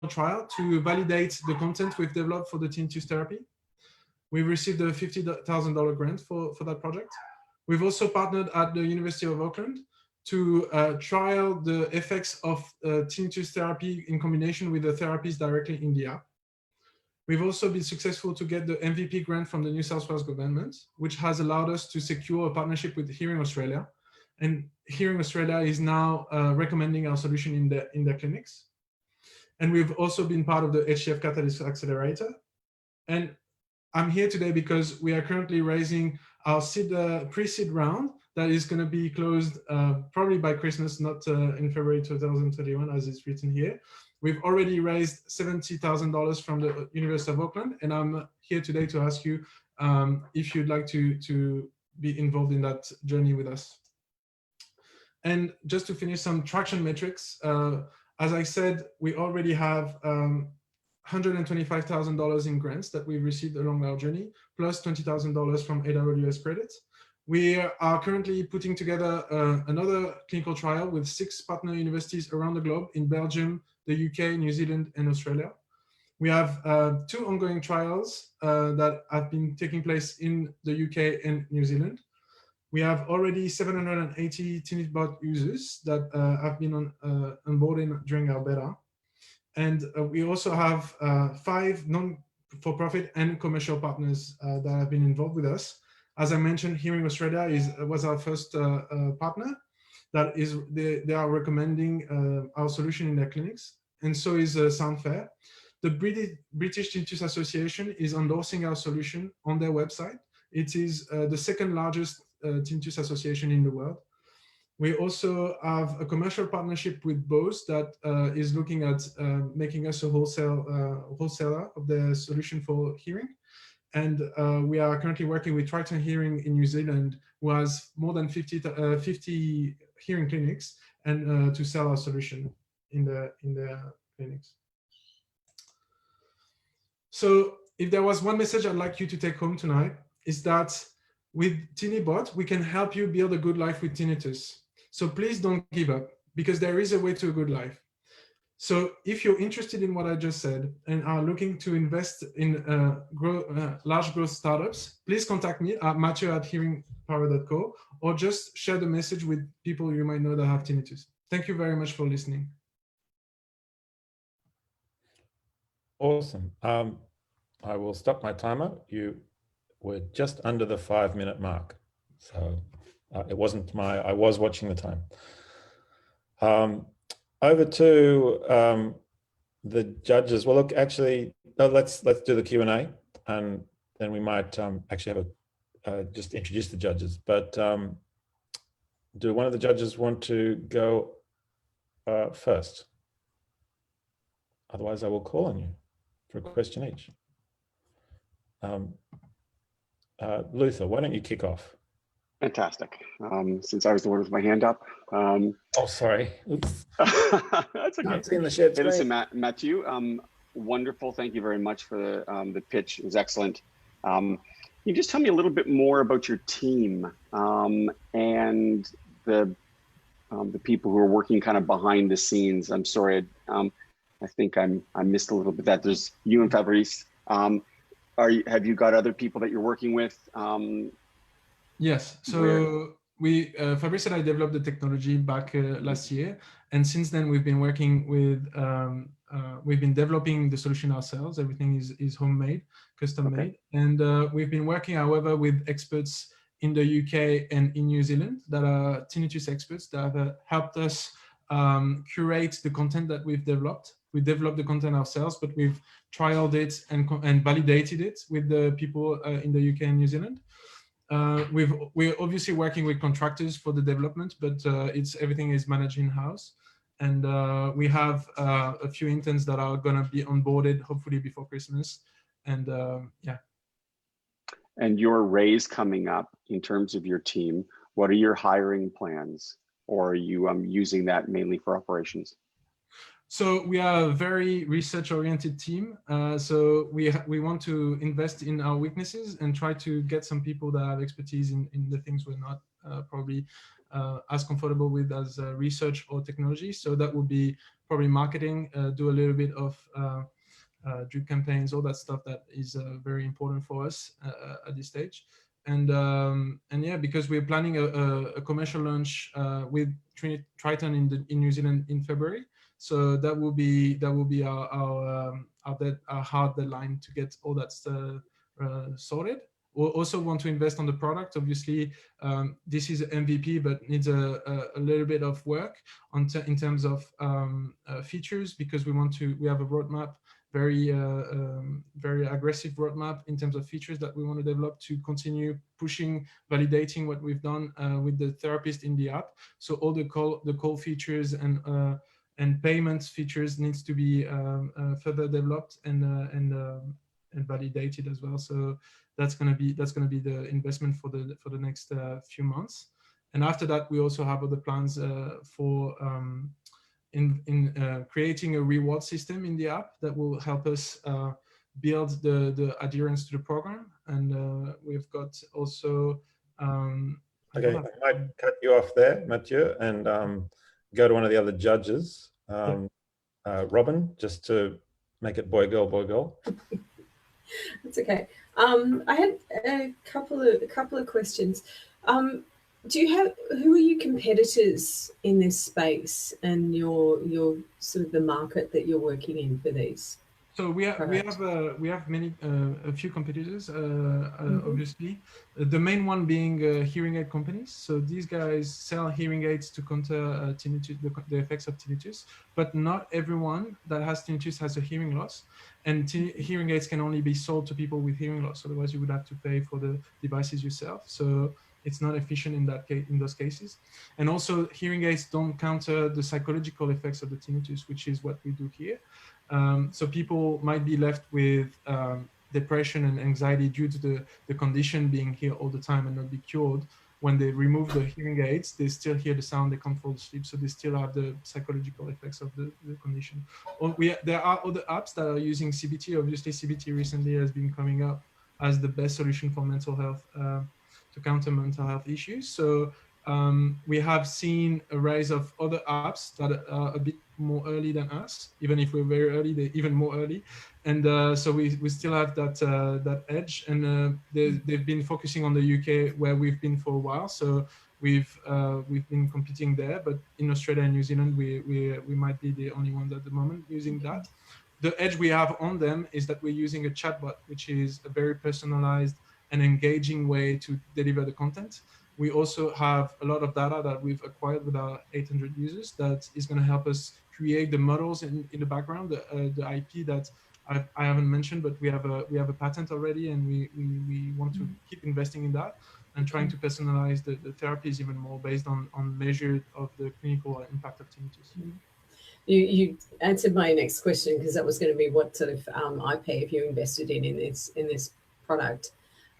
trial to validate the content we've developed for the tinnitus therapy. We've received a $50,000 grant for that project. We've also partnered at the University of Auckland to trial the effects of tinnitus therapy in combination with the therapies directly in the app. We've also been successful to get the MVP grant from the New South Wales government, which has allowed us to secure a partnership with Hearing Australia. And Hearing Australia is now recommending our solution in their clinics. And we've also been part of the HCF Catalyst Accelerator. And I'm here today because we are currently raising our pre-seed round that is going to be closed probably by Christmas, not in February 2021, as it's written here. We've already raised $70,000 from the University of Auckland, and I'm here today to ask you if you'd like to be involved in that journey with us. And just to finish some traction metrics, as I said, we already have $125,000 in grants that we've received along our journey, plus $20,000 from AWS credits. We are currently putting together another clinical trial with 6 partner universities around the globe in Belgium, the UK, New Zealand, and Australia. We have 2 ongoing trials that have been taking place in the UK and New Zealand. We have already 780 TinnitusBot users that have been onboarded during our beta. And we also have 5 non-for-profit and commercial partners that have been involved with us. As I mentioned, Hearing Australia was our first partner. That is, they are recommending our solution in their clinics, and so is Soundfair. The British Tinnitus Association is endorsing our solution on their website. It is the second largest tinnitus association in the world. We also have a commercial partnership with Bose that is looking at making us a wholesaler of the solution for hearing. And we are currently working with Triton Hearing in New Zealand, who has more than 50 hearing clinics, and to sell our solution in the clinics. So if there was one message I'd like you to take home tonight, is that with TinniBot, we can help you build a good life with tinnitus. So please don't give up, because there is a way to a good life. So if you're interested in what I just said and are looking to invest in large growth startups, please contact me at matthew@hearingpower.co, or just share the message with people you might know that have tinnitus. Thank you very much for listening. Awesome. I will stop my timer. You were just under the 5-minute mark. So it wasn't I was watching the time. Over to the judges. Well, look, actually, let's do the Q&A, and then we might actually have just introduce the judges. But do one of the judges want to go first? Otherwise, I will call on you for a question each. Luther, why don't you kick off? Fantastic. Since I was the one with my hand up. Oh, sorry. Oops. That's okay. In the shared hey, listen, Matthew, wonderful. Thank you very much for the pitch. It was excellent. Can you just tell me a little bit more about your team and the people who are working kind of behind the scenes? I'm sorry, I think I missed a little bit that. There's you and Fabrice. Have you got other people that you're working with? Yes, so Fabrice and I developed the technology back last year, and since then we've been working with, we've been developing the solution ourselves. Everything is homemade, custom made, and we've been working, however, with experts in the UK and in New Zealand that are tinnitus experts that have helped us curate the content that we've developed. We developed the content ourselves, but we've trialed it and validated it with the people in the UK and New Zealand. We're obviously working with contractors for the development, but everything is managed in-house. And we have a few interns that are going to be onboarded hopefully before Christmas. And yeah. And your raise coming up in terms of your team, what are your hiring plans? Or are you using that mainly for operations? So we are a very research-oriented team. So we want to invest in our weaknesses and try to get some people that have expertise in the things we're not probably as comfortable with as research or technology. So that would be probably marketing, do a little bit of drip campaigns, all that stuff that is very important for us at this stage. And yeah, because we're planning a commercial launch with Triton in New Zealand in February. So that will be our hard deadline to get all that sorted. We'll also want to invest on the product. Obviously, this is MVP, but needs a little bit of work in terms of features, because we have a roadmap, very aggressive roadmap in terms of features that we want to develop to continue pushing, validating what we've done with the therapist in the app. So all the call features and payments features needs to be further developed and validated as well. So that's going to be the investment for the next few months. And after that, we also have other plans for creating a reward system in the app that will help us build the adherence to the program. And we've got also okay, I might cut you off there, Mathieu, and go to one of the other judges, Robin, just to make it boy girl, boy girl. That's okay. I had a couple of questions. Who are your competitors in this space, and your sort of the market that you're working in for these? So we have a few competitors, obviously. The main one being hearing aid companies. So these guys sell hearing aids to counter tinnitus, the effects of tinnitus. But not everyone that has tinnitus has a hearing loss, and hearing aids can only be sold to people with hearing loss. Otherwise, you would have to pay for the devices yourself. So it's not efficient in those cases. And also, hearing aids don't counter the psychological effects of the tinnitus, which is what we do here. So people might be left with depression and anxiety due to the condition being here all the time and not be cured. When they remove the hearing aids, they still hear the sound, they can't fall asleep, so they still have the psychological effects of the condition. There are other apps that are using CBT. Obviously, CBT recently has been coming up as the best solution for mental health, to counter mental health issues. So we have seen a rise of other apps that are a bit more early than us. Even if we're very early, they're even more early. And so we still have that edge. And they've been focusing on the UK, where we've been for a while. So we've been competing there. But in Australia and New Zealand, we might be the only ones at the moment using that. The edge we have on them is that we're using a chatbot, which is a very personalized and engaging way to deliver the content. We also have a lot of data that we've acquired with our 800 users that is going to help us create the models in the background, the IP that I haven't mentioned, but we have a patent already, and we want to keep investing in that and trying to personalize the therapies even more based on measure of the clinical impact of tinnitus. You answered my next question, because that was going to be what sort of IP have you invested in this product.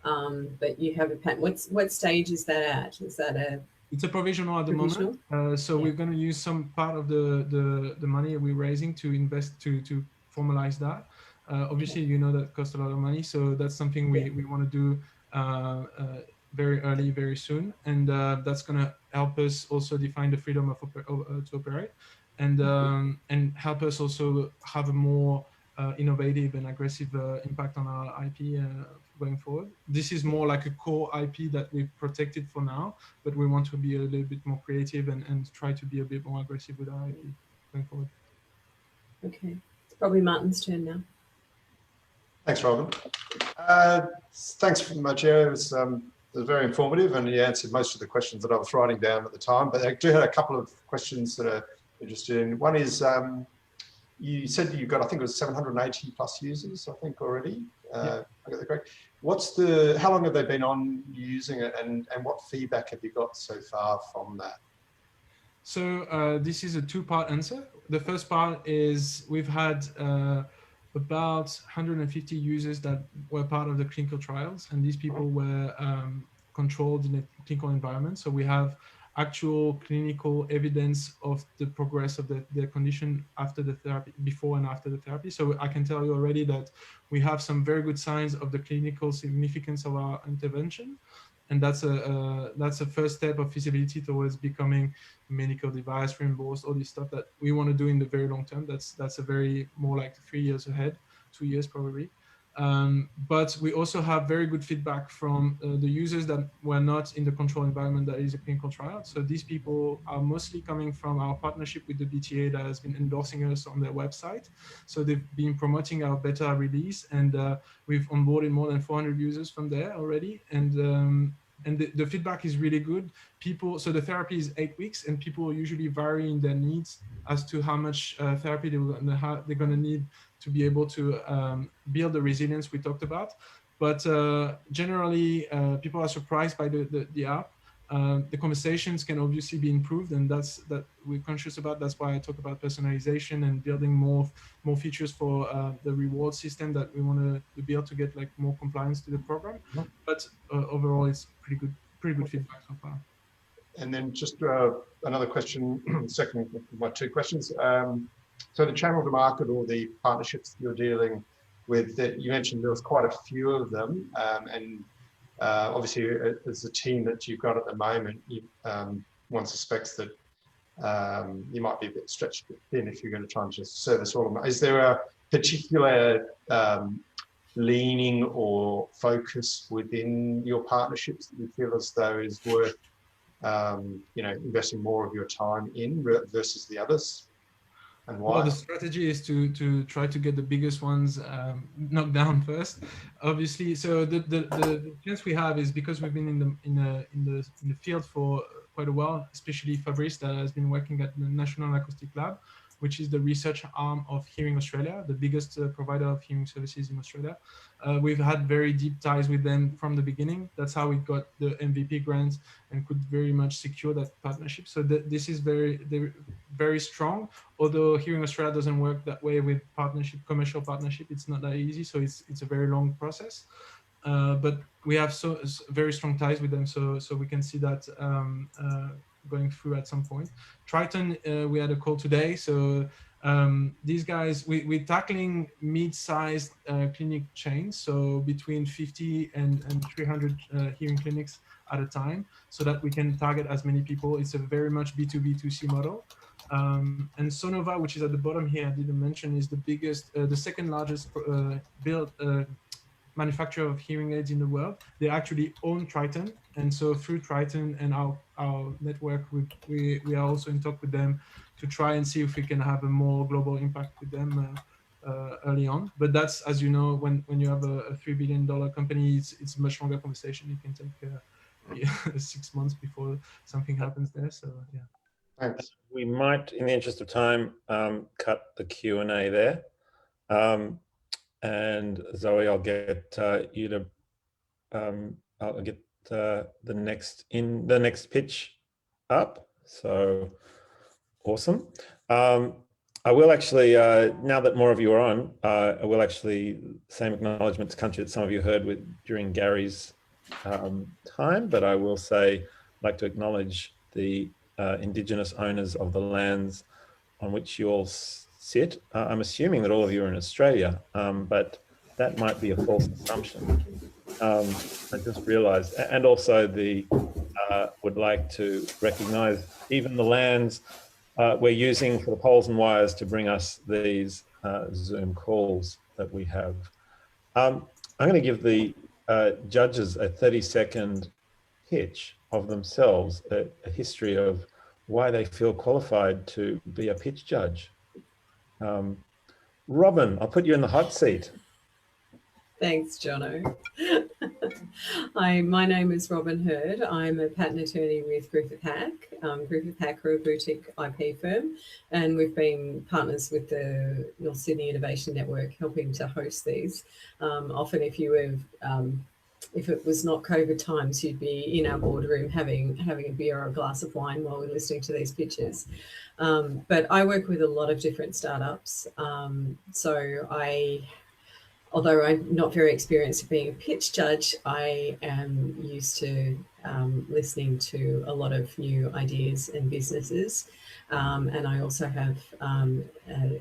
But you have a patent. What stage is that at? Is that it's a provisional at the moment. So we're going to use some part of the money we're raising to invest to formalize that. Obviously, you know that costs a lot of money, so that's something we want to do very early, very soon, and that's going to help us also define the freedom to operate, and help us also have a more innovative and aggressive impact on our IP going forward. This is more like a core IP that we've protected for now, but we want to be a little bit more creative and try to be a bit more aggressive with our IP going forward. Okay, it's probably Martin's turn now. Thanks, Robin. Thanks, Mathieu. It was very informative, and you answered most of the questions that I was writing down at the time, but I do have a couple of questions that are interested in. One is, you said you've got, I think it was 780 plus users, I think, already. I got that correct. How long have they been on using it, and what feedback have you got so far from that? So this is a two-part answer. The first part is we've had about 150 users that were part of the clinical trials, and these people were controlled in a clinical environment. So we have actual clinical evidence of the progress of the condition after the therapy, before and after the therapy. So I can tell you already that we have some very good signs of the clinical significance of our intervention. and that's a first step of feasibility towards becoming medical device reimbursed, all this stuff that we want to do in the very long term. That's a very more like 3 years ahead, 2 years probably. But we also have very good feedback from the users that were not in the control environment that is a clinical trial. So these people are mostly coming from our partnership with the BTA that has been endorsing us on their website. So they've been promoting our beta release, and we've onboarded more than 400 users from there already. And the feedback is really good. So the therapy is 8 weeks, and people usually vary in their needs as to how much therapy they're going to need to be able to build the resilience we talked about. But generally, people are surprised by the app. The conversations can obviously be improved, and that we're conscious about. That's why I talk about personalization and building more features for the reward system that we want to build to get like more compliance to the program. But overall, it's pretty good feedback so far. And then just another question, second of my 2 questions. So the channel to market or the partnerships you're dealing with, that you mentioned there was quite a few of them, and obviously as the team that you've got at the moment, one suspects that you might be a bit stretched thin if you're going to try and just service all of them. Is there a particular leaning or focus within your partnerships that you feel as though is worth investing more of your time in versus the others? And why? Well, the strategy is to try to get the biggest ones knocked down first, obviously. So the chance we have is because we've been in the field for quite a while, especially Fabrice, that has been working at the National Acoustic Lab, which is the research arm of Hearing Australia, the biggest provider of hearing services in Australia. We've had very deep ties with them from the beginning. That's how we got the MVP grants and could very much secure that partnership. So this is very strong. Although Hearing Australia doesn't work that way with commercial partnership, it's not that easy. So it's a very long process. But we have very strong ties with them. So we can see that going through at some point. Triton, we had a call today. So these guys, we're tackling mid-sized clinic chains, so between 50 and 300 hearing clinics at a time, so that we can target as many people. It's a very much B2B2C model. And Sonova, which is at the bottom here, I didn't mention, is the biggest, the second largest manufacturer of hearing aids in the world. They actually own Triton, and so through Triton and our network, we are also in talk with them to try and see if we can have a more global impact with them early on. But that's, as you know, when you have a $3 billion company, it's a much longer conversation. It can take 6 months before something happens there. So yeah. Thanks. We might, in the interest of time, cut the Q&A there. And Zoe, I'll get you to, I'll get the next pitch up. So awesome. I will actually, now that more of you are on, I will actually, same acknowledgement to country that some of you heard during Gary's time, but I will say, I'd like to acknowledge the Indigenous owners of the lands on which you all sit. I'm assuming that all of you are in Australia, but that might be a false assumption. I just realized, and also would like to recognize even the lands we're using for the poles and wires to bring us these Zoom calls that we have. I'm going to give the judges a 30-second pitch of themselves, a history of why they feel qualified to be a pitch judge. Robin, I'll put you in the hot seat. Thanks, Jono. Hi, my name is Robin Hurd. I'm a patent attorney with Griffith Hack. Griffith Hack are a boutique IP firm, and we've been partners with the North Sydney Innovation Network, helping to host these. Often, if it was not COVID times, you'd be in our boardroom having a beer or a glass of wine while we're listening to these pitches. But I work with a lot of different startups. Although I'm not very experienced at being a pitch judge, I am used to listening to a lot of new ideas and businesses. And I also have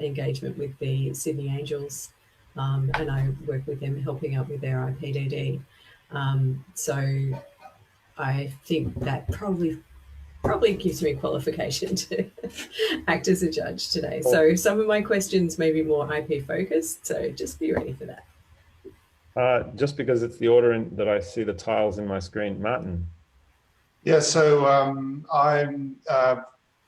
engagement with the Sydney Angels, and I work with them helping out with their IPDD. So I think that probably gives me qualification to act as a judge today. So some of my questions may be more IP focused, so just be ready for that. Just because it's the order that I see the tiles in my screen. Martin. Yeah, so I'm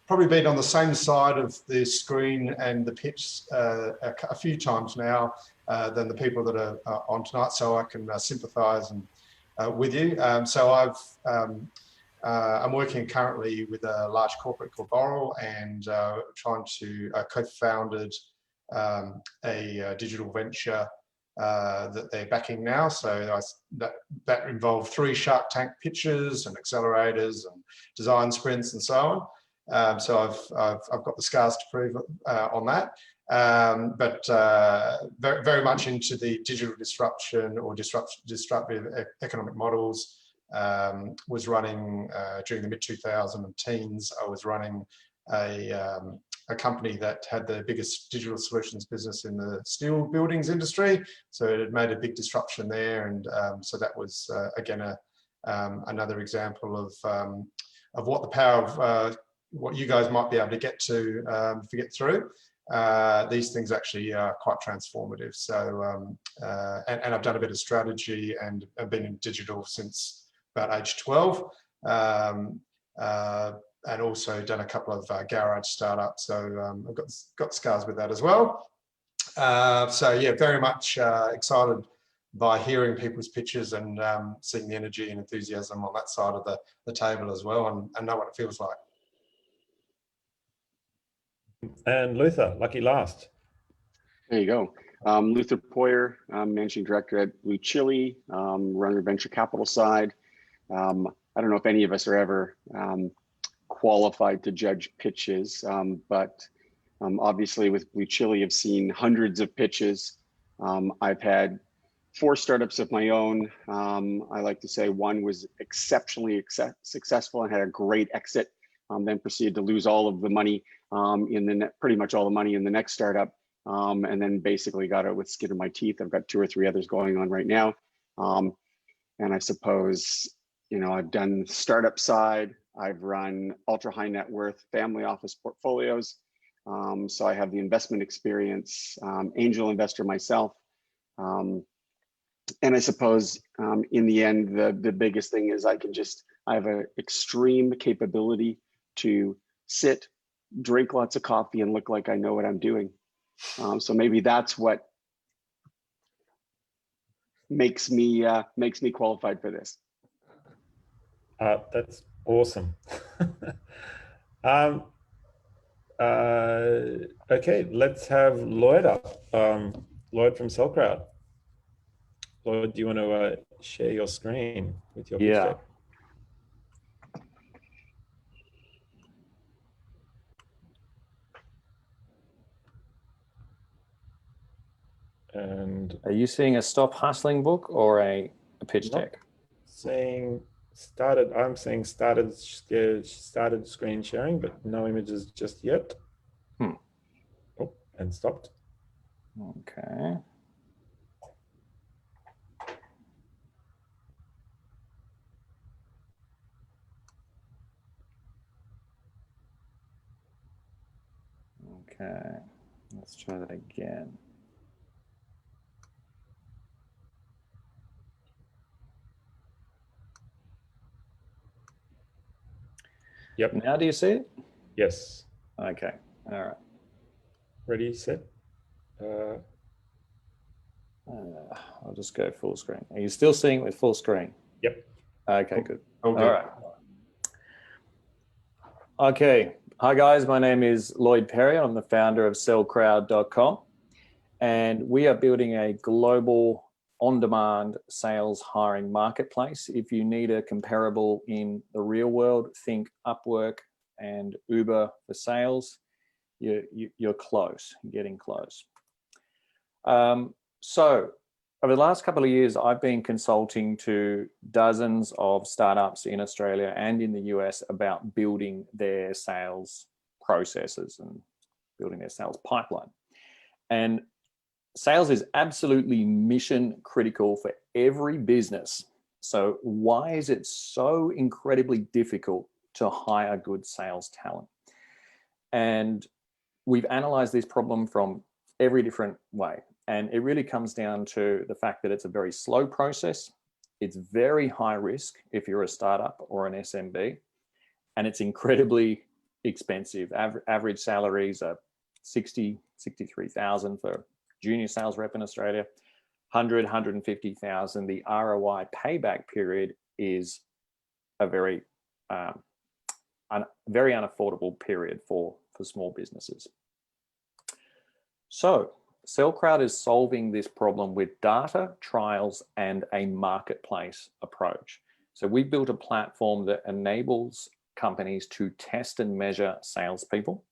probably been on the same side of the screen and the pitch a few times now than the people that are on tonight, so I can sympathise and with you. So I'm working currently with a large corporate called Boral, and trying to co-founded a digital venture that they're backing now. So that involved 3 Shark Tank pitches and accelerators and design sprints and so on. So I've got the scars to prove on that. But very, very much into the digital disruption or disruptive economic models. Was running during the mid-2010s. I was running a company that had the biggest digital solutions business in the steel buildings industry. So it had made a big disruption there, and so that was again another example of what the power of what you guys might be able to get through. These things actually are quite transformative. So and I've done a bit of strategy, and I've been in digital since about age 12. And also done a couple of garage startups, so I've got scars with that as well. So yeah, very much excited by hearing people's pitches and seeing the energy and enthusiasm on that side of the table as well, and know what it feels like. And Luther, lucky last. There you go. Luther Poyer, Managing Director at Blue Chili, running the venture capital side. I don't know if any of us are ever qualified to judge pitches, but obviously with Blue Chili, I've seen hundreds of pitches. I've had 4 startups of my own. I like to say one was exceptionally successful and had a great exit, then proceeded to lose all of the money pretty much all the money in the next startup, and then basically got it with skin in my teeth. I've got 2 or 3 others going on right now. And I suppose, I've done startup side. I've run ultra high net worth family office portfolios. So I have the investment experience, angel investor myself. And I suppose in the end, the biggest thing is I have an extreme capability to sit, drink lots of coffee, and look like I know what I'm doing. So maybe that's what makes me qualified for this. That's awesome. Okay, let's have Lloyd up. Lloyd from CellCrowd. Lloyd, do you want to share your screen with your pitch deck? And are you seeing a Stop Hustling book or a pitch deck? I'm seeing started screen sharing, but no images just yet. Oh, and stopped. Okay. Okay, let's try that again. Yep. Now do you see it? Yes. Okay. All right. Ready, set. I'll just go full screen. Are you still seeing it with full screen? Yep. Okay, good. All good. All right. Okay. Hi, guys. My name is Lloyd Perry. I'm the founder of CellCrowd.com. And we are building a global on-demand sales hiring marketplace. If you need a comparable in the real world, think Upwork and Uber for sales. You're close, you're getting close. So over the last couple of years, I've been consulting to dozens of startups in Australia and in the US about building their sales processes and building their sales pipeline. And sales is absolutely mission critical for every business So why is it so incredibly difficult to hire good sales talent? And we've analyzed this problem from every different way. And it really comes down to the fact that it's a very slow process. It's very high risk if you're a startup or an SMB, and it's incredibly expensive. Average salaries are 63,000 for junior sales rep in Australia, 150,000. The ROI payback period is a very unaffordable period for small businesses. So SellCrowd is solving this problem with data, trials, and a marketplace approach. So we built a platform that enables companies to test and measure salespeople.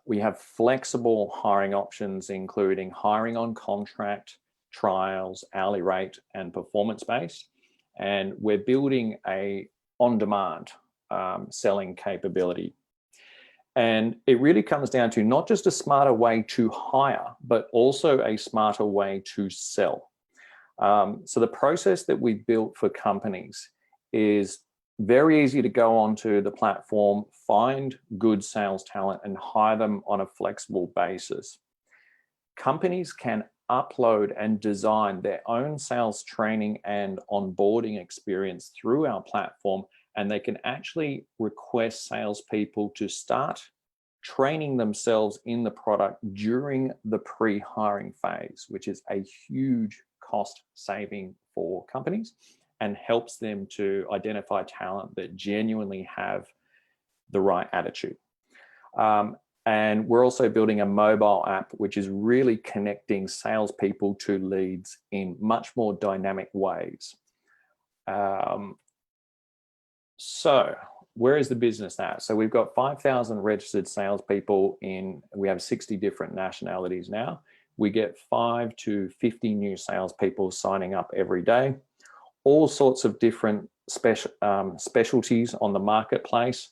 We have flexible hiring options, including hiring on contract, trials, hourly rate, and performance-based. And we're building a on-demand selling capability. And it really comes down to not just a smarter way to hire, but also a smarter way to sell. So the process that we built for companies is very easy to go onto the platform, find good sales talent, and hire them on a flexible basis. Companies can upload and design their own sales training and onboarding experience through our platform, and they can actually request salespeople to start training themselves in the product during the pre-hiring phase, which is a huge cost saving for companies and helps them to identify talent that genuinely have the right attitude. And we're also building a mobile app, which is really connecting salespeople to leads in much more dynamic ways. So where is the business at? So we've got 5,000 registered salespeople we have 60 different nationalities now. We get 5 to 50 new salespeople signing up every day, all sorts of different specialties on the marketplace.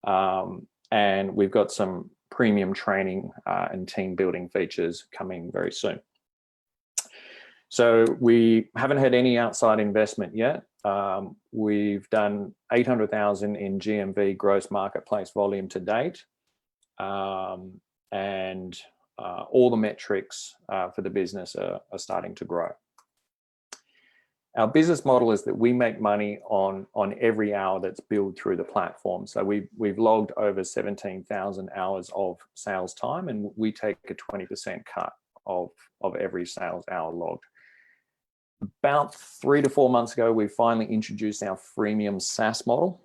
And we've got some premium training and team building features coming very soon. So we haven't had any outside investment yet. We've done 800,000 in GMV gross marketplace volume to date. And all the metrics for the business are starting to grow. Our business model is that we make money on every hour that's billed through the platform. So we've logged over 17,000 hours of sales time, and we take a 20% cut of every sales hour logged. About 3 to 4 months ago, we finally introduced our freemium SaaS model,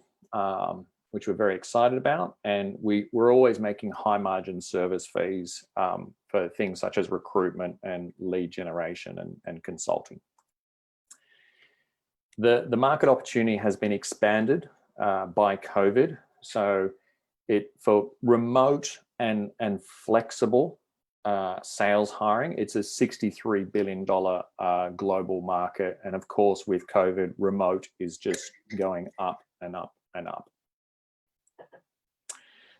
which we're very excited about. And we're always making high margin service fees for things such as recruitment and lead generation and consulting. The market opportunity has been expanded by COVID. So for remote and flexible sales hiring, it's a $63 billion global market. And of course, with COVID, remote is just going up and up and up.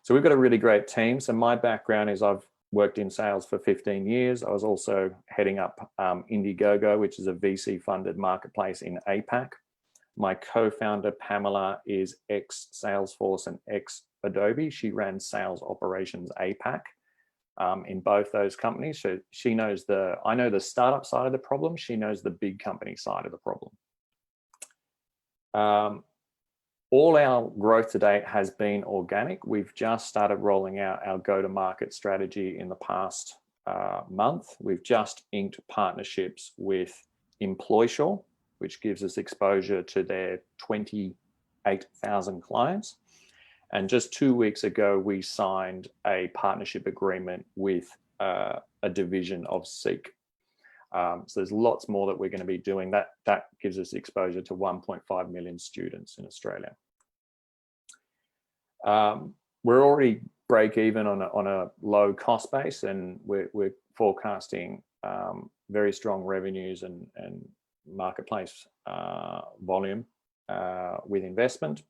So we've got a really great team. So my background is I've worked in sales for 15 years. I was also heading up Indiegogo, which is a VC-funded marketplace in APAC. My co-founder, Pamela, is ex-Salesforce and ex-Adobe. She ran sales operations APAC in both those companies. So she knows I know the startup side of the problem. She knows the big company side of the problem. All our growth to date has been organic. We've just started rolling out our go-to-market strategy in the past month. We've just inked partnerships with Employsure, which gives us exposure to their 28,000 clients. And just 2 weeks ago, we signed a partnership agreement with a division of Seek. So there's lots more that we're going to be doing. That gives us exposure to 1.5 million students in Australia. We're already break even on a low cost base, and we're forecasting very strong revenues and marketplace volume with investment.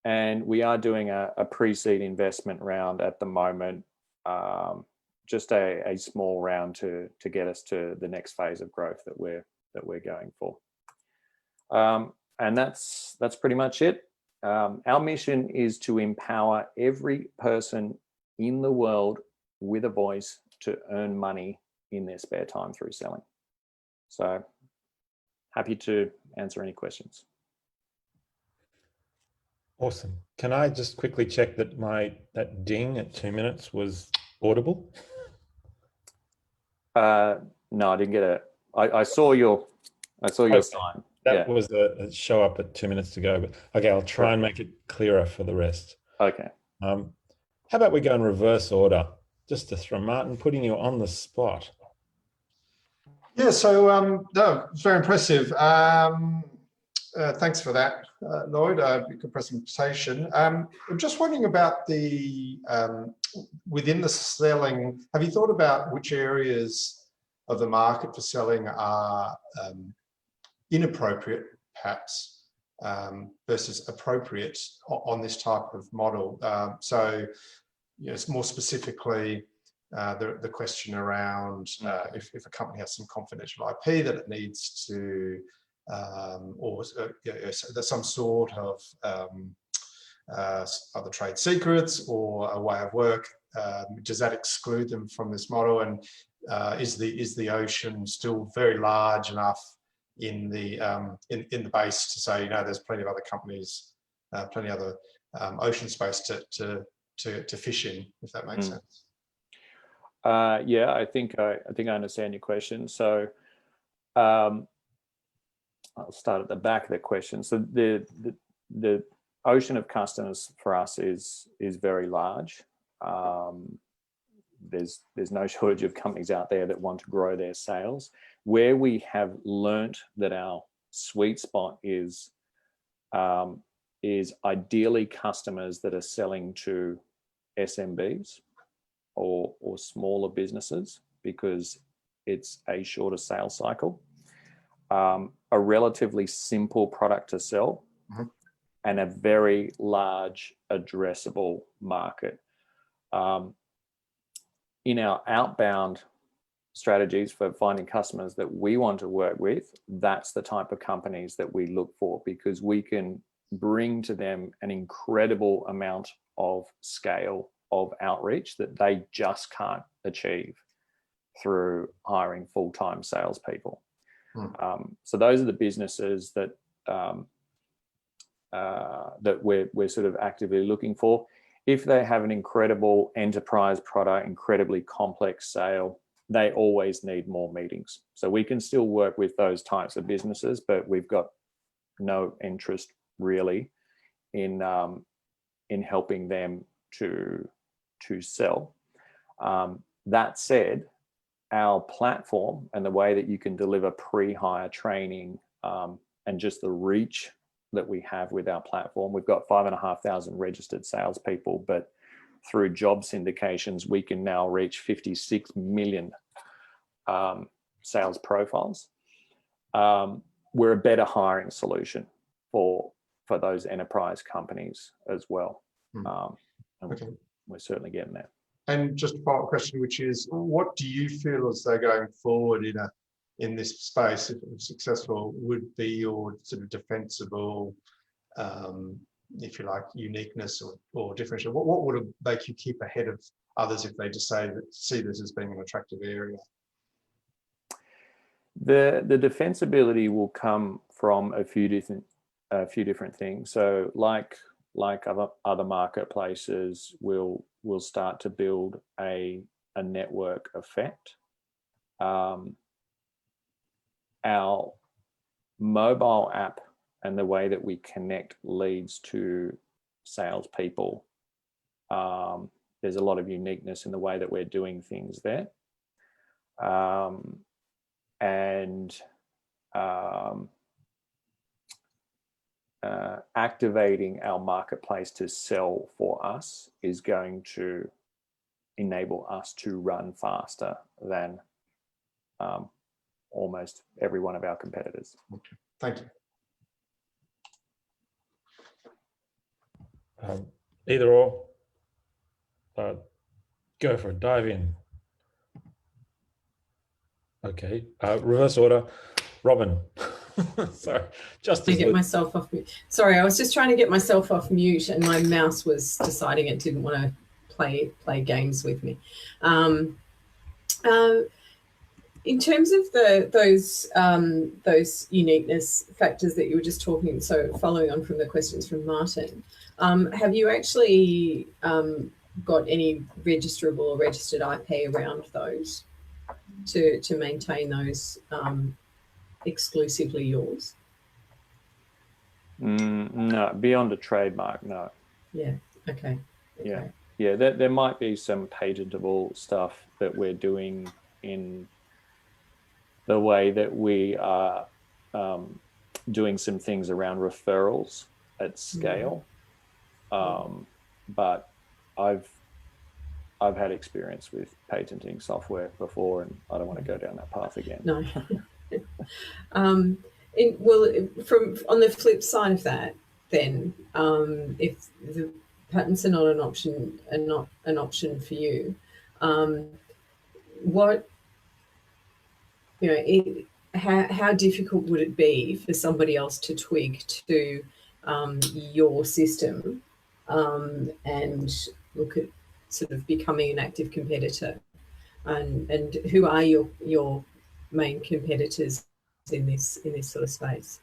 And we are doing a pre-seed investment round at the moment, just a small round to get us to the next phase of growth that we're going for. And that's pretty much it. Our mission is to empower every person in the world with a voice to earn money in their spare time through selling. So happy to answer any questions. Awesome. Can I just quickly check that that ding at 2 minutes was audible? No, I didn't get it. I saw your Okay. sign. That was a show up at 2 minutes to go. But okay, I'll try and make it clearer for the rest. Okay. How about we go in reverse order, just to throw Martin, putting you on the spot. Yeah, so no, it's very impressive. Thanks for that, Lloyd. Good presentation. I'm just wondering about the within the selling. Have you thought about which areas of the market for selling are inappropriate, perhaps, versus appropriate on this type of model? So, it's more specifically the question around if a company has some confidential IP that it needs to, or there's some sort of other trade secrets or a way of work. Does that exclude them from this model? And is the ocean still very large enough in the base to say, there's plenty of other companies, plenty of other ocean space to fish in, if that makes sense? Yeah, I think I understand your question. So I'll start at the back of the question. So the ocean of customers for us is very large. There's no shortage of companies out there that want to grow their sales. Where we have learnt that our sweet spot is ideally customers that are selling to SMBs or smaller businesses, because it's a shorter sales cycle, a relatively simple product to sell, and a very large addressable market. In our outbound strategies for finding customers that we want to work with, that's the type of companies that we look for, because we can bring to them an incredible amount of scale of outreach that they just can't achieve through hiring full-time salespeople. So those are the businesses that that we're sort of actively looking for. If they have an incredible enterprise product, incredibly complex sale, they always need more meetings. So we can still work with those types of businesses, but we've got no interest really in helping them to sell. That said, our platform and the way that you can deliver pre-hire training and just the reach that we have with our platform, we've got 5,500 registered salespeople, but through job syndications, we can now reach 56 million sales profiles. We're a better hiring solution for those enterprise companies as well. Okay. We're certainly getting there. And just a final question, which is, what do you feel as though going forward in this space, if successful, would be your sort of defensible, if you like, uniqueness or differential? What would make you keep ahead of others if they just see this as being an attractive area? The defensibility will come from a few different things. So like other marketplaces, we'll start to build a network effect. Our mobile app and the way that we connect leads to salespeople, there's a lot of uniqueness in the way that we're doing things there. Activating our marketplace to sell for us is going to enable us to run faster than almost every one of our competitors. Okay. Thank you. Either or, go for it, dive in. Okay, reverse order. Robin, Sorry, just To as get Luke. myself off mute. Sorry, I was just trying to get myself off mute, and my mouse was deciding it didn't want to play games with me. In terms of those uniqueness factors that you were just talking, so following on from the questions from Martin, have you actually got any registerable or registered IP around those to maintain those exclusively yours? No, beyond a trademark, no. Yeah. Okay. Yeah. Yeah, there might be some patentable stuff that we're doing in the way that we are doing some things around referrals at scale. But I've had experience with patenting software before, and I don't want to go down that path again. No. Well, from on the flip side of that, then, if the patents are not an option for you, what, how difficult would it be for somebody else to twig to your system and look at sort of becoming an active competitor? And who are your main competitors in this sort of space?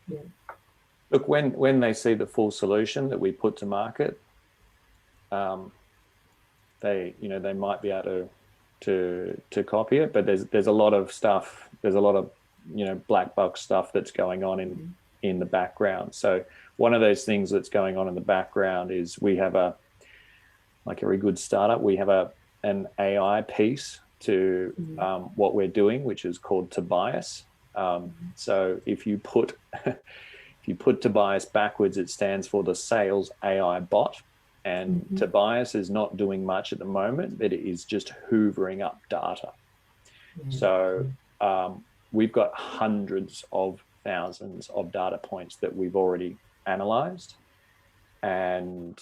Yeah. Look, when they see the full solution that we put to market, they might be able to copy it, but there's a lot of stuff. There's a lot of black box stuff that's going on in the background. So one of those things that's going on in the background is we have like every good startup, we have an AI piece to what we're doing, which is called Tobias. So if you put Tobias backwards, it stands for the Sales AI Bot. And Tobias is not doing much at the moment, but it is just hoovering up data. So we've got hundreds of thousands of data points that we've already analyzed. And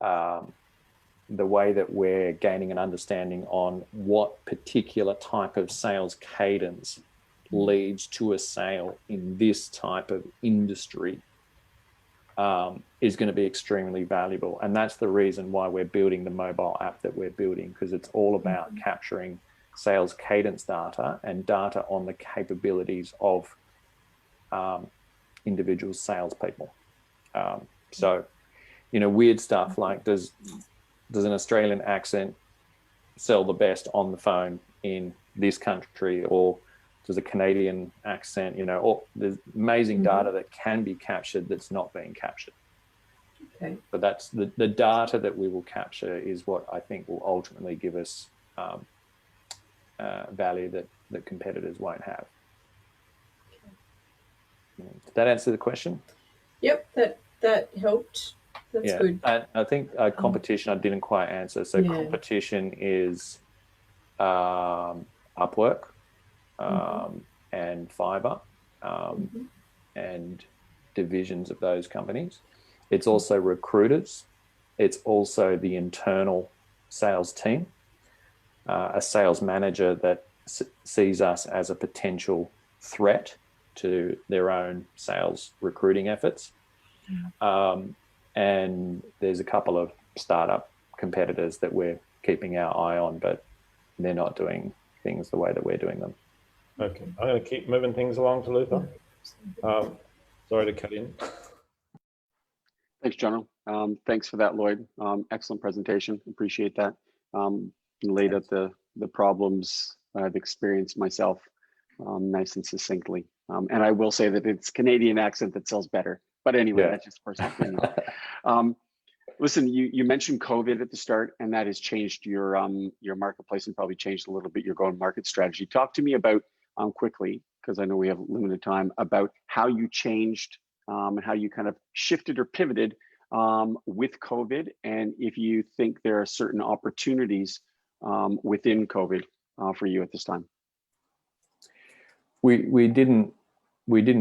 the way that we're gaining an understanding on what particular type of sales cadence leads to a sale in this type of industry is going to be extremely valuable. And that's the reason why we're building the mobile app that we're building, because it's all about capturing sales cadence data and data on the capabilities of individual salespeople. So, weird stuff like does an Australian accent sell the best on the phone in this country, or does a Canadian accent, or there's amazing data that can be captured that's not being captured. Okay. But that's the data that we will capture is what I think will ultimately give us value that competitors won't have. Did that answer the question? Yep, that helped. That's good. I think competition I didn't quite answer. So competition is Upwork and Fiverr and divisions of those companies. It's also recruiters. It's also the internal sales team, a sales manager that sees us as a potential threat to their own sales recruiting efforts. And there's a couple of startup competitors that we're keeping our eye on, but they're not doing things the way that we're doing them. Okay, I'm going to keep moving things along to Luther. Sorry to cut in. Thanks, General. Thanks for that, Lloyd. Excellent presentation. Appreciate that. You laid out the problems I've experienced myself nice and succinctly. And I will say that it's Canadian accent that sells better. But anyway, that's just personal opinion. Listen, you mentioned COVID at the start, and that has changed your marketplace and probably changed a little bit your go-to-market strategy. Talk to me about quickly, because I know we have limited time, about how you changed and how you kind of shifted or pivoted with COVID, and if you think there are certain opportunities within COVID for you at this time. We didn't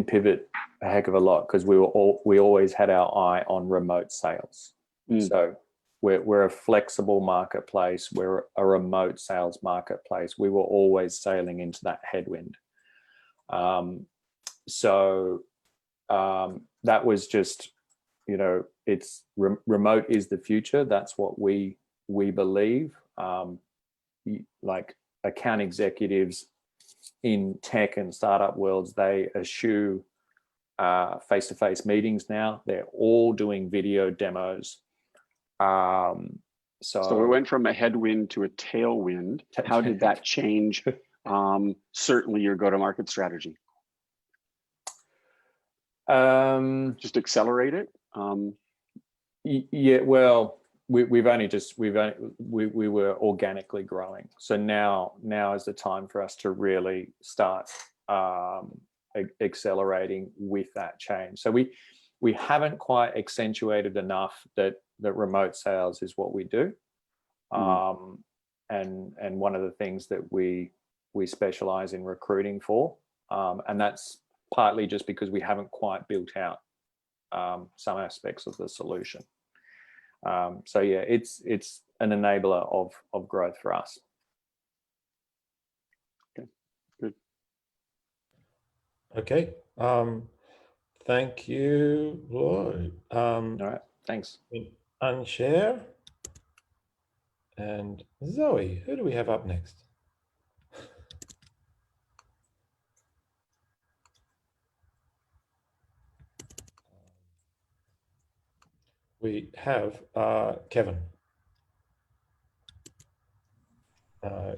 pivot a heck of a lot because we always had our eye on remote sales. So we're a flexible marketplace. We're a remote sales marketplace. We were always sailing into that headwind. So that was just, you know, it's remote is the future. That's what we believe. Like account executives in tech and startup worlds, they eschew face-to-face meetings now. They're all doing video demos. So we went from a headwind to a tailwind. How did that change certainly your go-to-market strategy? Just accelerate it? Yeah, well, we were organically growing. So now is the time for us to really start accelerating with that change. So we haven't quite accentuated enough that remote sales is what we do. And one of the things that we specialize in recruiting for, and that's partly just because we haven't quite built out some aspects of the solution. So yeah, it's an enabler of growth for us. Okay, good. Okay. Thank you, Lloyd. All right, thanks. Unshare. And Zoe, who do we have up next? We have Kevin. Hi,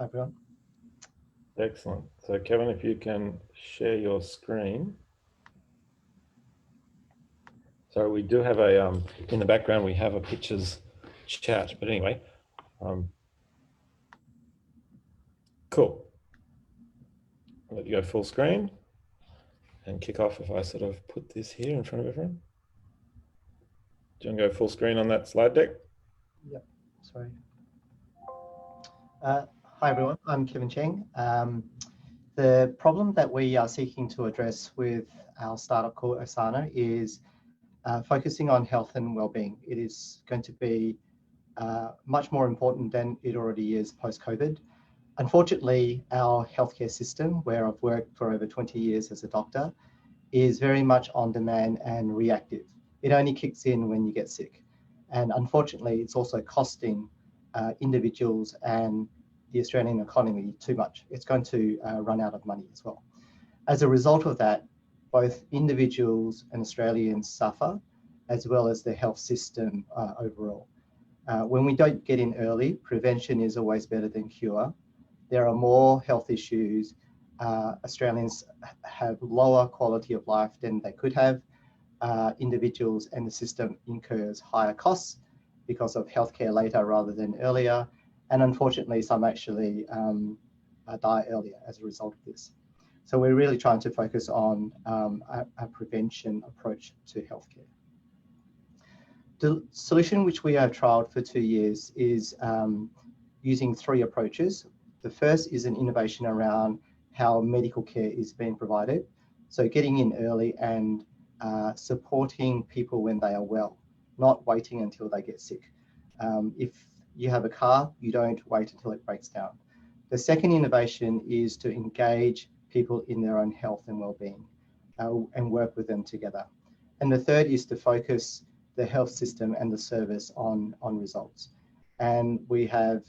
everyone. Excellent. So Kevin, if you can share your screen. So we do have a, in the background, we have a pictures chat, but anyway, cool. I'll let you go full screen and kick off if I sort of put this here in front of everyone. Do you want to go full screen on that slide deck? Yep, sorry. Hi, everyone. I'm Kevin Cheng. The problem that we are seeking to address with our startup called Osana is focusing on health and well-being. It is going to be much more important than it already is post-COVID. Unfortunately, our healthcare system, where I've worked for over 20 years as a doctor, is very much on demand and reactive. It only kicks in when you get sick. And unfortunately, it's also costing individuals and the Australian economy too much. It's going to run out of money as well. As a result of that, both individuals and Australians suffer, as well as the health system overall. When we don't get in early, prevention is always better than cure. There are more health issues. Australians have lower quality of life than they could have. Individuals and the system incurs higher costs because of healthcare later rather than earlier. And unfortunately, some actually die earlier as a result of this. So we're really trying to focus on a prevention approach to healthcare. The solution which we have trialed for 2 years is using 3 approaches. The first is an innovation around how medical care is being provided. So getting in early and supporting people when they are well, not waiting until they get sick. If you have a car, you don't wait until it breaks down. The second innovation is to engage people in their own health and well-being and work with them together. And the third is to focus the health system and the service on results. And we have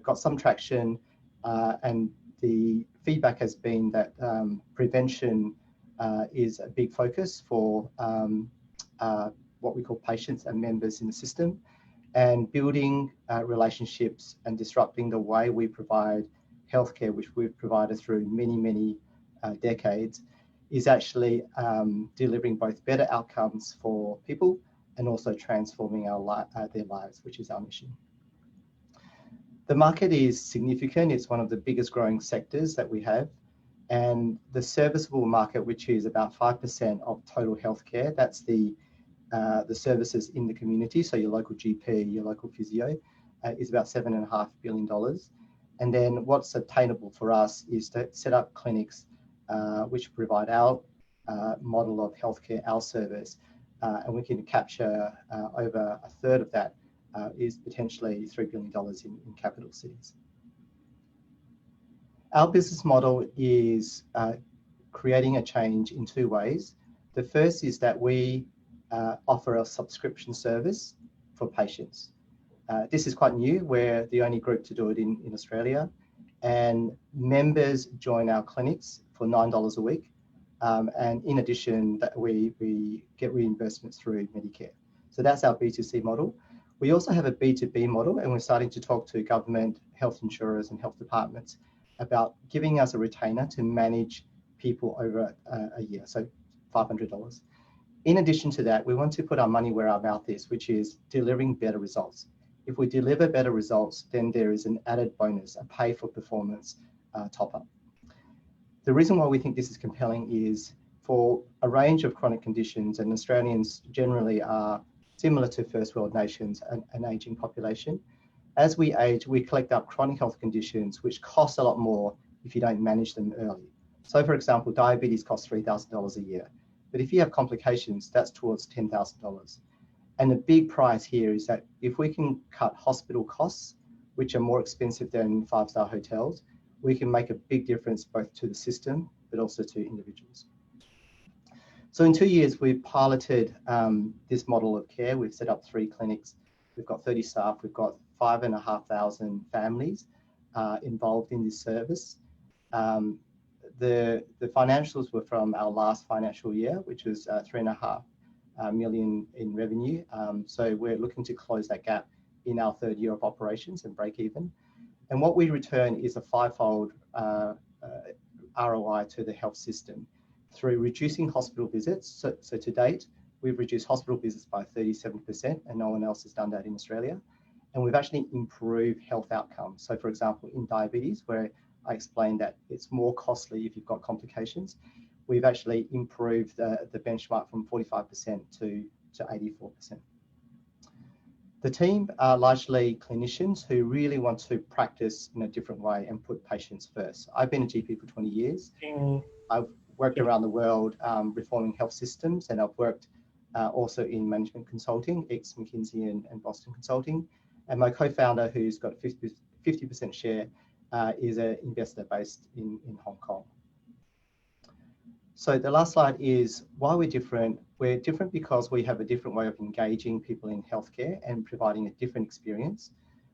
got some traction and the feedback has been that prevention is a big focus for what we call patients and members in the system, and building relationships and disrupting the way we provide healthcare, which we've provided through many decades, is actually delivering both better outcomes for people and also transforming their lives, which is our mission. The market is significant. It's one of the biggest growing sectors that we have. And the serviceable market, which is about 5% of total healthcare, that's the services in the community, so your local GP, your local physio, is about $7.5 billion. And then what's obtainable for us is to set up clinics which provide our model of healthcare, our service, and we can capture over a third of that is potentially $3 billion in capital cities. Our business model is creating a change in two ways. The first is that we offer a subscription service for patients. This is quite new. We're the only group to do it in Australia. And members join our clinics for $9 a week. And in addition, that we get reimbursements through Medicare. So that's our B2C model. We also have a B2B model, and we're starting to talk to government, health insurers and health departments about giving us a retainer to manage people over a year, so $500. In addition to that, we want to put our money where our mouth is, which is delivering better results. If we deliver better results, then there is an added bonus, a pay for performance top up. The reason why we think this is compelling is for a range of chronic conditions, and Australians generally are similar to first world nations, an aging population. As we age, we collect up chronic health conditions, which cost a lot more if you don't manage them early. So for example, diabetes costs $3,000 a year. But if you have complications, that's towards $10,000. And the big prize here is that if we can cut hospital costs, which are more expensive than five-star hotels, we can make a big difference both to the system, but also to individuals. So in 2 years, we've piloted this model of care. We've set up 3 clinics. We've got 30 staff. We've got 5,500 families involved in this service. The financials were from our last financial year, which was 3.5 million in revenue. So we're looking to close that gap in our 3rd year of operations and break even. And what we return is a 5-fold ROI to the health system through reducing hospital visits. So to date, we've reduced hospital visits by 37%, and no one else has done that in Australia. And we've actually improved health outcomes. So for example, in diabetes, where I explained that it's more costly if you've got complications, we've actually improved the benchmark from 45% to 84%. The team are largely clinicians who really want to practice in a different way and put patients first. I've been a GP for 20 years. I've worked around the world reforming health systems, and I've worked also in management consulting, ex-McKinsey and Boston Consulting. And my co-founder, who's got 50% share, is an investor based in Hong Kong. So the last slide is why we're different. We're different because we have a different way of engaging people in healthcare and providing a different experience.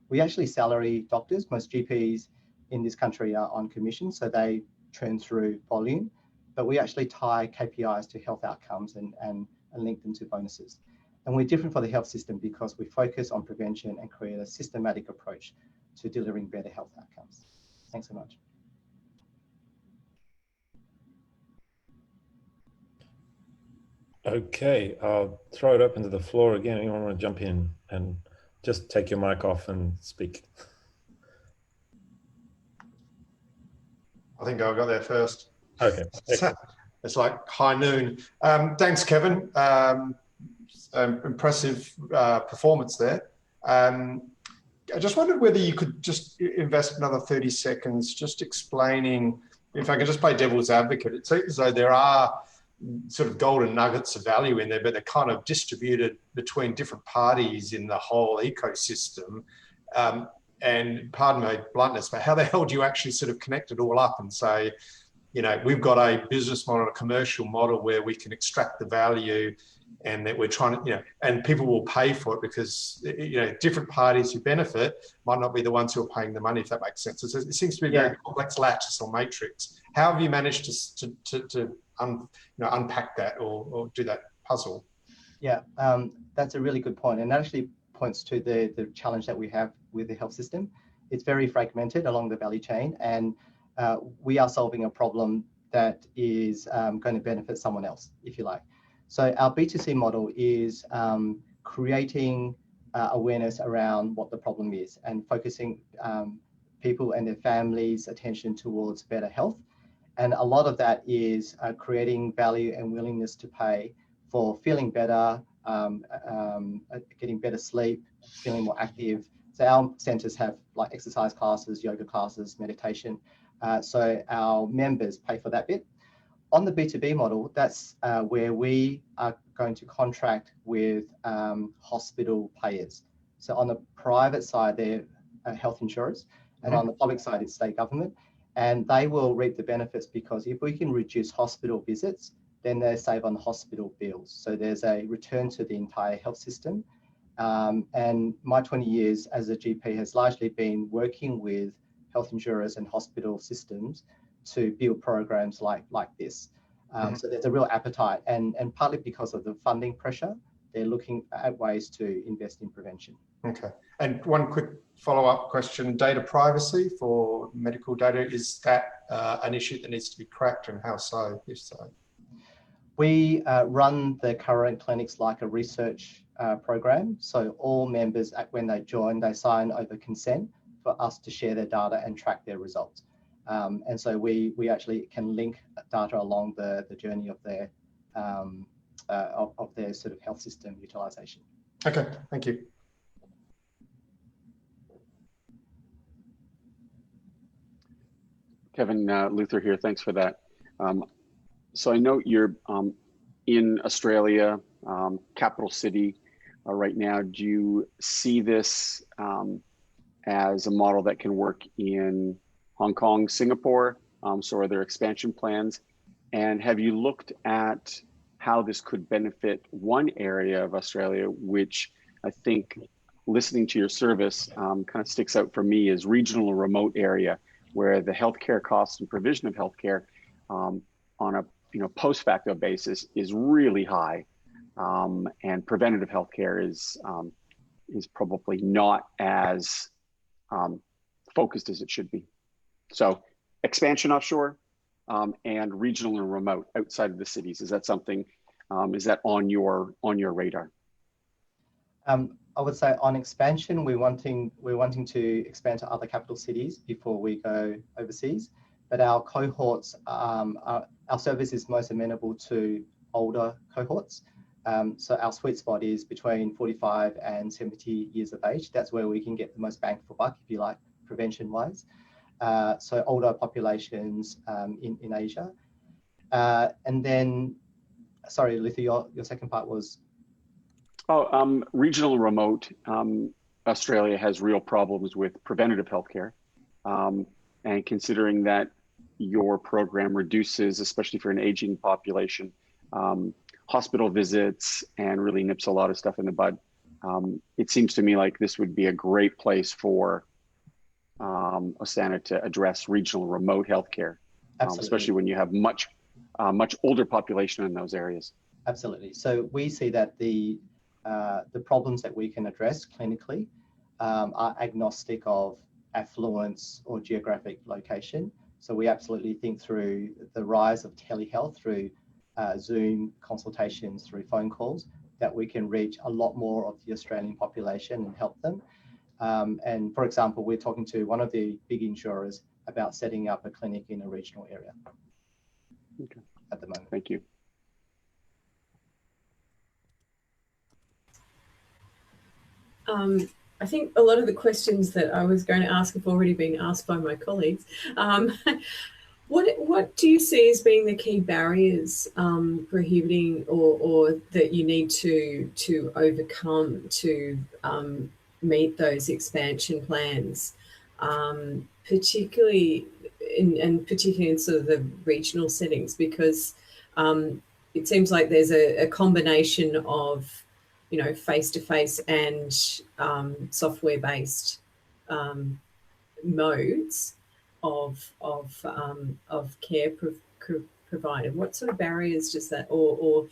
We actually salary doctors. Most GPs in this country are on commission, so they churn through volume, but we actually tie KPIs to health outcomes and link them to bonuses. And we're different for the health system because we focus on prevention and create a systematic approach to delivering better health outcomes. Thanks so much. Okay, I'll throw it open to the floor again. Anyone want to jump in and just take your mic off and speak? I think I'll go there first. Okay. It's like high noon. Thanks, Kevin. Impressive performance there. I just wondered whether you could just invest another 30 seconds just explaining, if I can just play devil's advocate. It seems as though there are sort of golden nuggets of value in there, but they're kind of distributed between different parties in the whole ecosystem. And pardon my bluntness, but how the hell do you actually sort of connect it all up and say, you know, we've got a business model, a commercial model where we can extract the value, and that we're trying to, you know, and people will pay for it because, you know, different parties who benefit might not be the ones who are paying the money, if that makes sense. It seems to be a very complex lattice or matrix. How have you managed to unpack that or do that puzzle? Yeah, that's a really good point, and that actually points to the challenge that we have with the health system. It's very fragmented along the value chain, and we are solving a problem that is going to benefit someone else, if you like. So our B2C model is creating awareness around what the problem is and focusing people and their families' attention towards better health. And a lot of that is creating value and willingness to pay for feeling better, getting better sleep, feeling more active. So our centers have like exercise classes, yoga classes, meditation. So our members pay for that bit. On the B2B model, that's where we are going to contract with hospital payers. So on the private side, they're health insurers, and on the public side, it's state government. And they will reap the benefits because if we can reduce hospital visits, then they save on the hospital bills. So there's a return to the entire health system. And my 20 years as a GP has largely been working with health insurers and hospital systems to build programs like this. So there's a real appetite, and partly because of the funding pressure, they're looking at ways to invest in prevention. Okay. And one quick follow-up question, data privacy for medical data, is that an issue that needs to be cracked, and how so, if so? We run the current clinics like a research program. So all members, when they join, they sign over consent for us to share their data and track their results. And so we actually can link data along the journey of their sort of health system utilization. Okay, thank you. Kevin Luther here. Thanks for that. So I know you're in Australia, capital city right now. Do you see this as a model that can work in Hong Kong, Singapore? So are there expansion plans? And have you looked at how this could benefit one area of Australia, which I think, listening to your service, kind of sticks out for me, is regional or remote area, where the healthcare costs and provision of healthcare on a post facto basis is really high, and preventative healthcare is probably not as focused as it should be. So expansion offshore and regional and remote outside of the cities, is that something? Is that on your radar? I would say on expansion, we're wanting to expand to other capital cities before we go overseas. But our cohorts, our service is most amenable to older cohorts. So our sweet spot is between 45 and 70 years of age. That's where we can get the most bang for buck, if you like, prevention-wise. So older populations in Asia. And then, sorry, Luther, your second part was? Regional and remote. Australia has real problems with preventative healthcare. And considering that your program reduces, especially for an aging population, hospital visits and really nips a lot of stuff in the bud, it seems to me like this would be a great place for AUSANA to address regional remote healthcare, especially when you have much older population in those areas. Absolutely. So we see that the problems that we can address clinically are agnostic of affluence or geographic location. So we absolutely think through the rise of telehealth, through Zoom consultations, through phone calls, that we can reach a lot more of the Australian population and help them. And for example, we're talking to one of the big insurers about setting up a clinic in a regional area at the moment. Thank you. I think a lot of the questions that I was going to ask have already been asked by my colleagues. What do you see as being the key barriers prohibiting or that you need to overcome to meet those expansion plans, particularly in sort of the regional settings? Because it seems like there's a combination of face-to-face and software-based modes of care provided. What sort of barriers does that or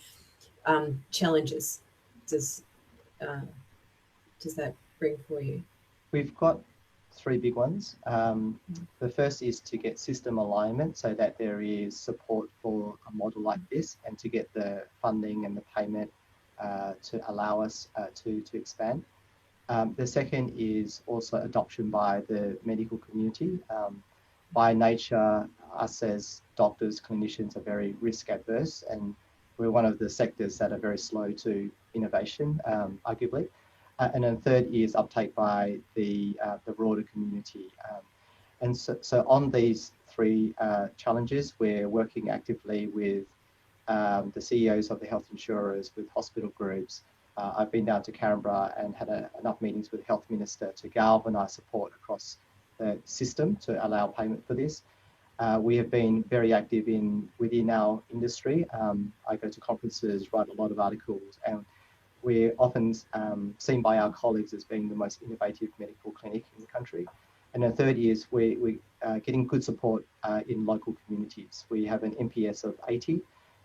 challenges does that bring for you? We've got three big ones. The first is to get system alignment so that there is support for a model like this, and to get the funding and the payment to allow us to expand. The second is also adoption by the medical community. By nature, us as doctors, clinicians are very risk adverse, and we're one of the sectors that are very slow to innovation, arguably. And then third is uptake by the broader community. And so on these three challenges, we're working actively with the CEOs of the health insurers, with hospital groups. I've been down to Canberra and had enough meetings with the health minister to galvanise support across the system to allow payment for this. We have been very active within our industry. I go to conferences, write a lot of articles, and we're often seen by our colleagues as being the most innovative medical clinic in the country. And the third is we're getting good support in local communities. We have an NPS of 80,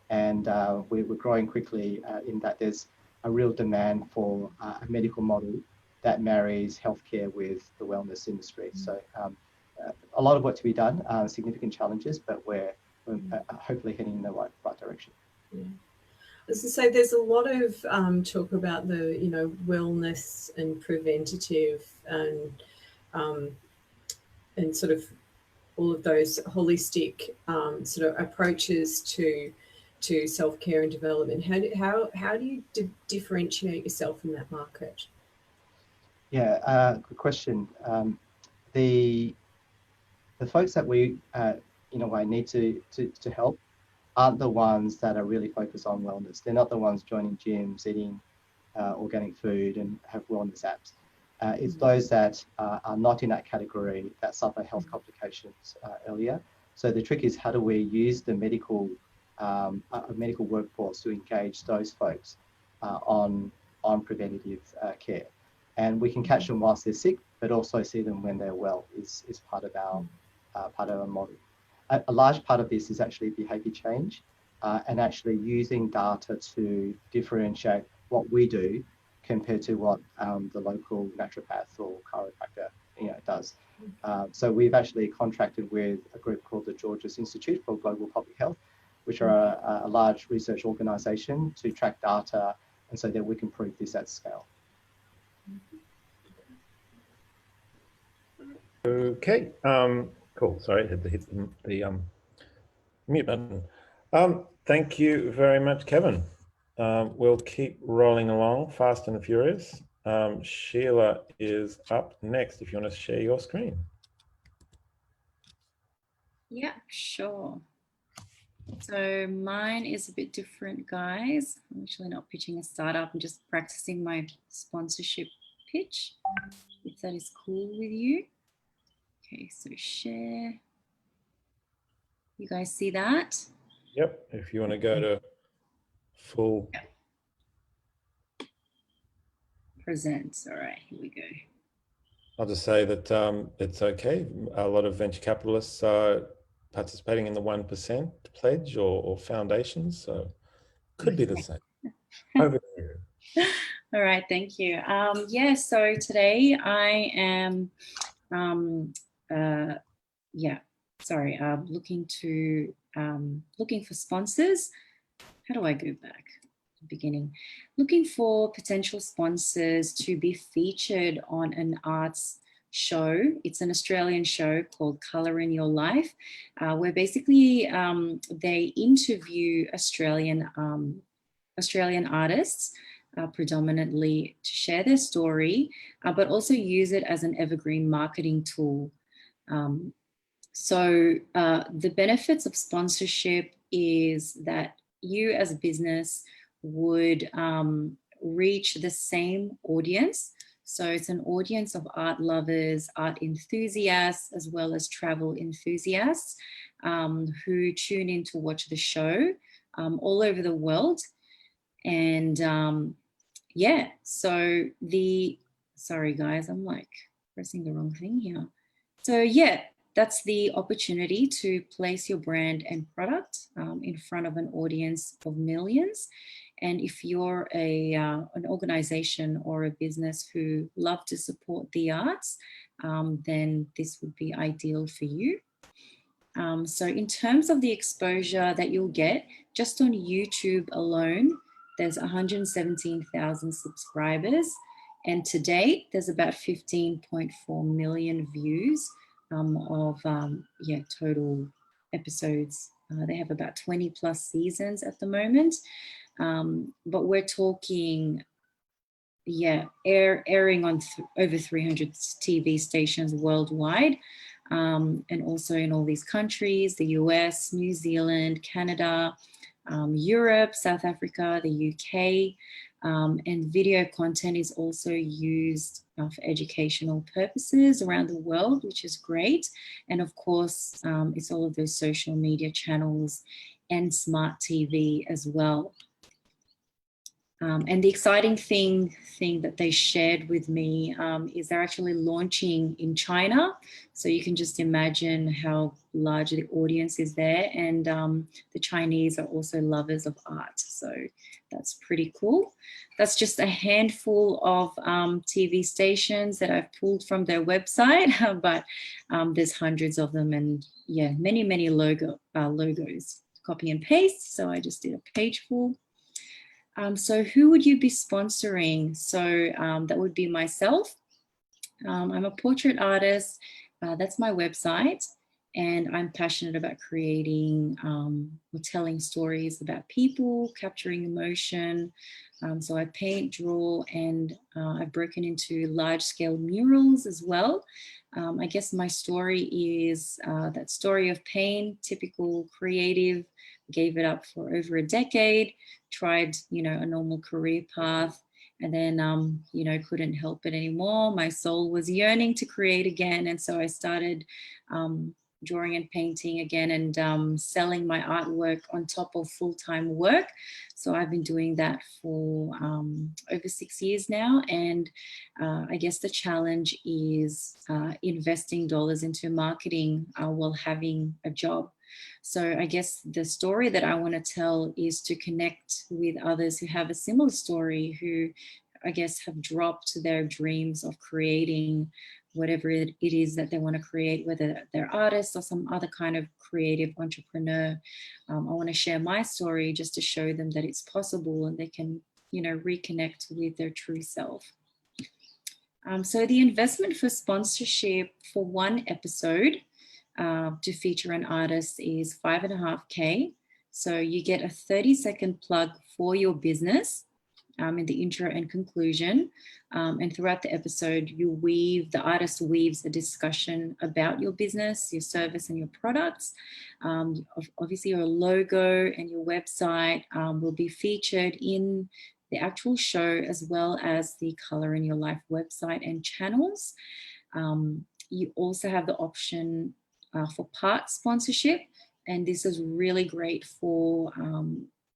and we're growing quickly in that there's a real demand for a medical model that marries healthcare with the wellness industry. So a lot of work to be done, significant challenges, but we're hopefully heading in the right direction. Yeah. As I say, there's a lot of talk about the, wellness and preventative and sort of all of those holistic sort of approaches to self-care and development. How do you differentiate yourself in that market? Yeah, good question. The folks that we, in a way, need to help aren't the ones that are really focused on wellness. They're not the ones joining gyms, eating organic food and have wellness apps. It's those that are not in that category that suffer health complications earlier. So the trick is, how do we use the medical workforce to engage those folks on preventative care? And we can catch them whilst they're sick, but also see them when they're well is part of our model. A large part of this is actually behaviour change and actually using data to differentiate what we do compared to what the local naturopath or chiropractor does. So we've actually contracted with a group called the Georges Institute for Global Public Health, which are a large research organisation to track data, and so that we can prove this at scale. Okay, cool. Sorry, I had to hit the mute button. Thank you very much, Kevin. We'll keep rolling along fast and furious. Sheila is up next if you want to share your screen. Yeah, sure. So mine is a bit different, guys. I'm actually not pitching a startup. I'm just practicing my sponsorship pitch, if that is cool with you. Okay, so share. You guys see that? Yep, if you want to go to full. Yep. Present. All right, here we go. I'll just say that it's okay. A lot of venture capitalists are participating in the 1% pledge or foundations, so could be the same. Over to you. All right, thank you. Yeah, so today I am looking for sponsors. How do I go back to the beginning? Looking for potential sponsors to be featured on an arts show. It's an Australian show called Colour in Your Life, where basically they interview Australian artists predominantly to share their story, but also use it as an evergreen marketing tool. So the benefits of sponsorship is that you as a business would reach the same audience. So it's an audience of art lovers, art enthusiasts, as well as travel enthusiasts who tune in to watch the show all over the world. And yeah, so sorry guys, I'm like pressing the wrong thing here. So yeah, that's the opportunity to place your brand and product in front of an audience of millions. And if you're an organization or a business who love to support the arts, then this would be ideal for you. So in terms of the exposure that you'll get, just on YouTube alone, there's 117,000 subscribers. And to date, there's about 15.4 million views of total episodes. They have about 20 plus seasons at the moment. But we're talking, airing on over 300 TV stations worldwide, and also in all these countries, the US, New Zealand, Canada, Europe, South Africa, the UK. And video content is also used for educational purposes around the world, which is great. And of course, it's all of those social media channels and smart TV as well. And the exciting thing that they shared with me is they're actually launching in China. So you can just imagine how large the audience is there. And the Chinese are also lovers of art. So that's pretty cool. That's just a handful of TV stations that I've pulled from their website, but there's hundreds of them, and yeah, many logos. Copy and paste. So I just did a page full. So who would you be sponsoring? So that would be myself. I'm a portrait artist. That's my website. And I'm passionate about creating or telling stories about people, capturing emotion. So I paint, draw, and I've broken into large-scale murals as well. I guess my story is that story of pain, typical creative, gave it up for over a decade, tried, a normal career path, and then, couldn't help it anymore. My soul was yearning to create again. And so I started drawing and painting again, and selling my artwork on top of full-time work. So I've been doing that for over 6 years now. And I guess the challenge is investing dollars into marketing while having a job. So I guess the story that I want to tell is to connect with others who have a similar story, who I guess have dropped their dreams of creating whatever it is that they want to create, whether they're artists or some other kind of creative entrepreneur. I want to share my story just to show them that it's possible and they can, reconnect with their true self. So the investment for sponsorship for one episode to feature an artist is $5.5K. So you get a 30-second plug for your business in the intro and conclusion. And throughout the episode, the artist weaves a discussion about your business, your service, and your products. Obviously, your logo and your website will be featured in the actual show, as well as the Color in Your Life website and channels. You also have the option for part sponsorship, and this is really great for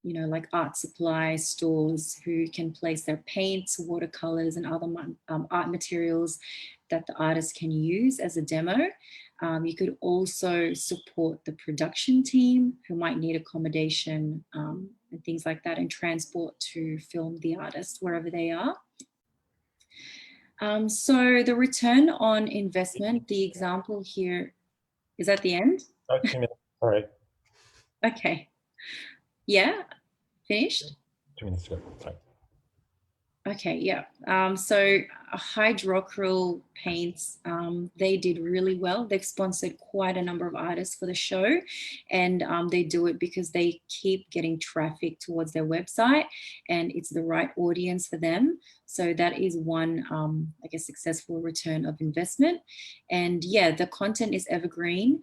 like art supply stores who can place their paints, watercolors, and other art materials that the artist can use as a demo. You could also support the production team who might need accommodation and things like that, and transport to film the artist wherever they are. So the return on investment, the example here, is at the end? 2 minutes, sorry. Okay. Yeah, finished? 2 minutes ago, sorry. Okay, yeah. So Hydrocryl paints, they did really well. They've sponsored quite a number of artists for the show, and they do it because they keep getting traffic towards their website, and it's the right audience for them. So that is one, I guess, successful return of investment. And yeah, the content is evergreen.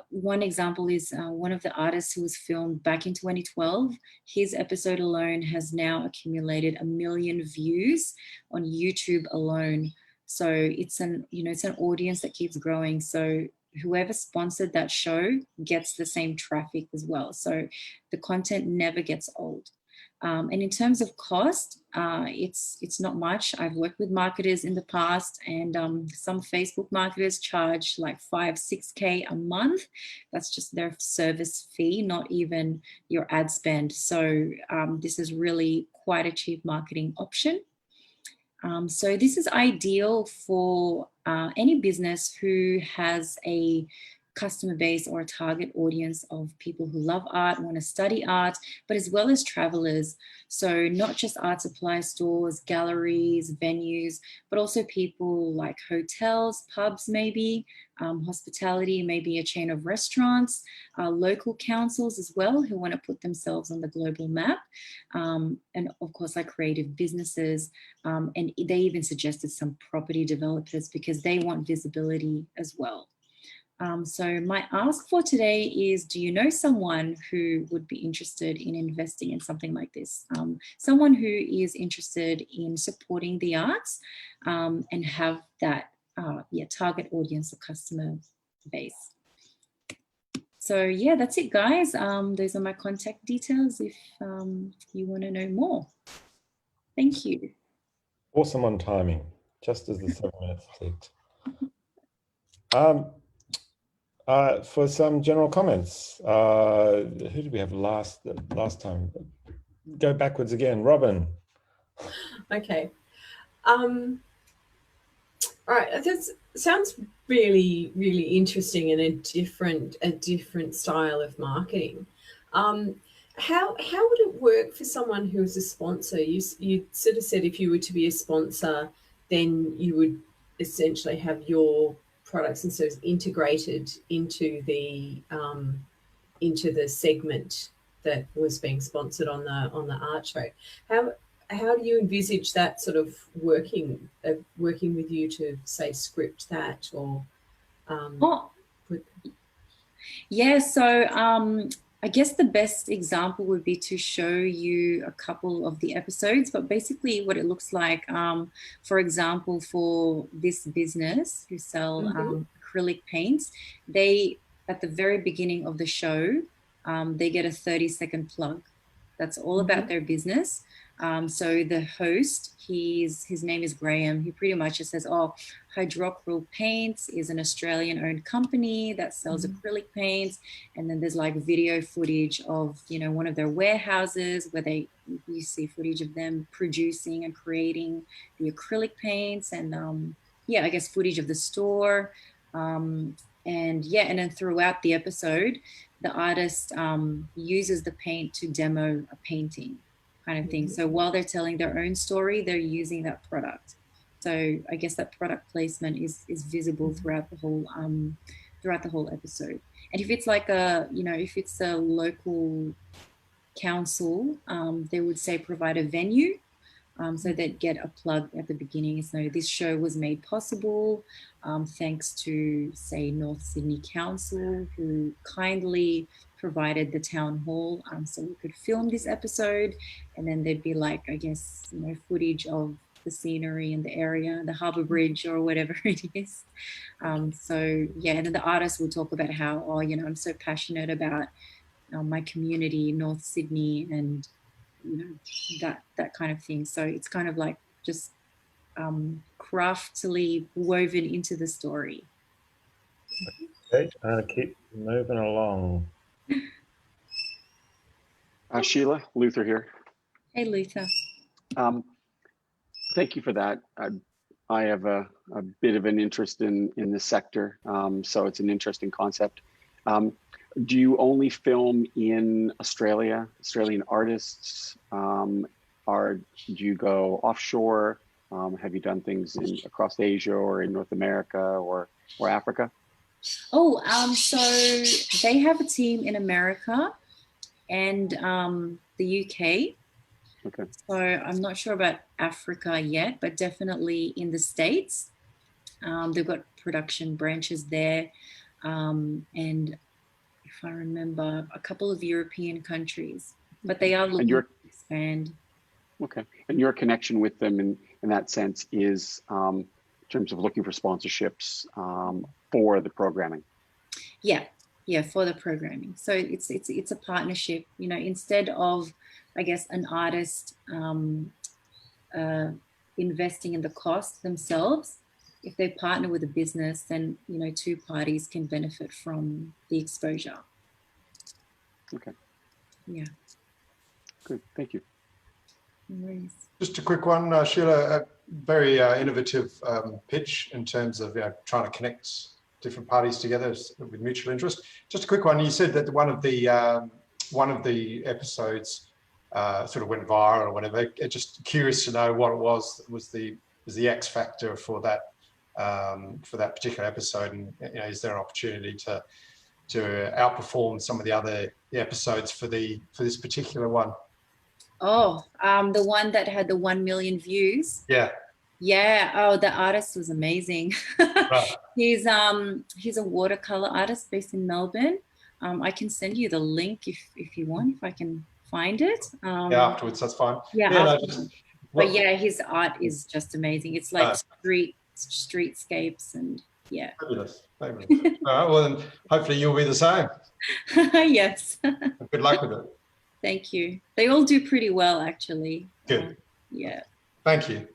One example is one of the artists who was filmed back in 2012. His episode alone has now accumulated 1 million views on YouTube alone. So it's an audience that keeps growing. So whoever sponsored that show gets the same traffic as well. So the content never gets old. And in terms of cost, it's not much. I've worked with marketers in the past, and some Facebook marketers charge like 5-6K a month. That's just their service fee, not even your ad spend. So this is really quite a cheap marketing option. So this is ideal for any business who has a customer base or a target audience of people who love art, want to study art, but as well as travelers. So not just art supply stores, galleries, venues, but also people like hotels, pubs maybe, hospitality, maybe a chain of restaurants, local councils as well who want to put themselves on the global map, and of course like creative businesses, and they even suggested some property developers because they want visibility as well. So my ask for today is, do you know someone who would be interested in investing in something like this? Someone who is interested in supporting the arts and have that target audience or customer base. So yeah, that's it, guys. Those are my contact details if you want to know more. Thank you. Awesome on timing, just as the 7 minutes clicked. For some general comments, who did we have last time? Go backwards again, Robin. Okay. All right. This sounds really, really interesting and a different style of marketing. How would it work for someone who is a sponsor? You sort of said if you were to be a sponsor, then you would essentially have your products and services integrated into the segment that was being sponsored on the art show. How do you envisage that sort of working with you to say script that or? Yeah, so I guess the best example would be to show you a couple of the episodes, but basically what it looks like, for example, for this business who sell acrylic paints, they, at the very beginning of the show, they get a 30-second plug. That's all about their business. So the host, his name is Graham. He pretty much just says, oh, Hydrocryl Paints is an Australian-owned company that sells acrylic paints. And then there's like video footage of, one of their warehouses where you see footage of them producing and creating the acrylic paints. And I guess footage of the store. And then throughout the episode, the artist uses the paint to demo a painting kind of thing. So while they're telling their own story, they're using that product. So I guess that product placement is visible throughout the whole episode. And if it's like if it's a local council, they would say provide a venue. So they'd get a plug at the beginning. So this show was made possible thanks to, say, North Sydney Council, who kindly provided the town hall so we could film this episode. And then there'd be like, I guess, footage of the scenery in the area, the Harbour Bridge or whatever it is. And then the artist will talk about how, I'm so passionate about my community, North Sydney, and that kind of thing. So it's kind of like just craftily woven into the story. Okay, keep moving along. Sheila, Luther here. Hey, Luther. Thank you for that. I have a bit of an interest in this sector, so it's an interesting concept. Do you only film in Australia, Australian artists? Do you go offshore? Have you done things across Asia or in North America or Africa? Oh, so they have a team in America and the UK. Okay. So I'm not sure about Africa yet, but definitely in the States. They've got production branches there. And if I remember, a couple of European countries, but they are looking to expand. Okay. And your connection with them in that sense is in terms of looking for sponsorships for the programming? Yeah, for the programming. So it's a partnership, instead of, I guess, an artist investing in the cost themselves. If they partner with a business, then, two parties can benefit from the exposure. Okay. Yeah. Good. Thank you. No worries. Just a quick one, Sheila, a very innovative pitch in terms of trying to connect different parties together with mutual interest. Just a quick one. You said that one of the episodes sort of went viral or whatever. Just curious to know what it was the X factor for that particular episode, and is there an opportunity to outperform some of the other episodes for this particular one? Oh, the one that had the 1 million views. Yeah. Yeah. Oh, the artist was amazing. Right. He's a watercolor artist based in Melbourne. I can send you the link if you want, if I can find it. Yeah, afterwards, that's fine. Yeah, Yeah, no, afterwards. just, But yeah, his art is just amazing. It's like Right. streetscapes and yeah. Fabulous. Fabulous. All right, well, then hopefully you'll be the same. Yes. Good luck with it. Thank you. They all do pretty well, actually. Good. Yeah. Thank you.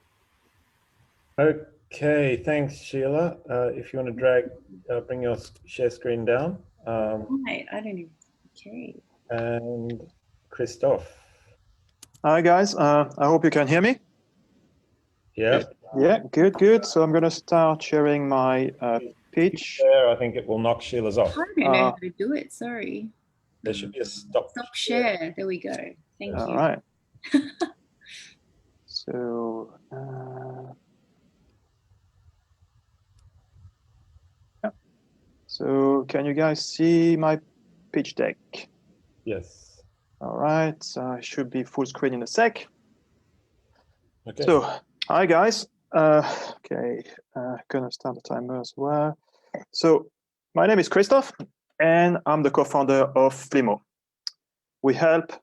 Okay, thanks, Sheila. If you want to bring your share screen down. Right, I don't even. Okay. And Christophe. Hi guys, I hope you can hear me. Yeah. Yeah, good. So I'm going to start sharing my pitch. There, I think it will knock Sheila's off. I don't know how to do it. Sorry. There should be a stop share. There we go. Thank you. All right. So. Yeah. So can you guys see my pitch deck? Yes. All right. So it should be full screen in a sec. Okay. So hi guys. Okay, gonna start the timer as well. So my name is Christophe, and I'm the co-founder of Flimo. We help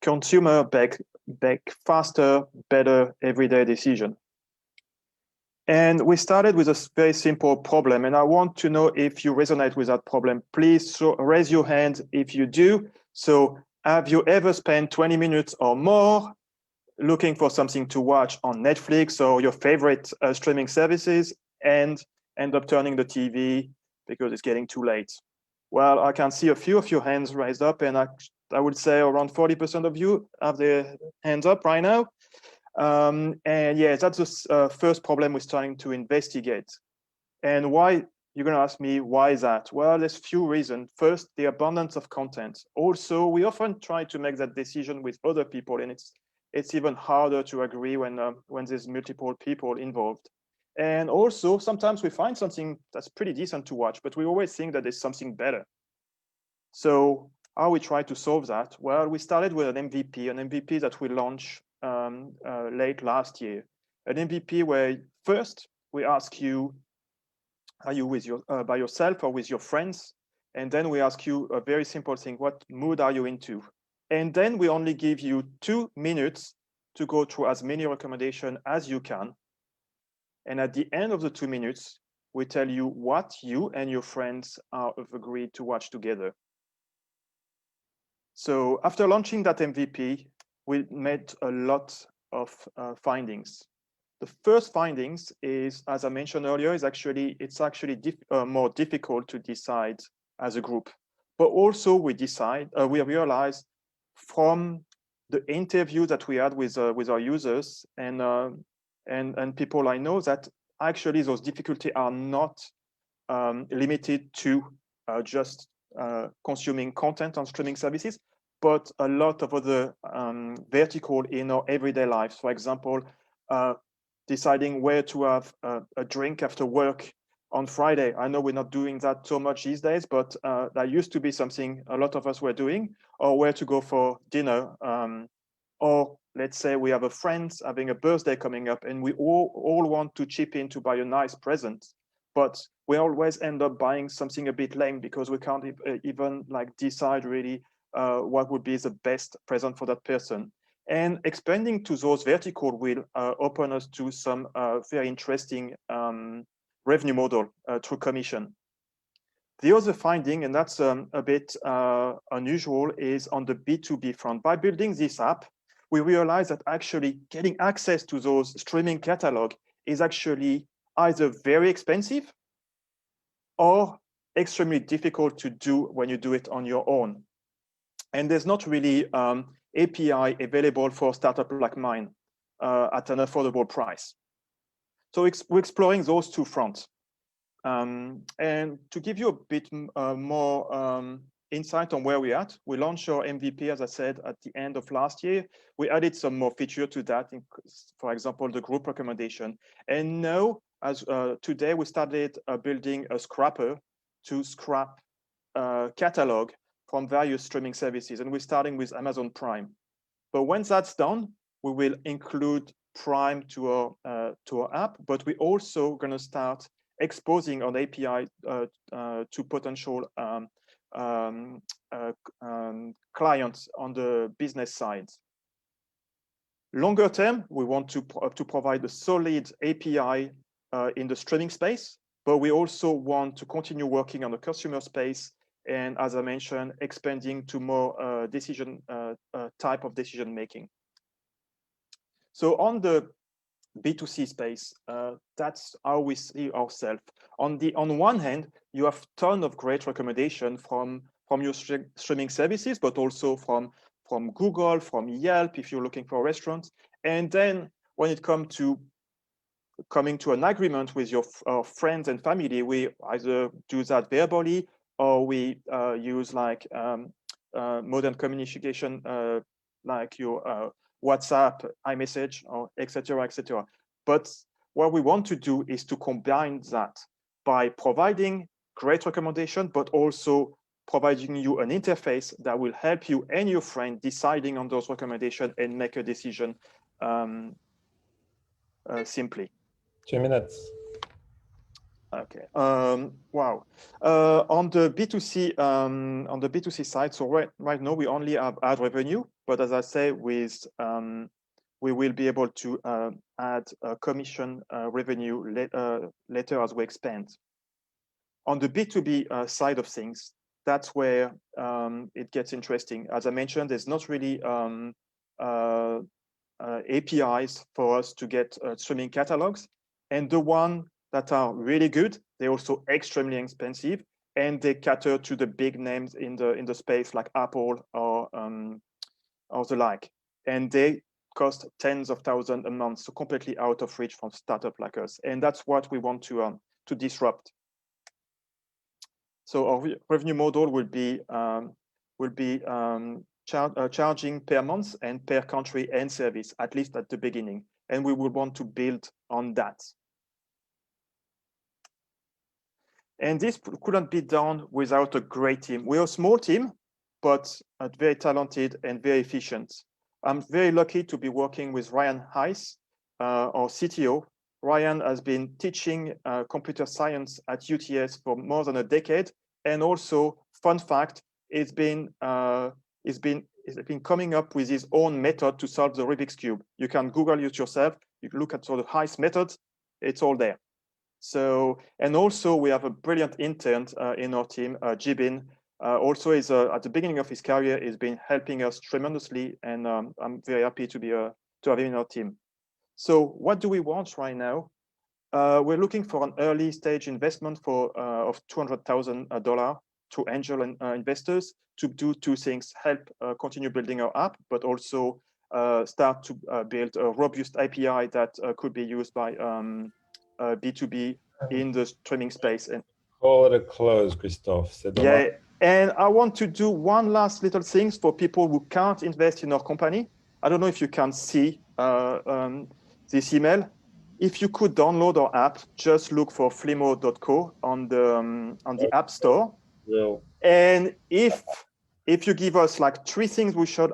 consumer make faster, better everyday decision. And we started with a very simple problem, and I want to know if you resonate with that problem. Please raise your hand if you do. So have you ever spent 20 minutes or more looking for something to watch on Netflix or your favorite streaming services and end up turning the TV because it's getting too late? Well, I can see a few of your hands raised up, and I would say around 40% of you have their hands up right now. And yeah, that's the first problem we're starting to investigate. And why, you're going to ask me, why is that? Well, there's a few reasons. First, the abundance of content. Also, we often try to make that decision with other people, and it's even harder to agree when there's multiple people involved. And also, sometimes we find something that's pretty decent to watch, but we always think that there's something better. So how we try to solve that? Well, we started with an MVP that we launched late last year. An MVP where first we ask you, are you with by yourself or with your friends? And then we ask you a very simple thing, what mood are you into? And then we only give you 2 minutes to go through as many recommendations as you can. And at the end of the 2 minutes, we tell you what you and your friends have agreed to watch together. So after launching that MVP, we made a lot of findings. The first findings is, as I mentioned earlier, it's actually more difficult to decide as a group. But also we realized from the interview that we had with our users and people I know that actually those difficulties are not limited to just consuming content on streaming services, but a lot of other vertical in our everyday lives. For example, deciding where to have a drink after work on Friday. I know we're not doing that so much these days, but that used to be something a lot of us were doing, or where to go for dinner. Or let's say we have a friend having a birthday coming up and we all want to chip in to buy a nice present, but we always end up buying something a bit lame because we can't even like decide really what would be the best present for that person. And expanding to those vertical will open us to some very interesting revenue model through commission. The other finding, and that's a bit unusual, is on the B2B front. By building this app, we realize that actually getting access to those streaming catalog is actually either very expensive or extremely difficult to do when you do it on your own. And there's not really API available for a startup like mine at an affordable price. So we're exploring those two fronts. And to give you a bit more insight on where we're at, we launched our MVP, as I said, at the end of last year. We added some more feature to that, for example, the group recommendation. And now, as today, we started building a scrapper to scrap catalog from various streaming services. And we're starting with Amazon Prime. But once that's done, we will include prime to our app, but we're also going to start exposing on API to potential clients on the business side. Longer term, we want to provide a solid API in the streaming space, but we also want to continue working on the consumer space, and as I mentioned, expanding to more type of decision making. So on the B2C space, that's how we see ourselves. On one hand, you have a ton of great recommendation from your streaming services, but also from Google, from Yelp, if you're looking for restaurants. And then when it comes to coming to an agreement with your friends and family, we either do that verbally, or we use like modern communication, like your WhatsApp, iMessage, or etc., etc. But what we want to do is to combine that by providing great recommendation, but also providing you an interface that will help you and your friend deciding on those recommendations and make a decision simply. 2 minutes. Okay. Wow. On the B2C side, so right now we only have ad revenue, but as I say, with we will be able to add commission revenue later as we expand. On the B2B side of things, that's where it gets interesting. As I mentioned, there's not really APIs for us to get streaming catalogs, and the one that are really good, they're also extremely expensive, and they cater to the big names in the space like Apple or the like, and they cost tens of thousands a month, so completely out of reach from startup like us, and that's what we want to disrupt. So our revenue model will be charging per month and per country and service, at least at the beginning, and we will want to build on that. And this couldn't be done without a great team. We're a small team, but very talented and very efficient. I'm very lucky to be working with Ryan Heiss, our CTO. Ryan has been teaching computer science at UTS for more than a decade. And also, fun fact, he's been coming up with his own method to solve the Rubik's Cube. You can Google it yourself. You can look at the Heiss method. It's all there. So, and also we have a brilliant intern in our team, Jibin. Also is at the beginning of his career, he's been helping us tremendously, and I'm very happy to have him in our team. So what do we want right now? We're looking for an early stage investment of $200,000 to angel investors to do two things: help continue building our app, but also start to build a robust API that could be used by B2B in the streaming space. And call it a close, Christophe. Yeah, and I want to do one last little thing for people who can't invest in our company. I don't know if you can see this email. If you could download our app, just look for Flimo.co on the App Store. Yeah. And if you give us like 3 things we should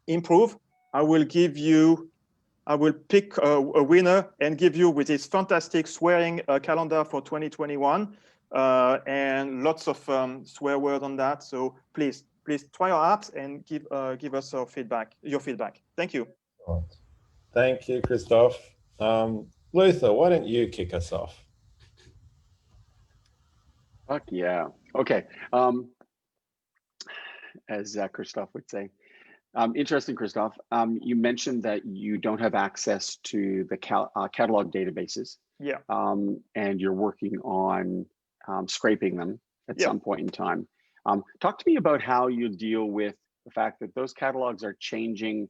improve, I will pick a winner and give you with this fantastic swearing calendar for 2021 and lots of swear word on that. So please try our apps and give us your feedback. Thank you. Thank you, Christophe. Luther, why don't you kick us off? Fuck yeah. Okay. As Christophe would say. Interesting, Christophe. You mentioned that you don't have access to the catalog databases. Yeah. And you're working on scraping them at some point in time. Talk to me about how you deal with the fact that those catalogs are changing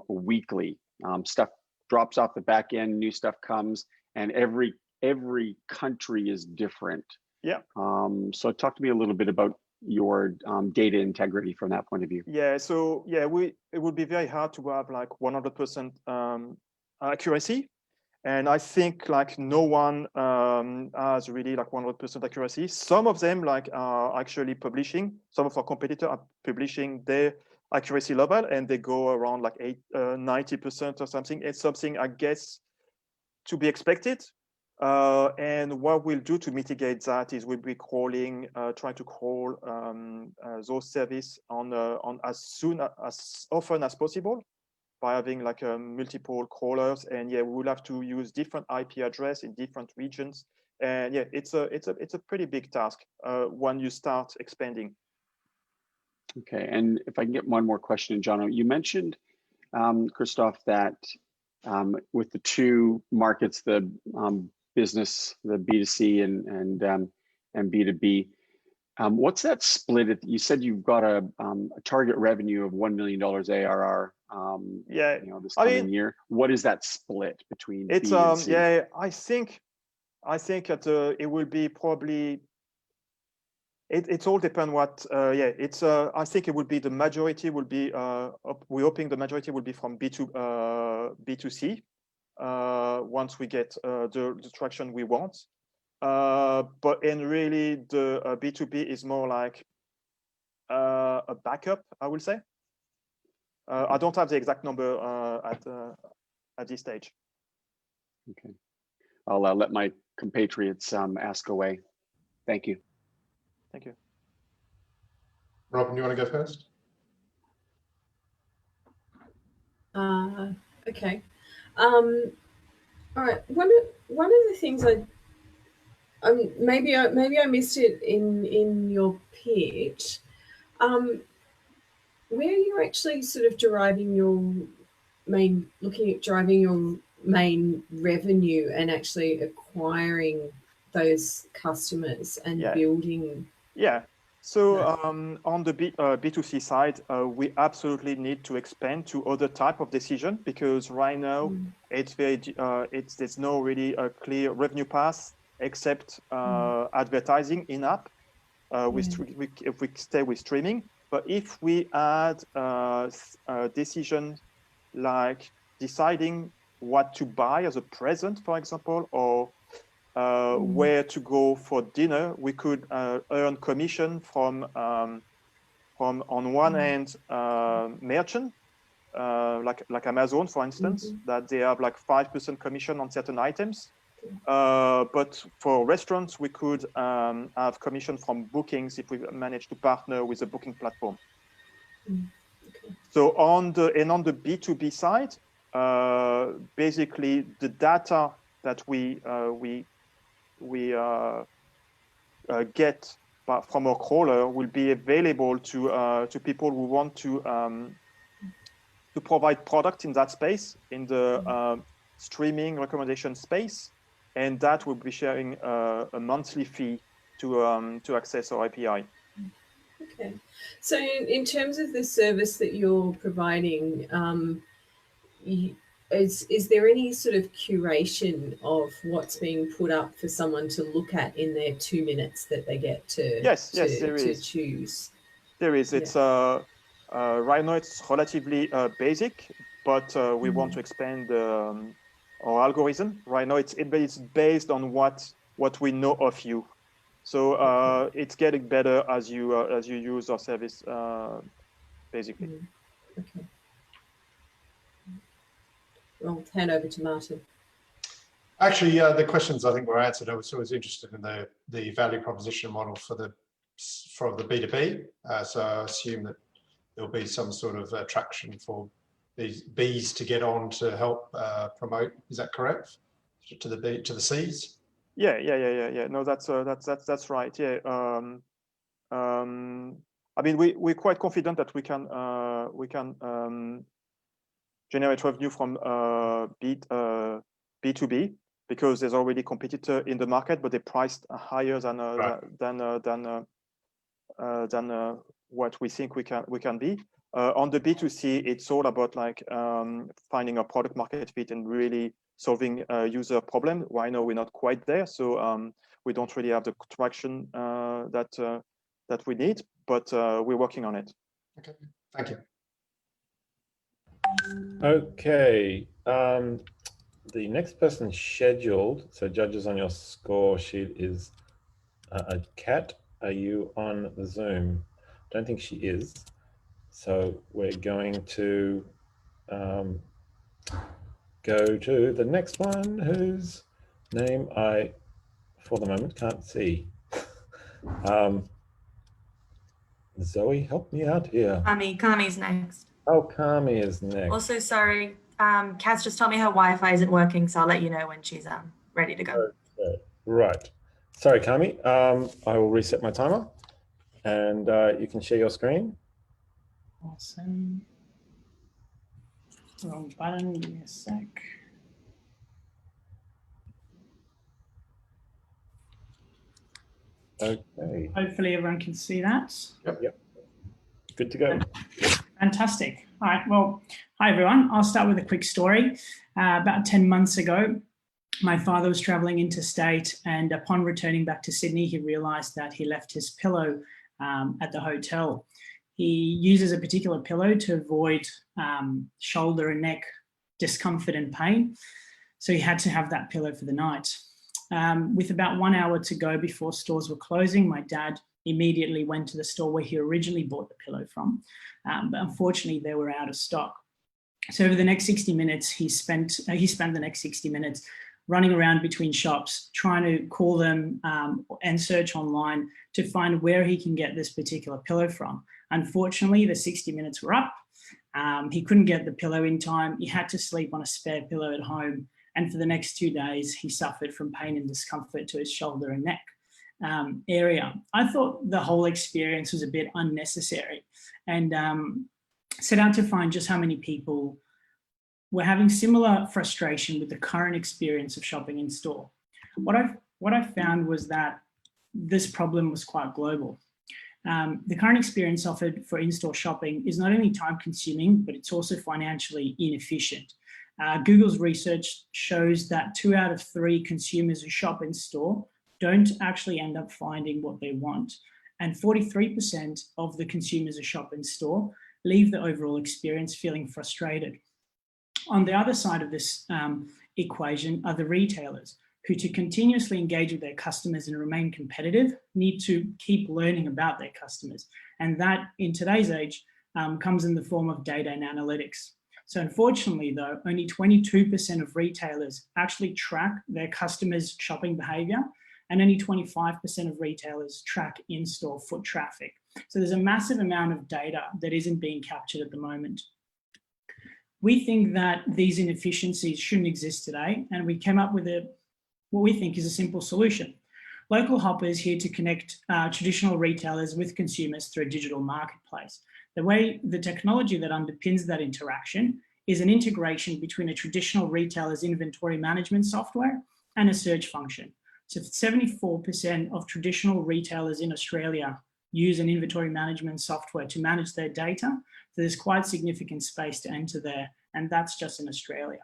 weekly. Stuff drops off the back end, new stuff comes, and every country is different. Yeah. So talk to me a little bit about your data integrity from that point of view. Yeah, so yeah, it would be very hard to have like 100% accuracy, and I think like no one has really like 100% accuracy. Some of them like are actually publishing. Some of our competitors are publishing their accuracy level, and they go around like 90% or something. It's something, I guess, to be expected. And what we'll do to mitigate that is we'll be crawling, trying to crawl those services on as often as possible by having like multiple crawlers. And yeah, we'll have to use different IP address in different regions. And yeah, it's a pretty big task when you start expanding. Okay, and if I can get one more question, John, you mentioned, Christophe, that with the two markets, the business, the B2C and B2B, what's that split? You said you've got a target revenue of $1 million ARR. Yeah, this coming year. What is that split between? It's B and C? yeah, I think that it will be probably. It all depends what. Yeah, it's. I think it would be the majority will be. We're hoping the majority will be from B2C. Once we get the traction we want. But in really the B2B is more like a backup, I will say. I don't have the exact number at this stage. Okay, I'll let my compatriots ask away. Thank you. Thank you. Robin, you want to go first? Okay. All right. One of the things maybe I missed it in your pitch. Where you're actually sort of driving your main revenue and actually acquiring those customers and building. Yeah. So on the B2C side, we absolutely need to expand to other type of decision, because right now there's no really a clear revenue path except advertising in app. If we stay with streaming, but if we add a decision like deciding what to buy as a present, for example, or where to go for dinner, we could earn commission from on one hand merchant, like Amazon, for instance, that they have like 5% commission on certain items. But for restaurants, we could have commission from bookings if we manage to partner with a booking platform. Okay. So on the B2B side, basically the data that we get from our crawler will be available to people who want to provide product in that space, in the streaming recommendation space, and that will be sharing a monthly fee to access our API. Okay, so in terms of the service that you're providing, is there any sort of curation of what's being put up for someone to look at in their 2 minutes that they get to choose? There is. It's right now it's relatively basic, but we want to expand our algorithm. Right now it's based on what we know of you. So it's getting better as you use our service, basically. Okay. I'll hand over to Martin. Actually, the questions I think were answered. I was always interested in the value proposition model for the B2B. So I assume that there'll be some sort of attraction for these Bs to get on to help promote. Is that correct? To the Cs? Yeah. No, that's right. Yeah. I mean, we're quite confident that we can generate revenue from B2B, because there's already competitor in the market, but they're priced higher than what we think we can be. On the B2C, it's all about like finding a product market fit and really solving a user problem. Right now we're not quite there, so we don't really have the traction that we need, but we're working on it. Okay, thank you. Okay, the next person scheduled, so judges on your score sheet, is Kat. Are you on Zoom? Don't think she is. So we're going to go to the next one, whose name I, for the moment, can't see. Zoe, help me out here. Kami's next. Oh, Kami is next. Also, sorry, Kaz just told me her Wi-Fi isn't working, so I'll let you know when she's ready to go. Okay. Right. Sorry, Kami. I will reset my timer, and you can share your screen. Awesome. Wrong button. Give me a sec. Okay. Hopefully everyone can see that. Yep. Good to go. Fantastic. All right. Well, hi, everyone. I'll start with a quick story. About 10 months ago, my father was traveling interstate, and upon returning back to Sydney, he realized that he left his pillow at the hotel. He uses a particular pillow to avoid shoulder and neck discomfort and pain. So he had to have that pillow for the night. With about 1 hour to go before stores were closing, my dad immediately went to the store where he originally bought the pillow from. But unfortunately, they were out of stock. So over the next 60 minutes, he spent the next 60 minutes running around between shops, trying to call them and search online to find where he can get this particular pillow from. Unfortunately, the 60 minutes were up. He couldn't get the pillow in time. He had to sleep on a spare pillow at home. And for the next 2 days, he suffered from pain and discomfort to his shoulder and neck area. I thought the whole experience was a bit unnecessary, and set out to find just how many people were having similar frustration with the current experience of shopping in store. What I found was that this problem was quite global. The current experience offered for in-store shopping is not only time-consuming, but it's also financially inefficient. Google's research shows that 2 out of 3 consumers who shop in store don't actually end up finding what they want. And 43% of the consumers who shop in store leave the overall experience feeling frustrated. On the other side of this equation are the retailers, who, to continuously engage with their customers and remain competitive, need to keep learning about their customers. And that, in today's age, comes in the form of data and analytics. So unfortunately, though, only 22% of retailers actually track their customers' shopping behavior, and only 25% of retailers track in-store foot traffic. So there's a massive amount of data that isn't being captured at the moment. We think that these inefficiencies shouldn't exist today, and we came up with what we think is a simple solution. Local Hopper is here to connect traditional retailers with consumers through a digital marketplace. The technology that underpins that interaction is an integration between a traditional retailer's inventory management software and a search function. So 74% of traditional retailers in Australia use an inventory management software to manage their data. So there's quite significant space to enter there, and that's just in Australia.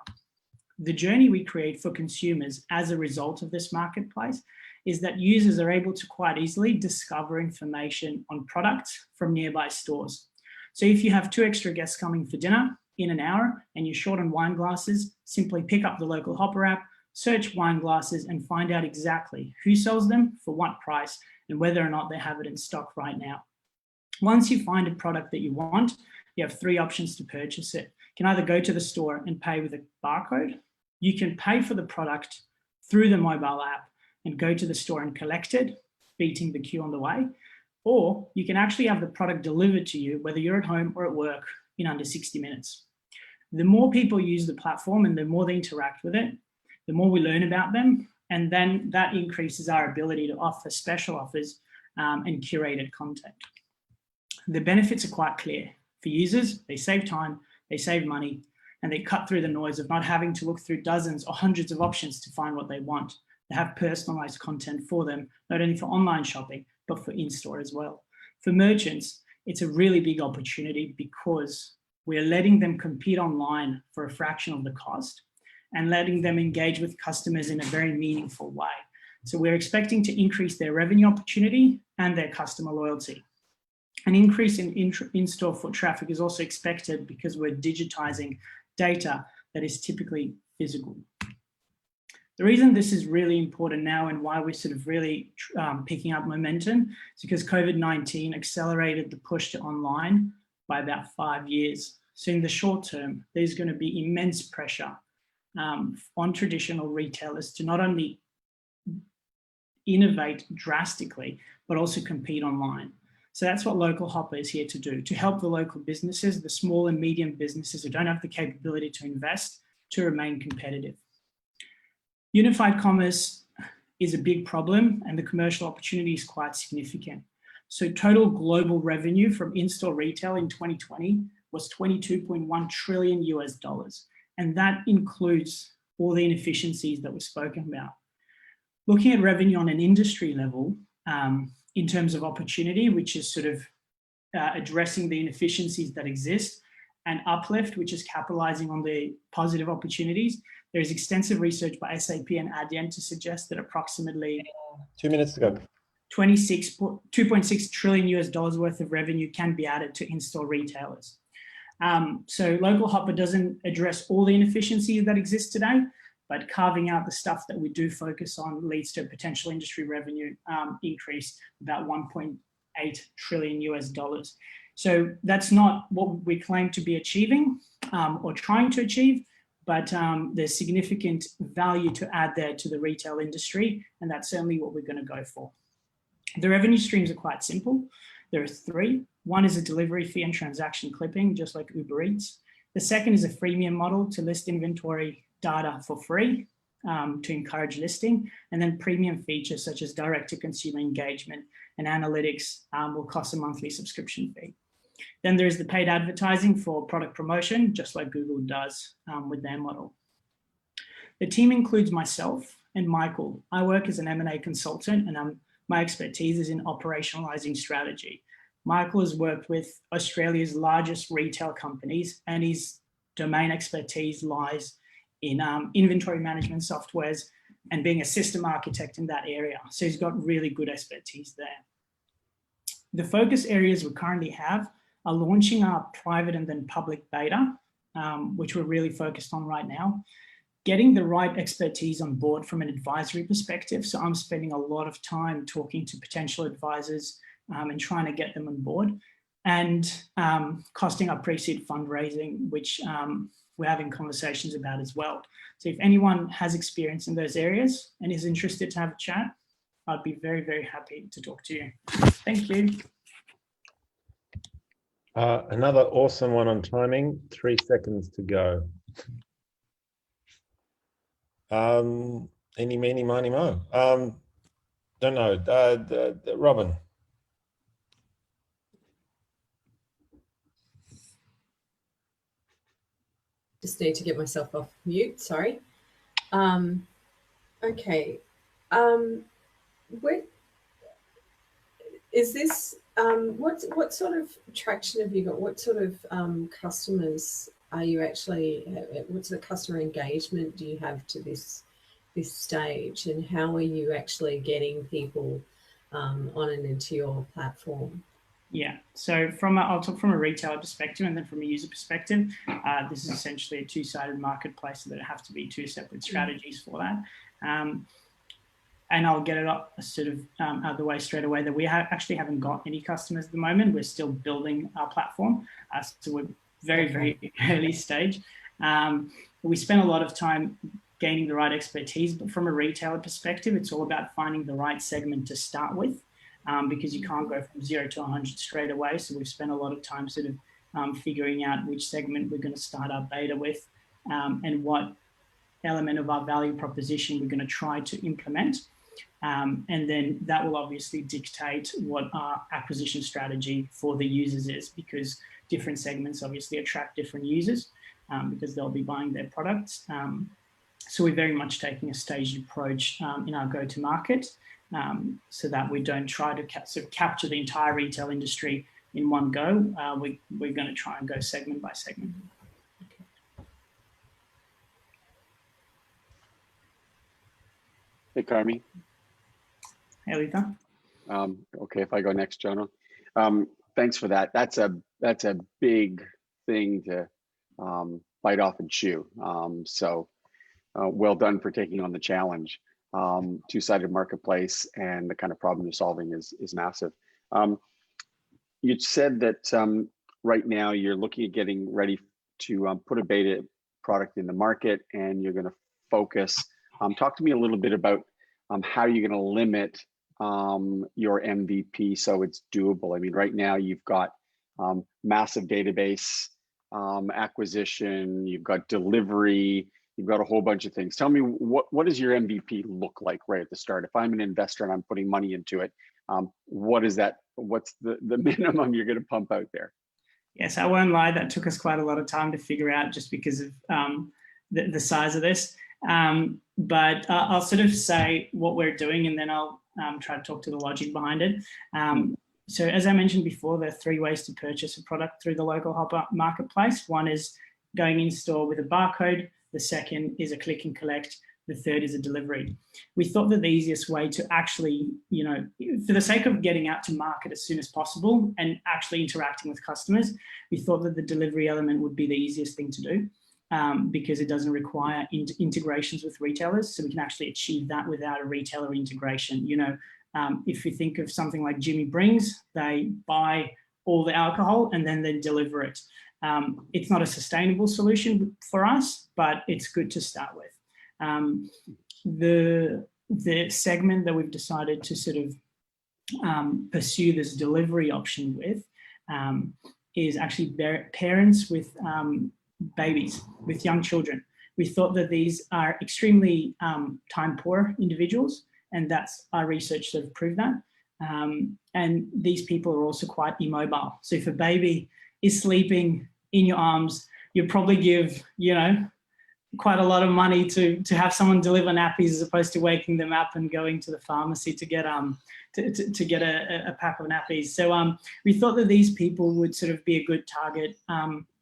The journey we create for consumers as a result of this marketplace is that users are able to quite easily discover information on products from nearby stores. So if you have 2 extra guests coming for dinner in an hour and you're short on wine glasses, simply pick up the Local Hopper app, search wine glasses, and find out exactly who sells them, for what price, and whether or not they have it in stock right now. Once you find a product that you want, you have 3 options to purchase it. You can either go to the store and pay with a barcode. You can pay for the product through the mobile app and go to the store and collect it, beating the queue on the way. Or you can actually have the product delivered to you, whether you're at home or at work, in under 60 minutes. The more people use the platform and the more they interact with it, the more we learn about them, and then that increases our ability to offer special offers and curated content. The benefits are quite clear. For users, they save time, they save money, and they cut through the noise of not having to look through dozens or hundreds of options to find what they want. They have personalized content for them, not only for online shopping, but for in-store as well. For merchants, it's a really big opportunity because we're letting them compete online for a fraction of the cost and letting them engage with customers in a very meaningful way. So we're expecting to increase their revenue opportunity and their customer loyalty. An increase in in-store foot traffic is also expected because we're digitizing data that is typically physical. The reason this is really important now and why we're sort of really picking up momentum is because COVID-19 accelerated the push to online by about 5 years. So in the short term, there's going to be immense pressure on traditional retailers to not only innovate drastically, but also compete online. So that's what Local Hopper is here to do, to help the local businesses, the small and medium businesses who don't have the capability to invest, to remain competitive. Unified commerce is a big problem and the commercial opportunity is quite significant. So total global revenue from in-store retail in 2020 was $22.1 trillion US. And that includes all the inefficiencies that we've spoken about. Looking at revenue on an industry level, in terms of opportunity, which is sort of addressing the inefficiencies that exist, and uplift, which is capitalizing on the positive opportunities. There is extensive research by SAP and Adyen to suggest that approximately 2 minutes to go. $2.6 trillion US worth of revenue can be added to in-store retailers. So Local Hopper doesn't address all the inefficiencies that exist today, but carving out the stuff that we do focus on leads to a potential industry revenue increase about $1.8 trillion US. So that's not what we claim to be achieving or trying to achieve, but there's significant value to add there to the retail industry, and that's certainly what we're going to go for. The revenue streams are quite simple. There are three. One is a delivery fee and transaction clipping, just like Uber Eats. The second is a freemium model to list inventory data for free to encourage listing, and then premium features such as direct-to-consumer engagement and analytics will cost a monthly subscription fee. Then there's the paid advertising for product promotion, just like Google does with their model. The team includes myself and Michael. I work as an M&A consultant, and my expertise is in operationalizing strategy. Michael has worked with Australia's largest retail companies, and his domain expertise lies in inventory management softwares and being a system architect in that area. So he's got really good expertise there. The focus areas we currently have are launching our private and then public beta, which we're really focused on right now. Getting the right expertise on board from an advisory perspective. So I'm spending a lot of time talking to potential advisors and trying to get them on board, and costing our pre-seed fundraising, which we're having conversations about as well. So if anyone has experience in those areas and is interested to have a chat, I'd be very, very happy to talk to you. Thank you. Another awesome one on timing, 3 seconds to go. Eeny, meeny, miny, mo. Don't know, Robin. Just need to get myself off mute, sorry. Okay. What is this, what sort of traction have you got? What sort of customers are you actually, what sort of customer engagement do you have to this stage, and how are you actually getting people on and into your platform? Yeah, so I'll talk from a retailer perspective and then from a user perspective. This is essentially a two-sided marketplace, so there have to be two separate strategies for that. And I'll get it up sort of out of the way straight away that we actually haven't got any customers at the moment. We're still building our platform. So we're very, very early stage. We spend a lot of time gaining the right expertise, but from a retailer perspective, it's all about finding the right segment to start with. Because you can't go from 0 to 100 straight away. So we've spent a lot of time sort of figuring out which segment we're going to start our beta with, and what element of our value proposition we're going to try to implement. And then that will obviously dictate what our acquisition strategy for the users is, because different segments obviously attract different users because they'll be buying their products. So we're very much taking a staged approach in our go-to-market. So that we don't try to sort of capture the entire retail industry in one go. We're going to try and go segment by segment. Hey, Carmi. Hey, Letha. Okay, if I go next, John. Thanks for that. That's a big thing to bite off and chew. So well done for taking on the challenge. Two-sided marketplace and the kind of problem you're solving is massive. You said that right now you're looking at getting ready to put a beta product in the market, and you're going to focus. Talk to me a little bit about how you're going to limit your MVP so it's doable. I mean, right now you've got massive database acquisition, you've got delivery, you've got a whole bunch of things. Tell me, what does your MVP look like right at the start? If I'm an investor and I'm putting money into it, what is that? What's the minimum you're going to pump out there? Yes, I won't lie, that took us quite a lot of time to figure out just because of the size of this. But I'll sort of say what we're doing, and then I'll try to talk to the logic behind it. So as I mentioned before, there are 3 ways to purchase a product through the local Hopper marketplace. One is going in store with a barcode. The second is a click and collect. The third is a delivery. We thought that the easiest way to actually, you know, for the sake of getting out to market as soon as possible and actually interacting with customers, we thought that the delivery element would be the easiest thing to do. Because it doesn't require integrations with retailers. So we can actually achieve that without a retailer integration. You know, if you think of something like Jimmy Brings, they buy all the alcohol and then they deliver it. It's not a sustainable solution for us, but it's good to start with. The segment that we've decided to sort of pursue this delivery option with is actually parents with babies, with young children. We thought that these are extremely time poor individuals, and that's our research that have proved that. And these people are also quite immobile. So if a baby is sleeping in your arms, you'll probably give, you know, quite a lot of money to have someone deliver nappies as opposed to waking them up and going to the pharmacy to get to get a pack of nappies. So we thought that these people would sort of be a good target,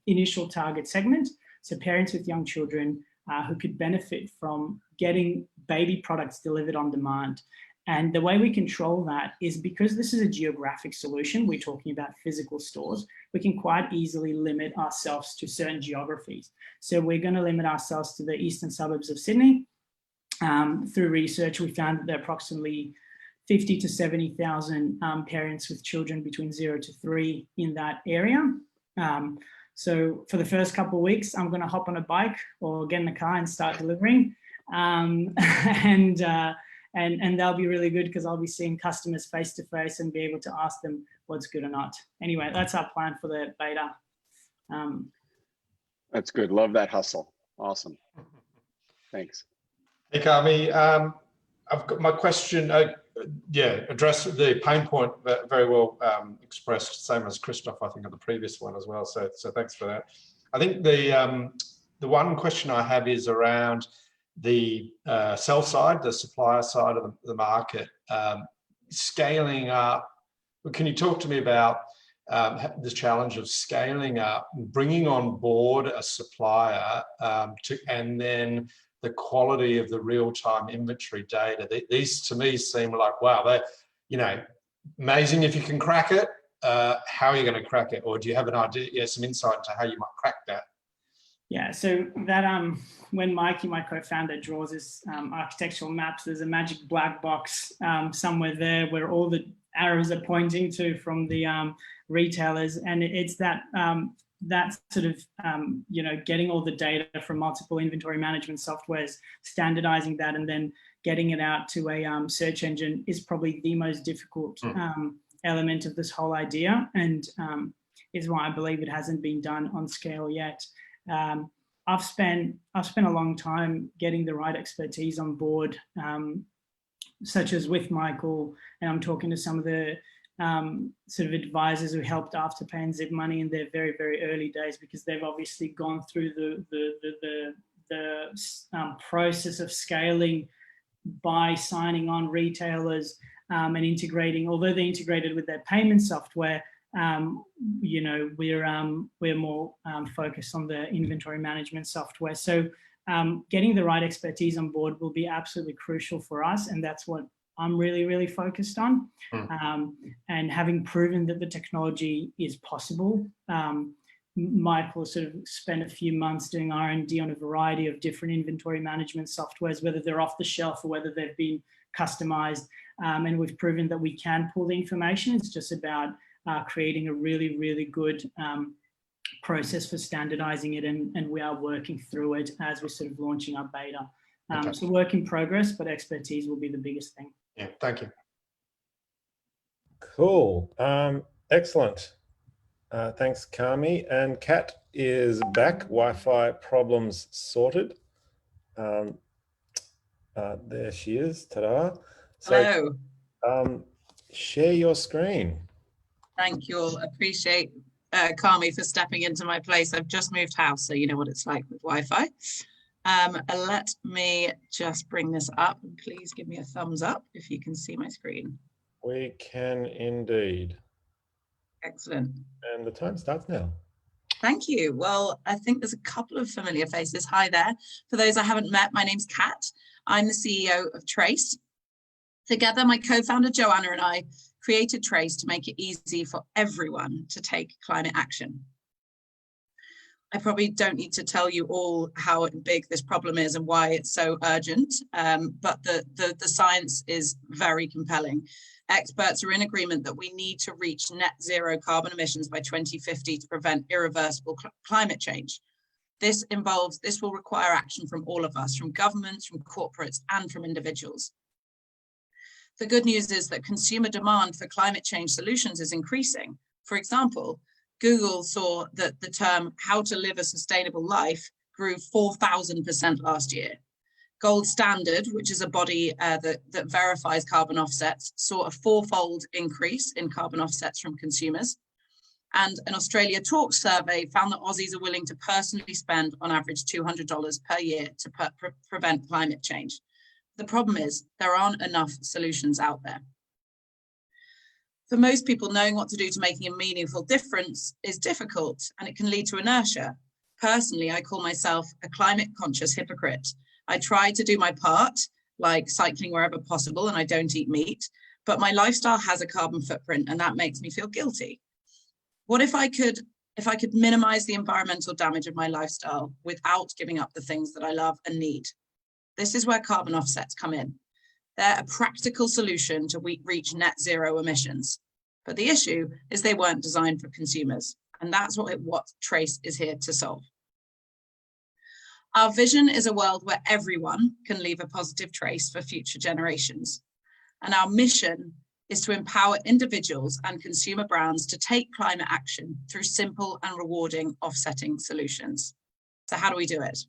initial target segment. So parents with young children who could benefit from getting baby products delivered on demand. And the way we control that is because this is a geographic solution, we're talking about physical stores, we can quite easily limit ourselves to certain geographies. So we're going to limit ourselves to the eastern suburbs of Sydney. Through research, we found that there are approximately 50 to 70,000 parents with children between 0 to 3 in that area. So for the first couple of weeks, I'm going to hop on a bike or get in the car and start delivering. And they'll be really good because I'll be seeing customers face to face and be able to ask them what's good or not. Anyway, that's our plan for the beta. That's good. Love that hustle. Awesome. Thanks. Hey, Carmi, I've got my question. Address the pain point very well expressed, same as Christoph, I think, on the previous one as well. So thanks for that. I think the one question I have is around the sell side, the supplier side of the market, scaling up. Can you talk to me about the challenge of scaling up, bringing on board a supplier, and then the quality of the real-time inventory data? These to me seem like, wow, they're, you know, amazing if you can crack it. How are you going to crack it? Or do you have an idea, some insight into how you might crack that? Yeah, so that when Mikey, my co-founder, draws his architectural maps, there's a magic black box somewhere there where all the arrows are pointing to from the retailers, and it's that that sort of you know, getting all the data from multiple inventory management softwares, standardizing that, and then getting it out to a search engine is probably the most difficult element of this whole idea, and is why I believe it hasn't been done on scale yet. I've spent a long time getting the right expertise on board, such as with Michael, and I'm talking to some of the sort of advisors who helped Afterpay and Zip Money in their very, very early days, because they've obviously gone through the process of scaling by signing on retailers and integrating. Although they're integrated with their payment software, you know, we're more focused on the inventory management software. So getting the right expertise on board will be absolutely crucial for us, and that's what I'm really, really focused on. And having proven that the technology is possible, Michael sort of spent a few months doing R&D on a variety of different inventory management softwares, whether they're off the shelf or whether they've been customized. And we've proven that we can pull the information. It's just about creating a really, really good process for standardizing it, and we are working through it as we're sort of launching our beta. So work in progress, but expertise will be the biggest thing. Yeah, thank you. Cool. Excellent. Thanks, Kami. And Kat is back. Wi-Fi problems sorted. There she is. Ta-da. So, hello. Share your screen. Thank you all. Appreciate Kami for stepping into my place. I've just moved house, so you know what it's like with Wi-Fi. Let me just bring this up, and please give me a thumbs up if you can see my screen. We can indeed. Excellent. And the time starts now. Thank you. Well, I think there's a couple of familiar faces. Hi there. For those I haven't met, my name's Kat. I'm the CEO of Trace. Together, my co-founder Joanna and I created Trace to make it easy for everyone to take climate action. I probably don't need to tell you all how big this problem is and why it's so urgent, but the science is very compelling. Experts are in agreement that we need to reach net zero carbon emissions by 2050 to prevent irreversible climate change. This will require action from all of us, from governments, from corporates, and from individuals. The good news is that consumer demand for climate change solutions is increasing. For example, Google saw that the term "how to live a sustainable life" grew 4,000% last year. Gold Standard, which is a body that verifies carbon offsets, saw a 4-fold increase in carbon offsets from consumers. And an Australia Talks survey found that Aussies are willing to personally spend on average $200 per year to prevent climate change. The problem is there aren't enough solutions out there. For most people, knowing what to do to making a meaningful difference is difficult, and it can lead to inertia. Personally, I call myself a climate conscious hypocrite. I try to do my part, like cycling wherever possible, and I don't eat meat, but my lifestyle has a carbon footprint, and that makes me feel guilty. What if I could minimize the environmental damage of my lifestyle without giving up the things that I love and need? This is where carbon offsets come in. They're a practical solution to reach net zero emissions. But the issue is they weren't designed for consumers, and that's what Trace is here to solve. Our vision is a world where everyone can leave a positive trace for future generations. And our mission is to empower individuals and consumer brands to take climate action through simple and rewarding offsetting solutions. So how do we do it?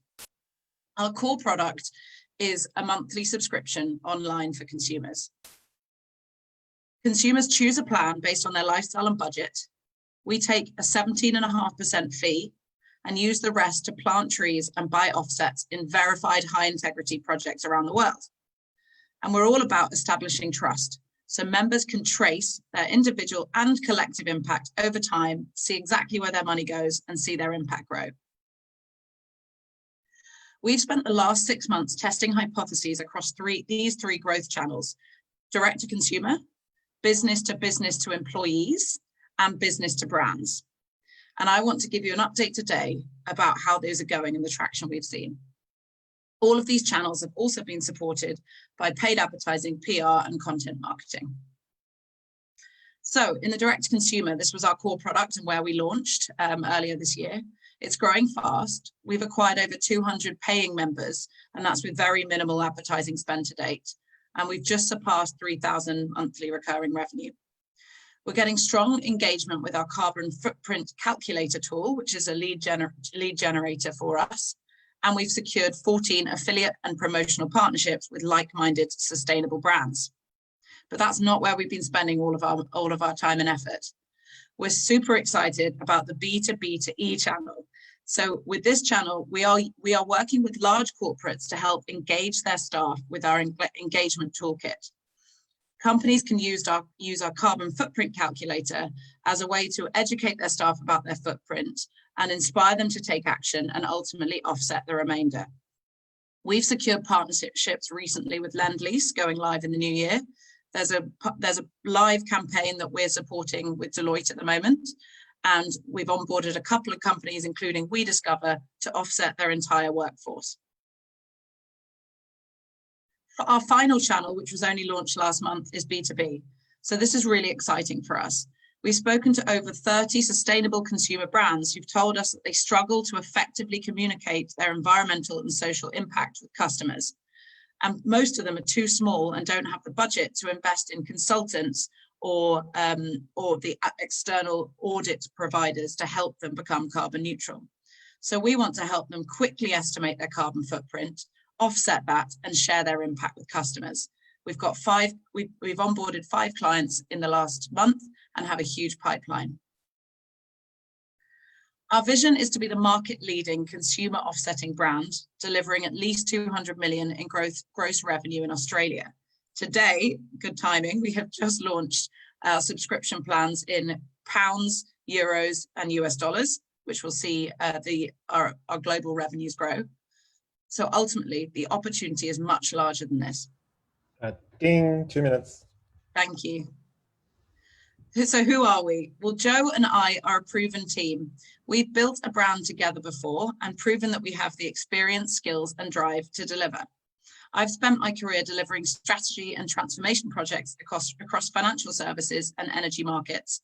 Our core product is a monthly subscription online for consumers. Consumers choose a plan based on their lifestyle and budget. We take a 17.5% fee and use the rest to plant trees and buy offsets in verified high integrity projects around the world. And we're all about establishing trust, so members can trace their individual and collective impact over time, see exactly where their money goes, and see their impact grow. We've spent the last 6 months testing hypotheses across these three growth channels: direct to consumer, business to employees, and business to brands. And I want to give you an update today about how those are going and the traction we've seen. All of these channels have also been supported by paid advertising, PR, and content marketing. So in the direct to consumer, this was our core product and where we launched earlier this year. It's growing fast. We've acquired over 200 paying members, and that's with very minimal advertising spend to date. And we've just surpassed 3,000 monthly recurring revenue. We're getting strong engagement with our carbon footprint calculator tool, which is a lead generator for us. And we've secured 14 affiliate and promotional partnerships with like-minded sustainable brands. But that's not where we've been spending all of our time and effort. We're super excited about the B2B2E channel. So with this channel, we are working with large corporates to help engage their staff with our engagement toolkit. Companies can use our carbon footprint calculator as a way to educate their staff about their footprint and inspire them to take action and ultimately offset the remainder. We've secured partnerships recently with Lendlease going live in the new year. There's a live campaign that we're supporting with Deloitte at the moment, and we've onboarded a couple of companies, including WeDiscover, to offset their entire workforce. Our final channel, which was only launched last month, is B2B. So this is really exciting for us. We've spoken to over 30 sustainable consumer brands who've told us that they struggle to effectively communicate their environmental and social impact with customers. And most of them are too small and don't have the budget to invest in consultants or the external audit providers to help them become carbon neutral. So we want to help them quickly estimate their carbon footprint, offset that, and share their impact with customers. We've onboarded 5 clients in the last month and have a huge pipeline. Our vision is to be the market leading consumer offsetting brand, delivering at least 200 million in gross revenue in Australia. Today, good timing, we have just launched our subscription plans in pounds, euros, and US dollars, which will see our global revenues grow. So ultimately, the opportunity is much larger than this. Ding, 2 minutes. Thank you. So who are we? Well, Joe and I are a proven team. We've built a brand together before and proven that we have the experience, skills, and drive to deliver. I've spent my career delivering strategy and transformation projects across financial services and energy markets.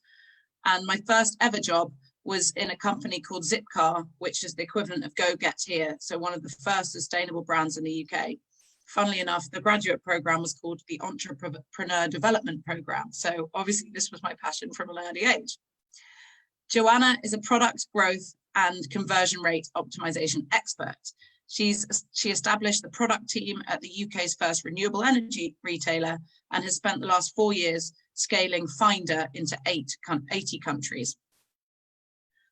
And my first ever job was in a company called Zipcar, which is the equivalent of Go Get Here. So one of the first sustainable brands in the UK. Funnily enough, the graduate program was called the Entrepreneur Development Program. So obviously this was my passion from an early age. Joanna is a product growth and conversion rate optimization expert. She established the product team at the UK's first renewable energy retailer and has spent the last 4 years scaling Finder into 80 countries.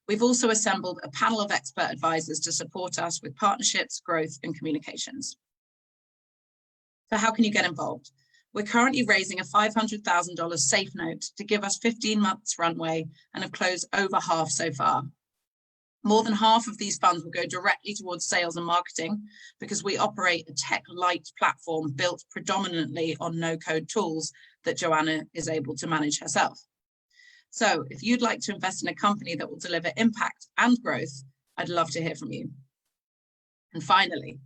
We've also assembled a panel of expert advisors to support us with partnerships, growth, and communications. So how can you get involved? We're currently raising a $500,000 safe note to give us 15 months runway and have closed over half so far. More than half of these funds will go directly towards sales and marketing because we operate a tech-light platform built predominantly on no-code tools that Joanna is able to manage herself. So if you'd like to invest in a company that will deliver impact and growth, I'd love to hear from you. And finally,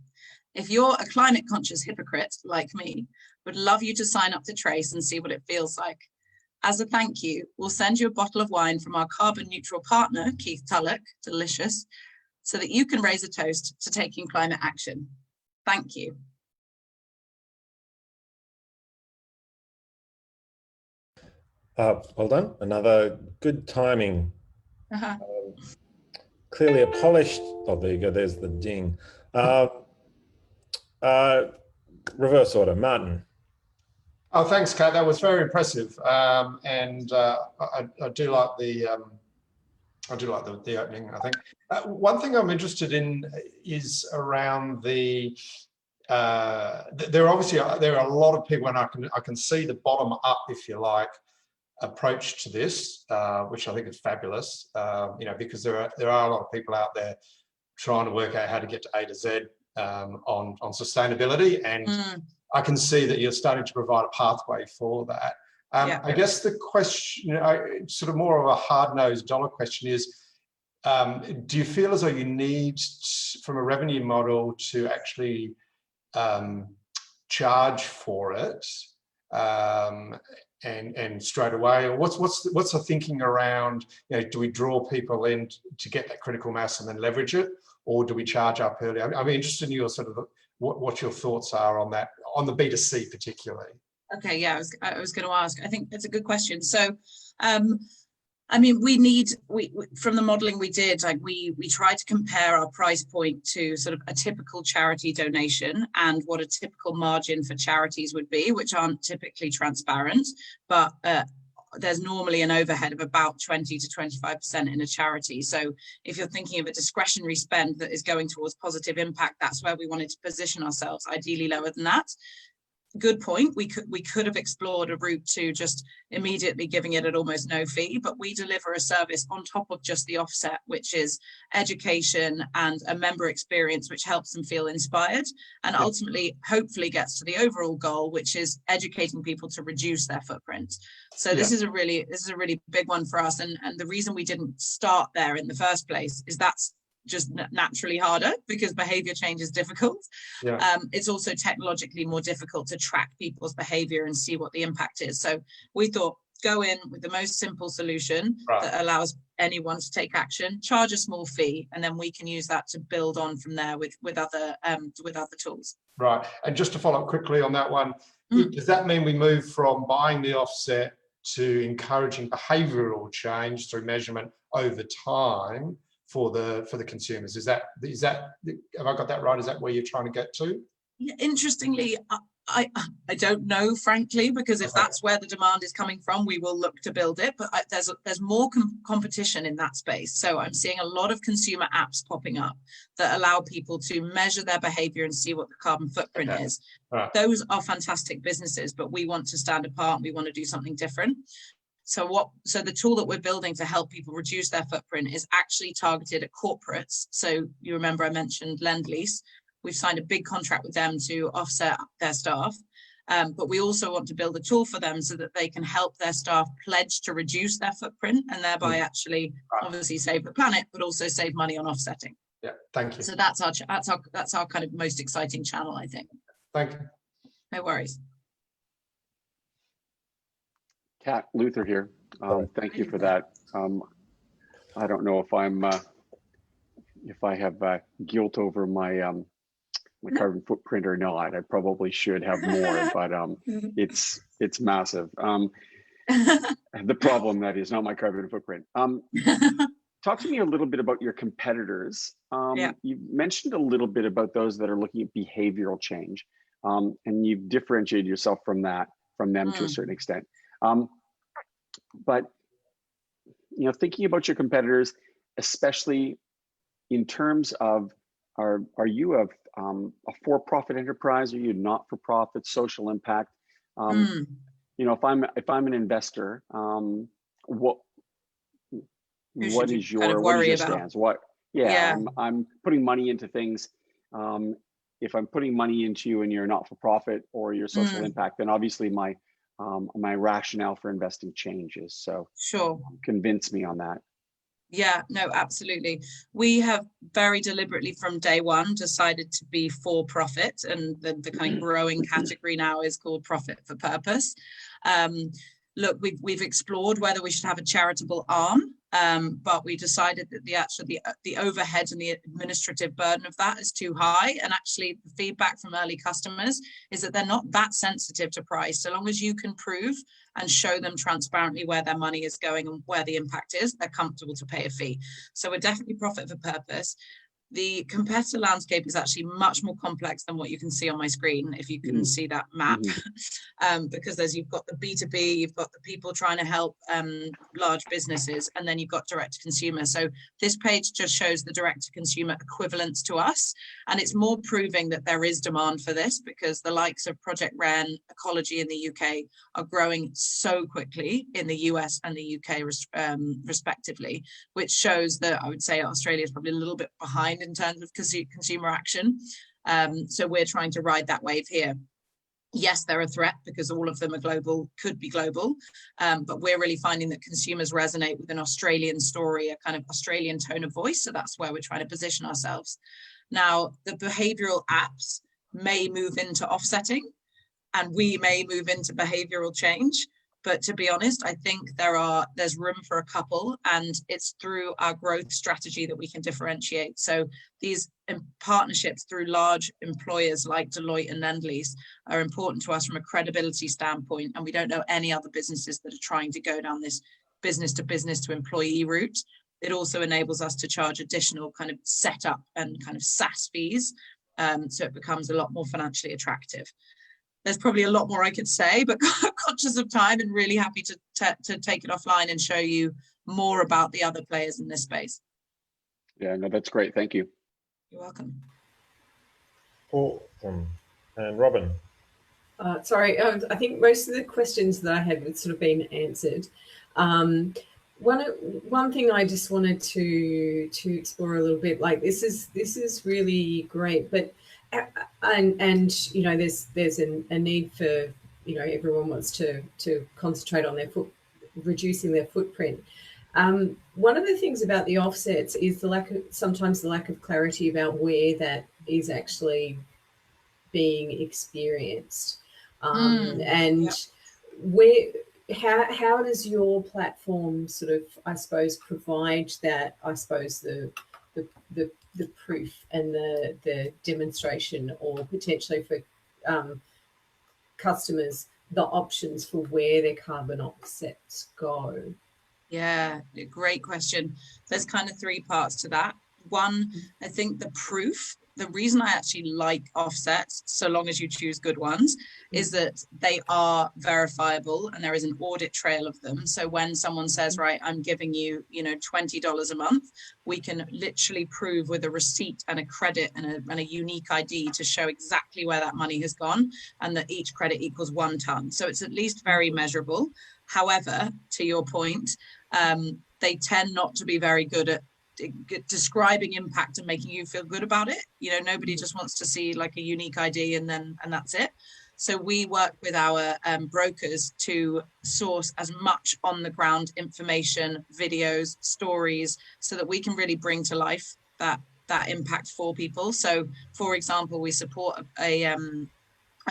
if you're a climate conscious hypocrite like me, would love you to sign up to Trace and see what it feels like. As a thank you, we'll send you a bottle of wine from our carbon neutral partner, Keith Tulloch, delicious, so that you can raise a toast to taking climate action. Thank you. Well done. Another good timing. Clearly a polished, oh, there you go. There's the ding. Reverse order, Martin. Oh, thanks, Kat. That was very impressive, and I do like the opening. I think one thing I'm interested in is around the. There are a lot of people, and I can see the bottom up, if you like, approach to this, which I think is fabulous. You know, because there are a lot of people out there trying to work out how to get to A to Z on sustainability, and I can see that you're starting to provide a pathway for that. Yeah. I guess the question, sort of more of a hard-nosed dollar question is, do you feel as though you need, from a revenue model, to actually charge for it and straight away, or what's the thinking around, you know, do we draw people in to get that critical mass and then leverage it, or do we charge up early? I'm interested in your sort of what your thoughts are on that, on the B2C particularly. Okay, yeah, I was going to ask. I think that's a good question. So, I mean, we from the modeling we did, like we tried to compare our price point to sort of a typical charity donation and what a typical margin for charities would be, which aren't typically transparent, but there's normally an overhead of about 20 to 25% in a charity. So if you're thinking of a discretionary spend that is going towards positive impact, that's where we wanted to position ourselves, ideally lower than that. Good point. We could have explored a route to just immediately giving it at almost no fee, but we deliver a service on top of just the offset, which is education and a member experience, which helps them feel inspired and ultimately, hopefully, gets to the overall goal, which is educating people to reduce their footprint. So this is a really big one for us, and the reason we didn't start there in the first place is that's just naturally harder because behavior change is difficult. It's also technologically more difficult to track people's behavior and see what the impact is. So we thought go in with the most simple solution Right. that allows anyone to take action, charge a small fee, and then we can use that to build on from there with other tools. Right. And just to follow up quickly on that one, does that mean we move from buying the offset to encouraging behavioural change through measurement over time for the consumers? Is that have I got that right? Is that where you're trying to get to? Yeah, interestingly, I don't know, frankly, because if that's where the demand is coming from, we will look to build it. But there's more competition in that space. So I'm seeing a lot of consumer apps popping up that allow people to measure their behavior and see what the carbon footprint is. Right. Those are fantastic businesses, but we want to stand apart. We want to do something different. So the tool that we're building to help people reduce their footprint is actually targeted at corporates. So you remember I mentioned Lend-Lease. We've signed a big contract with them to offset their staff, but we also want to build a tool for them so that they can help their staff pledge to reduce their footprint and thereby actually obviously save the planet, but also save money on offsetting. Yeah, thank you. So that's our kind of most exciting channel, I think. Thank you. No worries. Kat, Luther here. Thank you for that. I don't know if I have guilt over my my carbon footprint or not. I probably should have more, but it's massive. The problem that is not my carbon footprint. Talk to me a little bit about your competitors. You mentioned a little bit about those that are looking at behavioral change, and you've differentiated yourself from them to a certain extent. But thinking about your competitors, especially in terms of, are you a for-profit enterprise? Are you not-for-profit, social impact? If I'm an investor, what is your stance? I'm putting money into things. If I'm putting money into you and you're not-for-profit or your social impact, then obviously my rationale for investing changes. So sure, convince me on that. Yeah, no, absolutely. We have very deliberately from day one decided to be for profit, and the kind of growing category now is called profit for purpose. Look, we've explored whether we should have a charitable arm, but we decided that the overhead and the administrative burden of that is too high. And actually the feedback from early customers is that they're not that sensitive to price. So long as you can prove and show them transparently where their money is going and where the impact is, they're comfortable to pay a fee. So we're definitely profit for purpose. The competitor landscape is actually much more complex than what you can see on my screen, if you can see that map, because you've got the B2B, you've got the people trying to help large businesses, and then you've got direct to consumer. So this page just shows the direct to consumer equivalents to us, and it's more proving that there is demand for this, because the likes of Project Wren, Ecology in the UK are growing so quickly in the US and the UK respectively, which shows that I would say Australia is probably a little bit behind in terms of consumer action. So we're trying to ride that wave here. Yes, they're a threat because all of them are global, could be global, but we're really finding that consumers resonate with an Australian story, a kind of Australian tone of voice. So that's where we're trying to position ourselves. Now, the behavioral apps may move into offsetting, and we may move into behavioral change. But to be honest, I think there's room for a couple, and it's through our growth strategy that we can differentiate. So these partnerships through large employers like Deloitte and Lend-Lease are important to us from a credibility standpoint, and we don't know any other businesses that are trying to go down this business to employee route. It also enables us to charge additional kind of setup and kind of SaaS fees, so it becomes a lot more financially attractive. There's probably a lot more I could say, but conscious of time and really happy to take it offline and show you more about the other players in this space. Yeah, no, that's great. Thank you. You're welcome. Awesome. And Robin. Sorry, I think most of the questions that I had had sort of been answered. One thing I just wanted to explore a little bit, like this is really great, but and you know there's a need for, you know, everyone wants to concentrate on reducing their footprint. One of the things about the offsets is sometimes the lack of clarity about where that is actually being experienced, and where, how does your platform sort of, I suppose, provide that, I suppose, the proof and the demonstration, or potentially for customers, the options for where their carbon offsets go? Yeah, great question. There's kind of three parts to that. One, I think the proof, the reason I actually like offsets, so long as you choose good ones, is that they are verifiable and there is an audit trail of them. So when someone says, right, I'm giving you, $20 a month, we can literally prove with a receipt and a credit and a unique ID to show exactly where that money has gone, and that each credit equals 1 ton. So it's at least very measurable. However, to your point, they tend not to be very good at describing impact and making you feel good about it. Nobody just wants to see like a unique ID and that's it. So we work with our brokers to source as much on the ground information, videos, stories, so that we can really bring to life that impact for people. So for example, we support a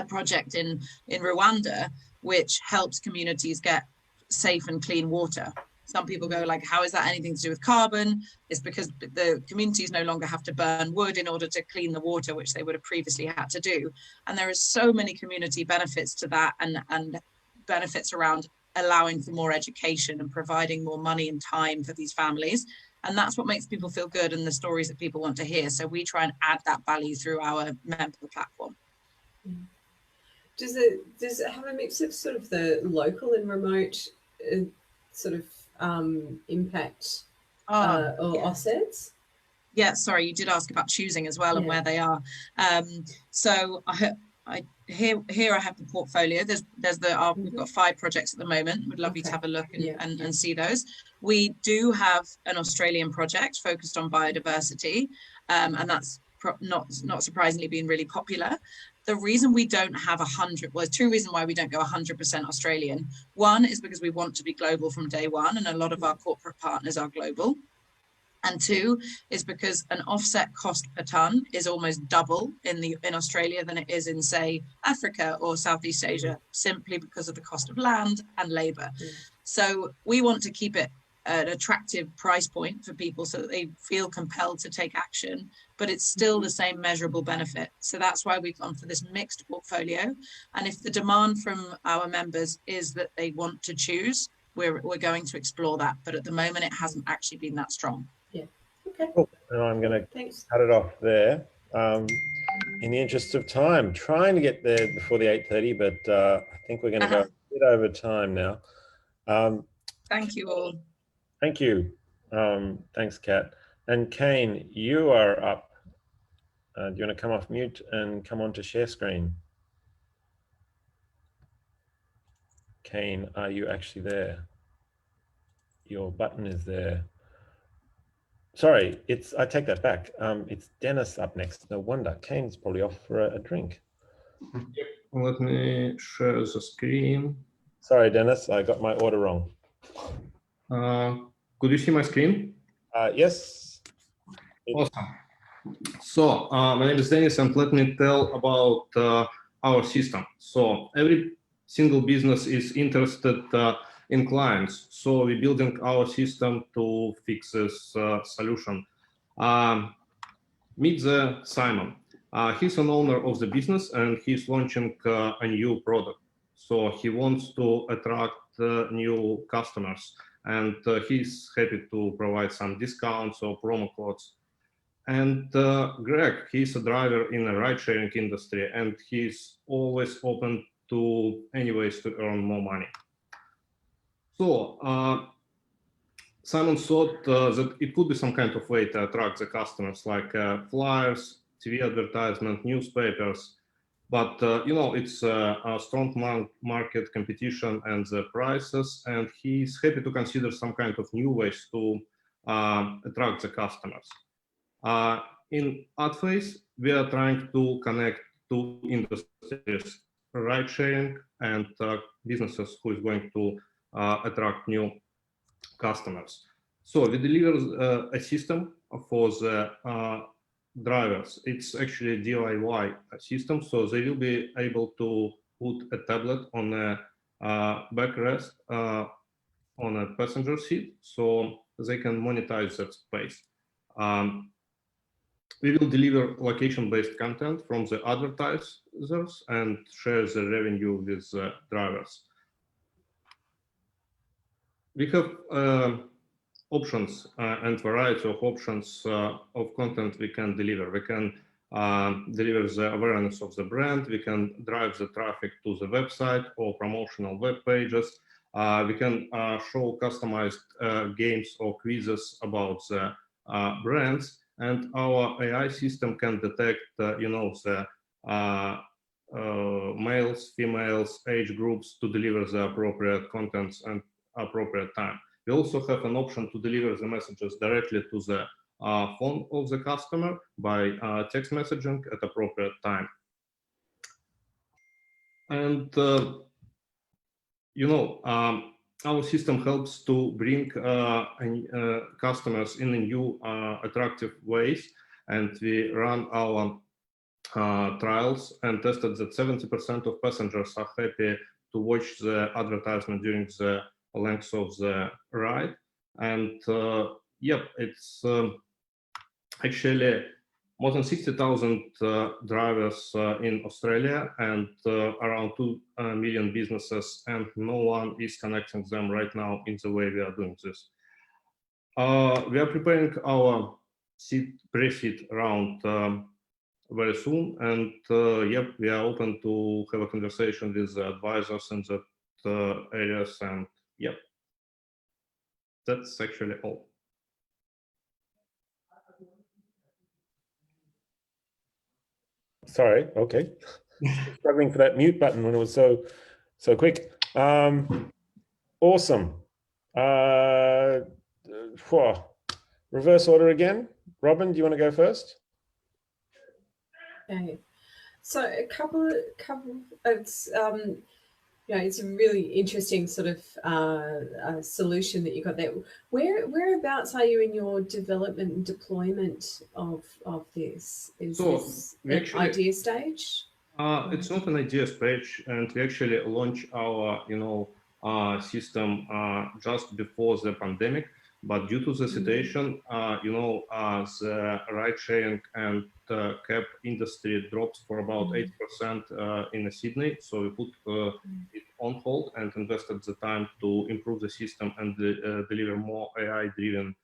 project in Rwanda, which helps communities get safe and clean water. Some people go like, how is that anything to do with carbon? It's because the communities no longer have to burn wood in order to clean the water, which they would have previously had to do. And there are so many community benefits to that, and benefits around allowing for more education and providing more money and time for these families. And that's what makes people feel good, and the stories that people want to hear. So we try and add that value through our member platform. Does it have a mix of sort of the local and remote sort of impact or offsets? Yeah, sorry, you did ask about choosing as well and where they are. So here I have the portfolio. We've got 5 projects at the moment. Would love you to have a look and see those. We do have an Australian project focused on biodiversity, and that's not surprisingly been really popular. The reason we don't have 100, well, there's 2 reasons why we don't go 100% Australian. One is because we want to be global from day one, and a lot of our corporate partners are global. And 2 is because an offset cost per ton is almost double in Australia than it is in, say, Africa or Southeast Asia, simply because of the cost of land and labor. So we want to keep it an attractive price point for people so that they feel compelled to take action, but it's still the same measurable benefit. So that's why we've gone for this mixed portfolio. And if the demand from our members is that they want to choose, we're going to explore that. But at the moment, it hasn't actually been that strong. Yeah. Okay. Cool. And I'm going to cut it off there. In the interest of time, trying to get there before the 8:30, but I think we're going to go a bit over time now. Thank you all. Thank you. Thanks, Kat. And Kane, you are up. Do you want to come off mute and come on to share screen? Kane, are you actually there? Your button is there. Sorry, I take that back. It's Dennis up next. No wonder. Kane's probably off for a drink. Yep. Let me share the screen. Sorry, Dennis, I got my order wrong. Could you see my screen? Yes. Awesome. So my name is Dennis, and let me tell about our system. So every single business is interested in clients. So we're building our system to fix this solution. Meet Simon. He's an owner of the business, and he's launching a new product. So he wants to attract new customers, and he's happy to provide some discounts or promo codes. And Greg, he's a driver in the ride-sharing industry, and he's always open to any ways to earn more money. So Simon thought that it could be some kind of way to attract the customers, like flyers, TV advertisement, newspapers. But it's a strong market competition and the prices, and he's happy to consider some kind of new ways to attract the customers. In AdPhase, we are trying to connect two industries, ride sharing and businesses who is going to attract new customers. So we deliver a system for the drivers. It's actually a DIY system, so they will be able to put a tablet on a backrest on a passenger seat, so they can monetize that space. We will deliver location-based content from the advertisers and share the revenue with drivers. We have options and variety of options of content we can deliver. We can deliver the awareness of the brand. We can drive the traffic to the website or promotional web pages. We can show customized games or quizzes about the brands, and our AI system can detect, the males, females, age groups to deliver the appropriate contents and appropriate time. We also have an option to deliver the messages directly to the phone of the customer by text messaging at appropriate time. And our system helps to bring customers in new attractive ways, and we run our trials and tested that 70% of passengers are happy to watch the advertisement during the length of the ride. And it's actually more than 60,000 drivers in Australia and around 2 million businesses, and no one is connecting them right now in the way we are doing this. We are preparing our pre-seed round very soon, and we are open to have a conversation with the advisors in that areas, and that's actually all. Sorry, okay. Struggling for that mute button when it was so quick. Awesome. Reverse order again. Robin, do you want to go first? Okay. So a couple it's it's a really interesting sort of solution that you got there. Whereabouts are you in your development and deployment of this? Is this an idea stage? It's not an idea stage, and we actually launched our system just before the pandemic. But due to the situation, the ride sharing and cab industry dropped for about 8% in Sydney. So we put it on hold and invested the time to improve the system and deliver more AI-driven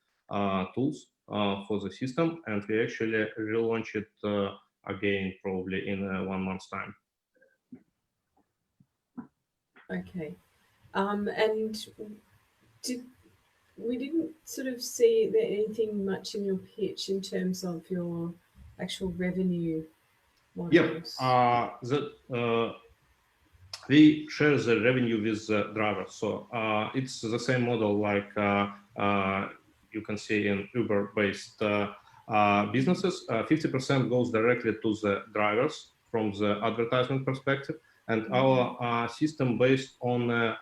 tools for the system. And we actually relaunch it again probably in 1 month's time. Okay. And we didn't sort of see anything much in your pitch in terms of your actual revenue models. We share the revenue with the drivers. So it's the same model like you can see in Uber-based businesses. 50% goes directly to the drivers from the advertisement perspective, and our system based on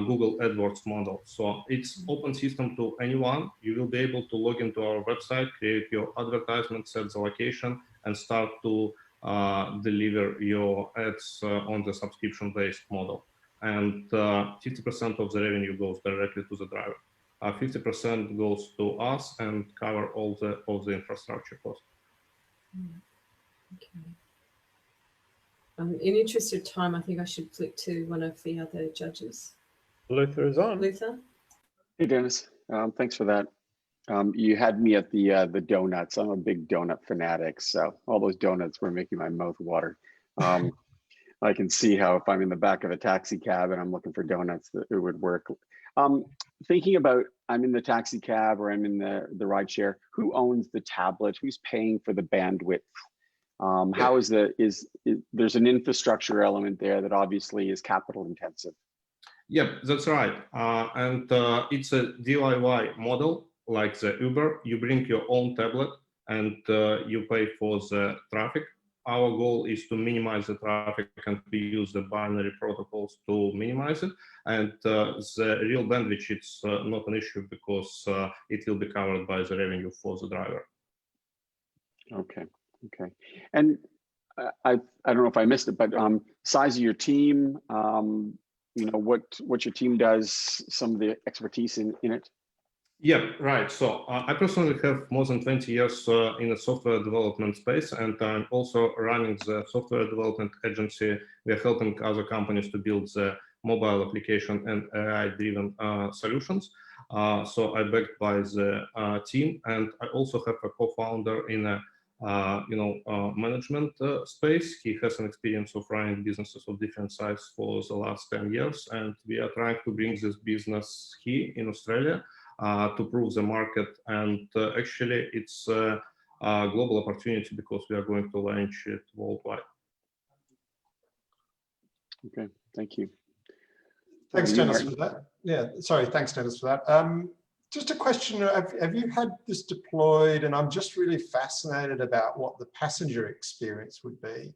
Google AdWords model. So it's open system to anyone. You will be able to log into our website, create your advertisement, set the location, and start to deliver your ads on the subscription-based model. And 50% of the revenue goes directly to the driver. 50% goes to us and cover all the infrastructure costs. Okay. In interest of time, I think I should flick to one of the other judges. Luther is on. Luther? Hey, Dennis. Thanks for that. You had me at the donuts. I'm a big donut fanatic, so all those donuts were making my mouth water. I can see how if I'm in the back of a taxi cab and I'm looking for donuts, that it would work. Thinking about I'm in the taxi cab or I'm in the ride share, who owns the tablet? Who's paying for the bandwidth? How is there's an infrastructure element there that obviously is capital intensive. Yeah, that's right. And it's a DIY model like the Uber. You bring your own tablet and you pay for the traffic. Our goal is to minimize the traffic, and we use the binary protocols to minimize it. And the real bandwidth, it's not an issue because it will be covered by the revenue for the driver. Okay. And I don't know if I missed it, but size of your team, what your team does, some of the expertise in it? Yeah, right. So I personally have more than 20 years in the software development space, and I'm also running the software development agency. We are helping other companies to build the mobile application and AI-driven solutions. So I'm backed by the team, and I also have a co-founder in a management space. He has an experience of running businesses of different sizes for the last 10 years, and we are trying to bring this business here in Australia to prove the market. And actually, it's a global opportunity because we are going to launch it worldwide. Okay, thank you. Thanks, Dennis, for that. Yeah, sorry, thanks, Dennis, for that. Just a question, have you had this deployed? And I'm just really fascinated about what the passenger experience would be.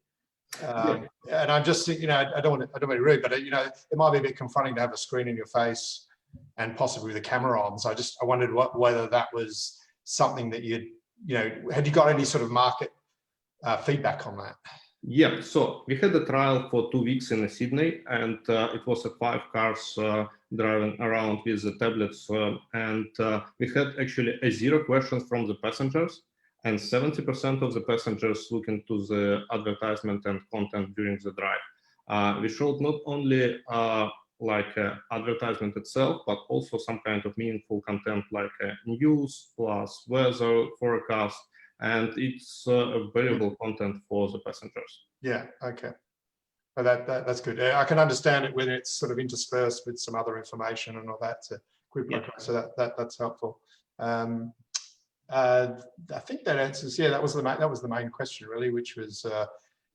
And I'm just, I don't want to be rude, but it might be a bit confronting to have a screen in your face and possibly with a camera on. So I wondered whether that was something that had you got any sort of market feedback on that? Yeah, so we had a trial for 2 weeks in Sydney, and it was 5 cars driving around with the tablets, and we had actually 0 questions from the passengers, and 70% of the passengers looking to the advertisement and content during the drive. We showed not only advertisement itself, but also some kind of meaningful content like news plus weather forecast, and it's valuable content for the passengers. Yeah, okay. Well, that's good. I can understand it when it's sort of interspersed with some other information and all that. So that's helpful. I think that answers. Yeah, that was the main question really, which was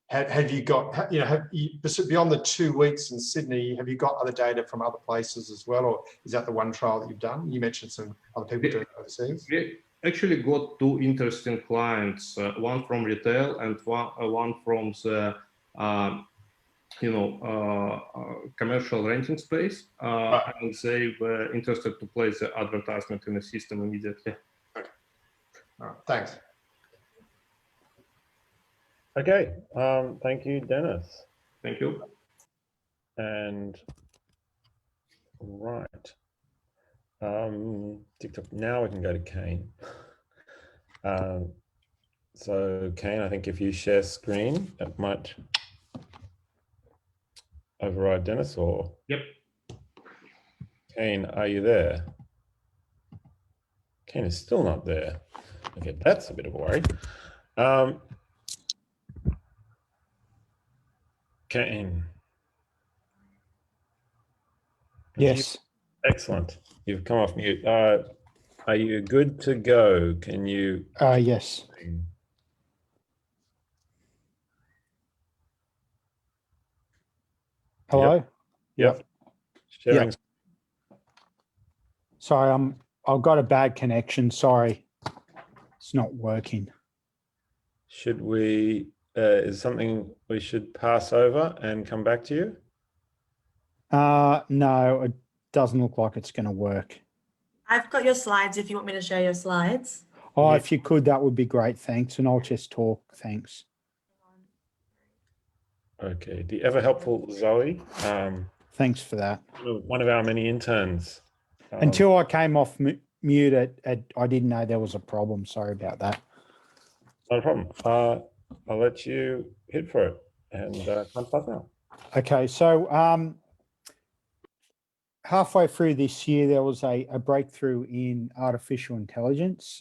have you got beyond the 2 weeks in Sydney? Have you got other data from other places as well, or is that the one trial that you've done? You mentioned some other people doing it overseas. We actually got 2 interesting clients, one from retail and one from the commercial renting space, and they were interested to place the advertisement in the system immediately. Okay. All right. Thanks. Okay. Thank you, Dennis. Thank you. And right. TikTok. Now we can go to Kane. So Kane, I think if you share screen, that might override Dennis, or? Yep. Kane, are you there? Kane is still not there. Okay, that's a bit of a worry. Kane. Yes. Excellent. You've come off mute. Are you good to go? Can you? Yes. Hello? Yep. Sharing. Yep. Sorry, I've got a bad connection. Sorry. It's not working. Should we, is something we should pass over and come back to you? No, it doesn't look like it's going to work. I've got your slides if you want me to share your slides. Oh, if you could, that would be great. Thanks. And I'll just talk. Thanks. Okay. The ever helpful Zoe. Thanks for that. One of our many interns. Until I came off mute, I didn't know there was a problem. Sorry about that. No problem. I'll let you hit for it and come back now. Okay. So halfway through this year, there was a breakthrough in artificial intelligence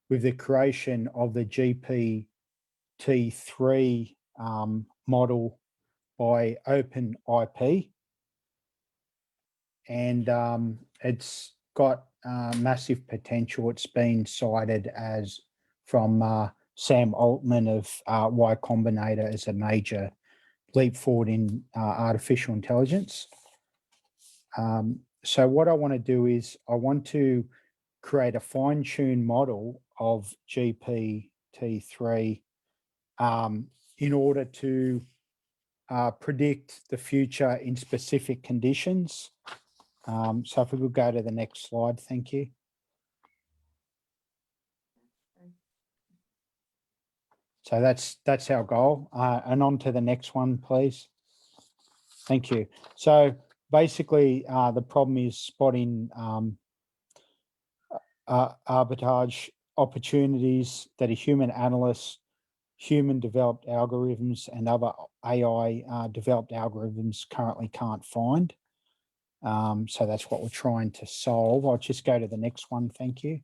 with the creation of the GPT-3 model by OpenIP. And it's got massive potential. It's been cited as from Sam Altman of Y Combinator as a major leap forward in artificial intelligence. So what I want to do is I want to create a fine-tuned model of GPT-3 in order to predict the future in specific conditions. So if we could go to the next slide, thank you. So that's our goal. And on to the next one, please. Thank you. So basically, the problem is spotting arbitrage opportunities that a human analyst, human developed algorithms and other AI developed algorithms currently can't find. So that's what we're trying to solve. I'll just go to the next one. Thank you.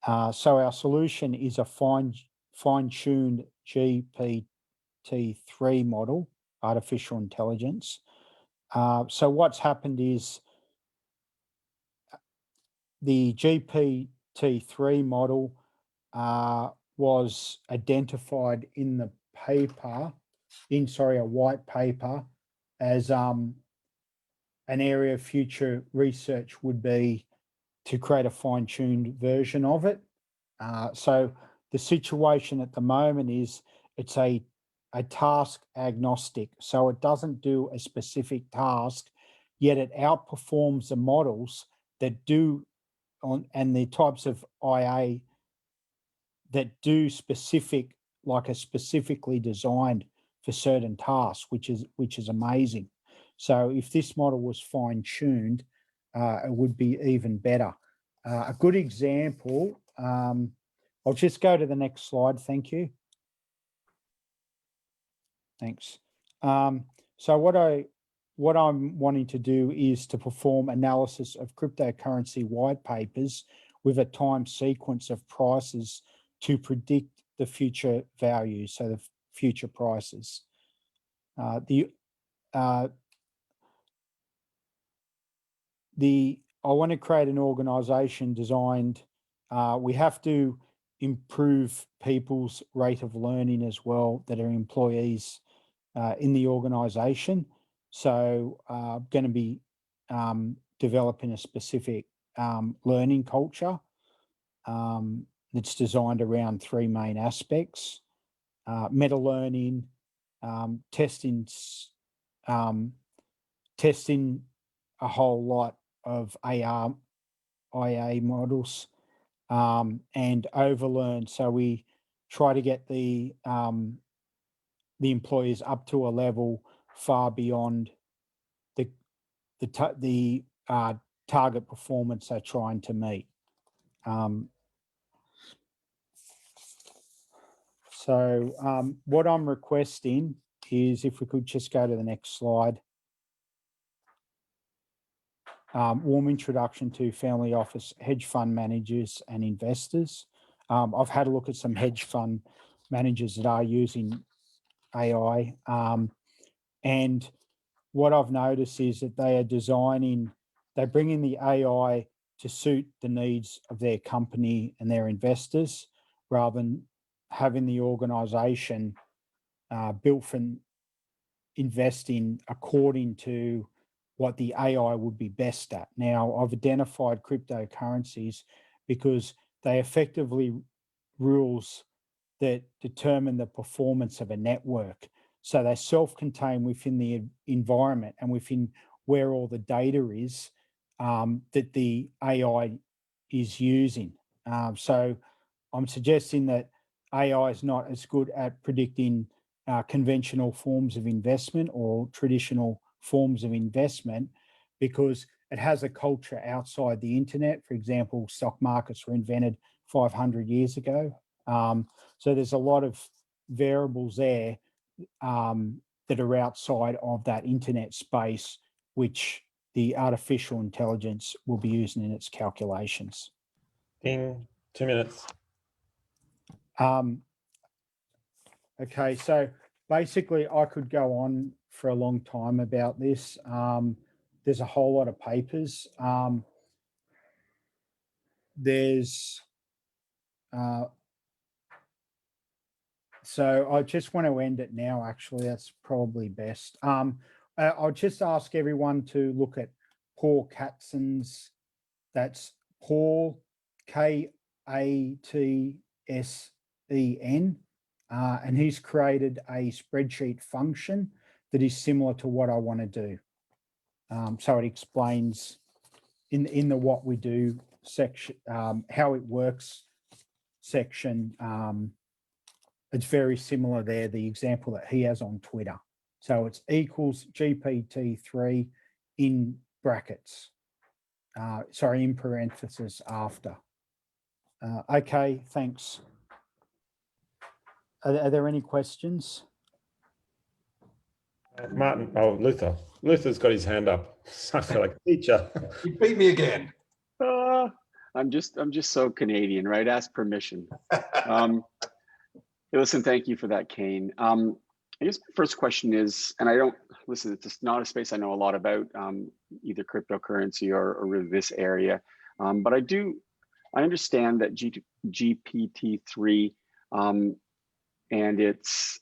So our solution is a fine-tuned GPT-3 model, artificial intelligence. So what's happened is the GPT-3 model was identified in the paper, a white paper, as an area of future research would be to create a fine-tuned version of it. So the situation at the moment is it's a task agnostic. So it doesn't do a specific task, yet it outperforms the models that do and the types of IA that do specific, like are specifically designed for certain tasks, which is amazing. So if this model was fine-tuned, it would be even better. A good example, I'll just go to the next slide, thank you. Thanks. So what I'm wanting to do is to perform analysis of cryptocurrency white papers with a time sequence of prices to predict the future value, so the future prices. I want to create an organization designed, we have to improve people's rate of learning as well that are employees in the organization. So I'm going to be developing a specific learning culture that's designed around three main aspects: meta learning, testing a whole lot of IA models, and overlearn. So we try to get the employees up to a level far beyond the target performance they're trying to meet. So what I'm requesting is, if we could just go to the next slide. Warm introduction to family office hedge fund managers and investors. I've had a look at some hedge fund managers that are using AI, and what I've noticed is that they bring in the AI to suit the needs of their company and their investors, rather than having the organisation built for investing according to what the AI would be best at. Now, I've identified cryptocurrencies because they effectively rules that determine the performance of a network. So they're self-contained within the environment and within where all the data is that the AI is using. So I'm suggesting that AI is not as good at predicting conventional forms of investment or traditional forms of investment, because it has a culture outside the internet. For example, stock markets were invented 500 years ago. So there's a lot of variables there that are outside of that internet space, which the artificial intelligence will be using in its calculations. In 2 minutes. Okay, so basically I could go on for a long time about this. There's a whole lot of papers. So I just want to end it now, actually. That's probably best. I'll just ask everyone to look at Paul Katsen's, that's Paul, Katsen, and he's created a spreadsheet function that is similar to what I want to do. So it explains in the what we do section, how it works section. It's very similar there, the example that he has on Twitter. So it's equals GPT-3 in brackets. Sorry, in parentheses after. Okay, thanks. Are there any questions? Martin, oh, Luther. Luther's got his hand up. I feel like a teacher. You beat me again. I'm just so Canadian, right? Ask permission. Listen, thank you for that, Kane. I guess my first question is, and I don't, listen, it's just not a space I know a lot about, either cryptocurrency or really this area. But I understand that GPT-3 and its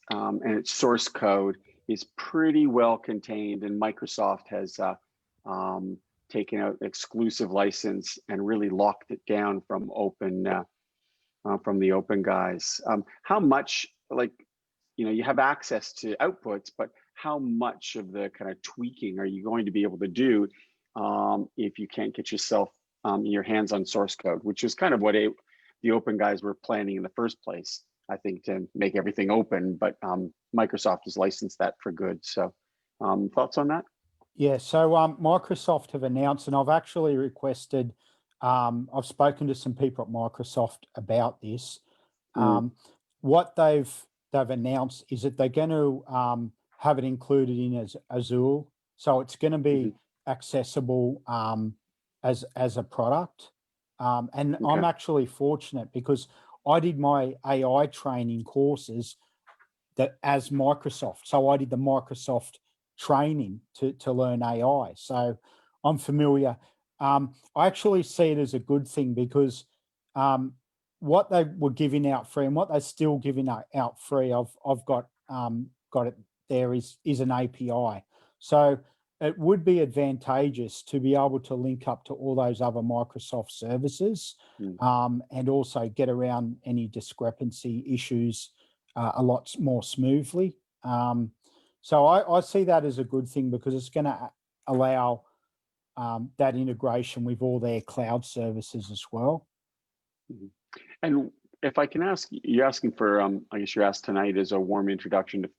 source code is pretty well contained, and Microsoft has taken out exclusive license and really locked it down from from the open guys. How much, like, you have access to outputs, but how much of the kind of tweaking are you going to be able to do if you can't get your hands on source code, which is kind of what the open guys were planning in the first place, I think, to make everything open, but Microsoft has licensed that for good. So thoughts on that? Yeah, so Microsoft have announced, and I've actually requested, I've spoken to some people at Microsoft about this. What they've announced is that they're going to have it included in Azure. So it's going to be accessible as a product. And I'm actually fortunate because I did my AI training courses as Microsoft. So I did the Microsoft training to learn AI. So I'm familiar. I actually see it as a good thing because what they were giving out free and what they're still giving out free, I've got it there is an API. So it would be advantageous to be able to link up to all those other Microsoft services and also get around any discrepancy issues a lot more smoothly. So I see that as a good thing because it's going to allow that integration with all their cloud services as well. And if I can ask, you're asking for, I guess you're asked tonight as a warm introduction to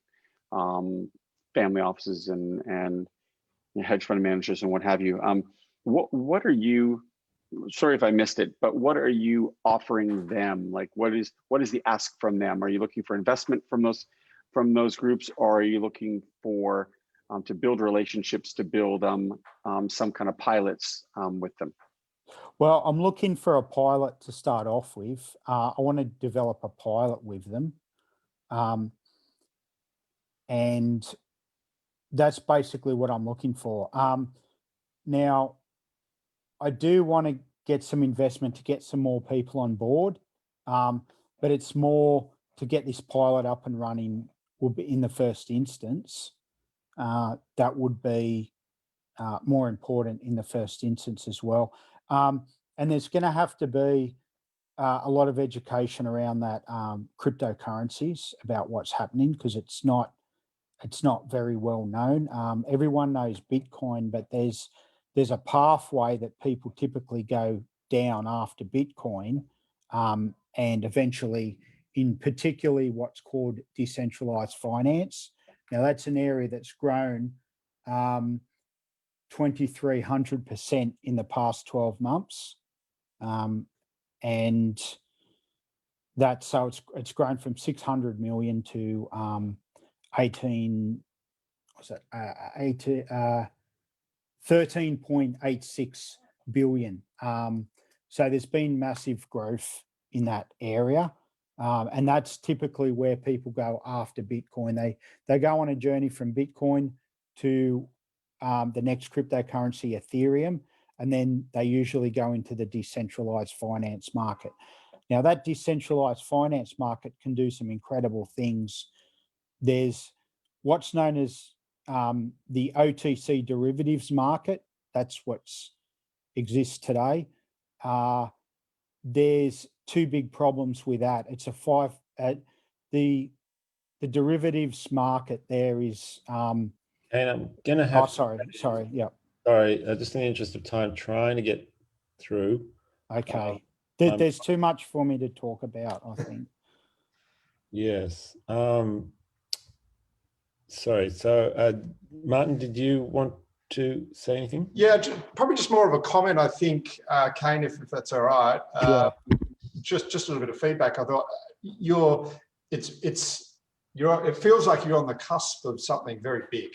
family offices and hedge fund managers and what have you. What are you, sorry if I missed it, but what are you offering them? Like, what is the ask from them? Are you looking for investment from those groups, or are you looking for to build relationships, to build some kind of pilots with them? Well, I'm looking for a pilot to start off with. I want to develop a pilot with them. And that's basically what I'm looking for. Now, I do want to get some investment to get some more people on board, but it's more to get this pilot up and running will be in the first instance. That would be more important in the first instance as well. And there's going to have to be a lot of education around that cryptocurrencies about what's happening because it's not very well known. Everyone knows Bitcoin, but there's a pathway that people typically go down after Bitcoin, and eventually in particularly what's called decentralized finance. Now that's an area that's grown 2,300% in the past 12 months. And that's so it's grown from 600 million to 13.86 billion. So there's been massive growth in that area. And that's typically where people go after Bitcoin. They go on a journey from Bitcoin to the next cryptocurrency, Ethereum, and then they usually go into the decentralized finance market. Now, that decentralized finance market can do some incredible things. There's what's known as the OTC derivatives market. That's what exists today. There's two big problems with that. It's the derivatives market there is. And I'm going to have. Oh, sorry. Yeah. Sorry, just in the interest of time, trying to get through. Okay. There's too much for me to talk about, I think. Yes. Sorry. So, Martin, did you want to say anything? Yeah, probably just more of a comment, I think, Kane, if that's all right. Sure. Just a little bit of feedback. I thought it feels like you're on the cusp of something very big,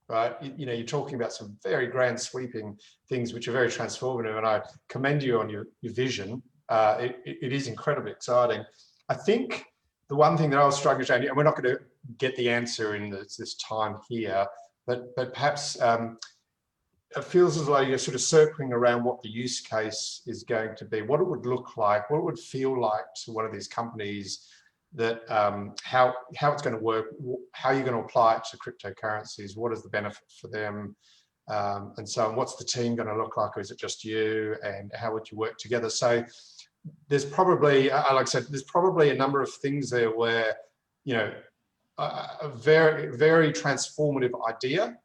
right? You're talking about some very grand sweeping things which are very transformative, and I commend you on your vision. It is incredibly exciting. I think the one thing that I was struggling with, and we're not going to get the answer in this time here, but perhaps it feels as though you're sort of circling around what the use case is going to be, what it would look like, what it would feel like to one of these companies, that how it's going to work, how you're going to apply it to cryptocurrencies, what is the benefit for them, and so on. What's the team going to look like, or is it just you, and how would you work together? So there's probably, like I said, there's probably a number of things there where, a very, very transformative idea,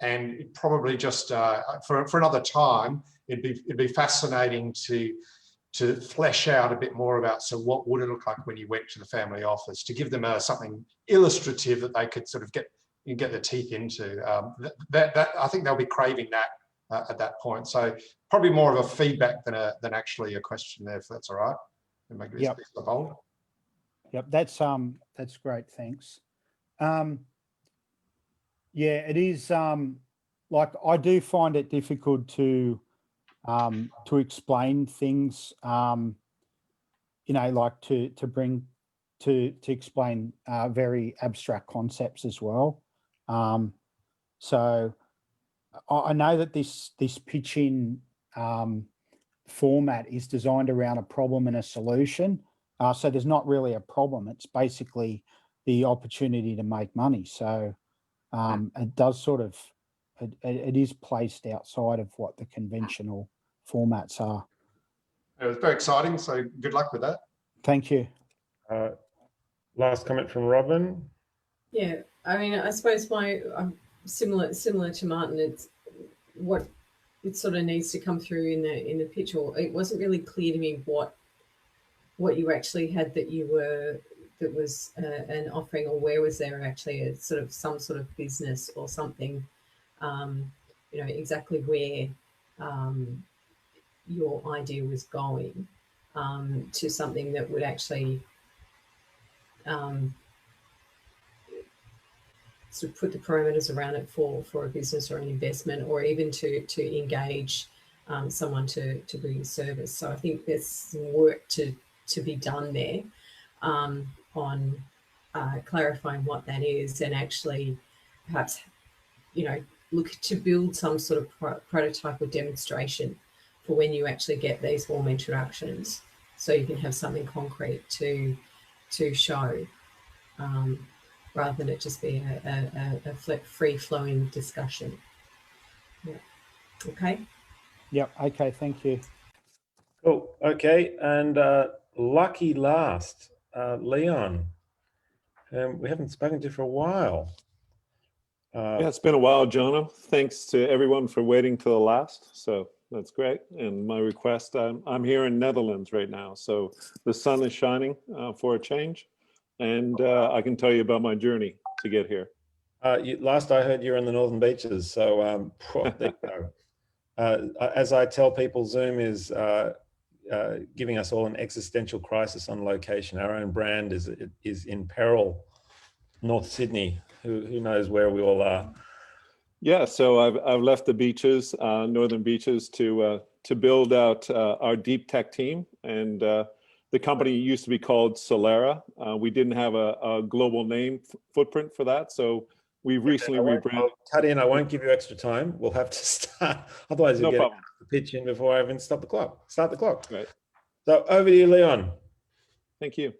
and it probably just for another time, it'd be fascinating to flesh out a bit more about, so what would it look like when you went to the family office, to give them something illustrative that they could sort of get their teeth into. I think they'll be craving that at that point. So probably more of a feedback than actually a question there, if that's all right. And make this bold. Yep, that's great. Thanks. Yeah, it is. Like, I do find it difficult to explain things. Like to explain very abstract concepts as well. So I know that this pitching format is designed around a problem and a solution. So there's not really a problem. It's basically the opportunity to make money. So it does sort of, it is placed outside of what the conventional formats are. It was very exciting. So good luck with that. Thank you. Last comment from Robin. Yeah, I mean, I suppose similar to Martin, it's what it sort of needs to come through in the pitch, or it wasn't really clear to me what you actually had that was an offering, or where was there actually some sort of business or something, exactly where your idea was going to something that would actually sort of put the parameters around it for a business or an investment, or even to engage someone to bring a service. So I think there's some work to be done there on clarifying what that is, and actually perhaps look to build some sort of prototype or demonstration for when you actually get these warm introductions, so you can have something concrete to show, rather than it just be a free-flowing discussion. Yeah. Okay. Yep. Okay. Thank you. Cool. Okay. And lucky last, Leon. We haven't spoken to you for a while. Yeah, it's been a while, Jonah. Thanks to everyone for waiting till the last. So that's great. And my request, I'm here in Netherlands right now. So the sun is shining for a change. And I can tell you about my journey to get here. Last I heard, you're in the Northern Beaches. So there you go. As I tell people, Zoom is giving us all an existential crisis on location. Our own brand is in peril. North Sydney, who knows where we all are? Yeah, so I've left the beaches, Northern Beaches, to build out our deep tech team. And the company used to be called Solera. We didn't have a global name footprint for that, so we recently rebranded. Cut in. I won't give you extra time. We'll have to start. Otherwise, you'll get the pitch in before I even start the clock. Right. So over to you, Leon. Thank you.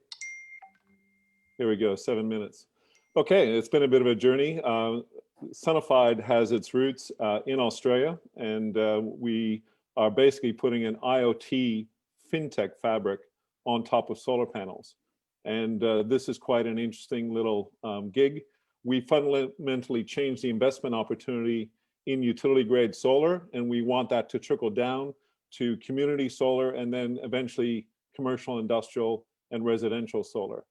Here we go. 7 minutes. Okay, it's been a bit of a journey. Sonified has its roots in Australia, and we are basically putting an IoT fintech fabric on top of solar panels. And this is quite an interesting little gig. We fundamentally changed the investment opportunity in utility grade solar, and we want that to trickle down to community solar, and then eventually commercial, industrial, and residential solar.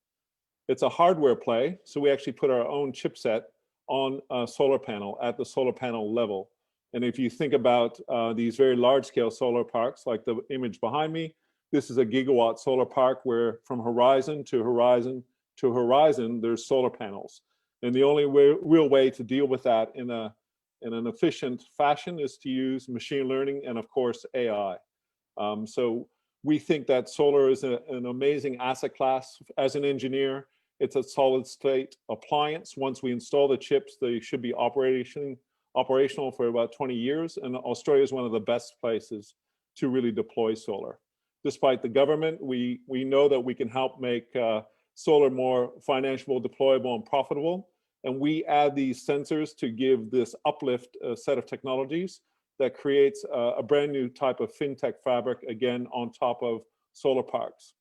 It's a hardware play, so we actually put our own chipset on a solar panel at the solar panel level. And if you think about these very large scale solar parks, like the image behind me, this is a gigawatt solar park where from horizon to horizon to horizon, there's solar panels. And the only real way to deal with that in an efficient fashion is to use machine learning and of course AI. So we think that solar is an amazing asset class. As an engineer, it's a solid state appliance. Once we install the chips, they should be operational for about 20 years. And Australia is one of the best places to really deploy solar. Despite the government, we know that we can help make solar more financiable, deployable, and profitable. And we add these sensors to give this uplift set of technologies that creates a brand new type of fintech fabric, again, on top of solar parks.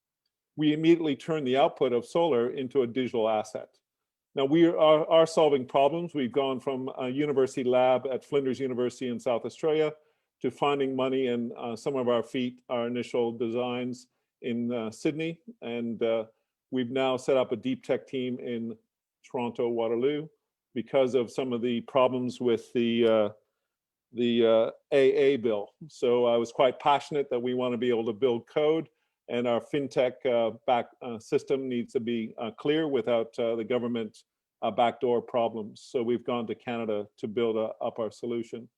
We immediately turn the output of solar into a digital asset. Now we are solving problems. We've gone from a university lab at Flinders University in South Australia to finding money and some of our initial designs in Sydney. And we've now set up a deep tech team in Toronto, Waterloo, because of some of the problems with the AA bill. So I was quite passionate that we want to be able to build code, and our fintech system needs to be clear without the government backdoor problems. So we've gone to Canada to build up our solution.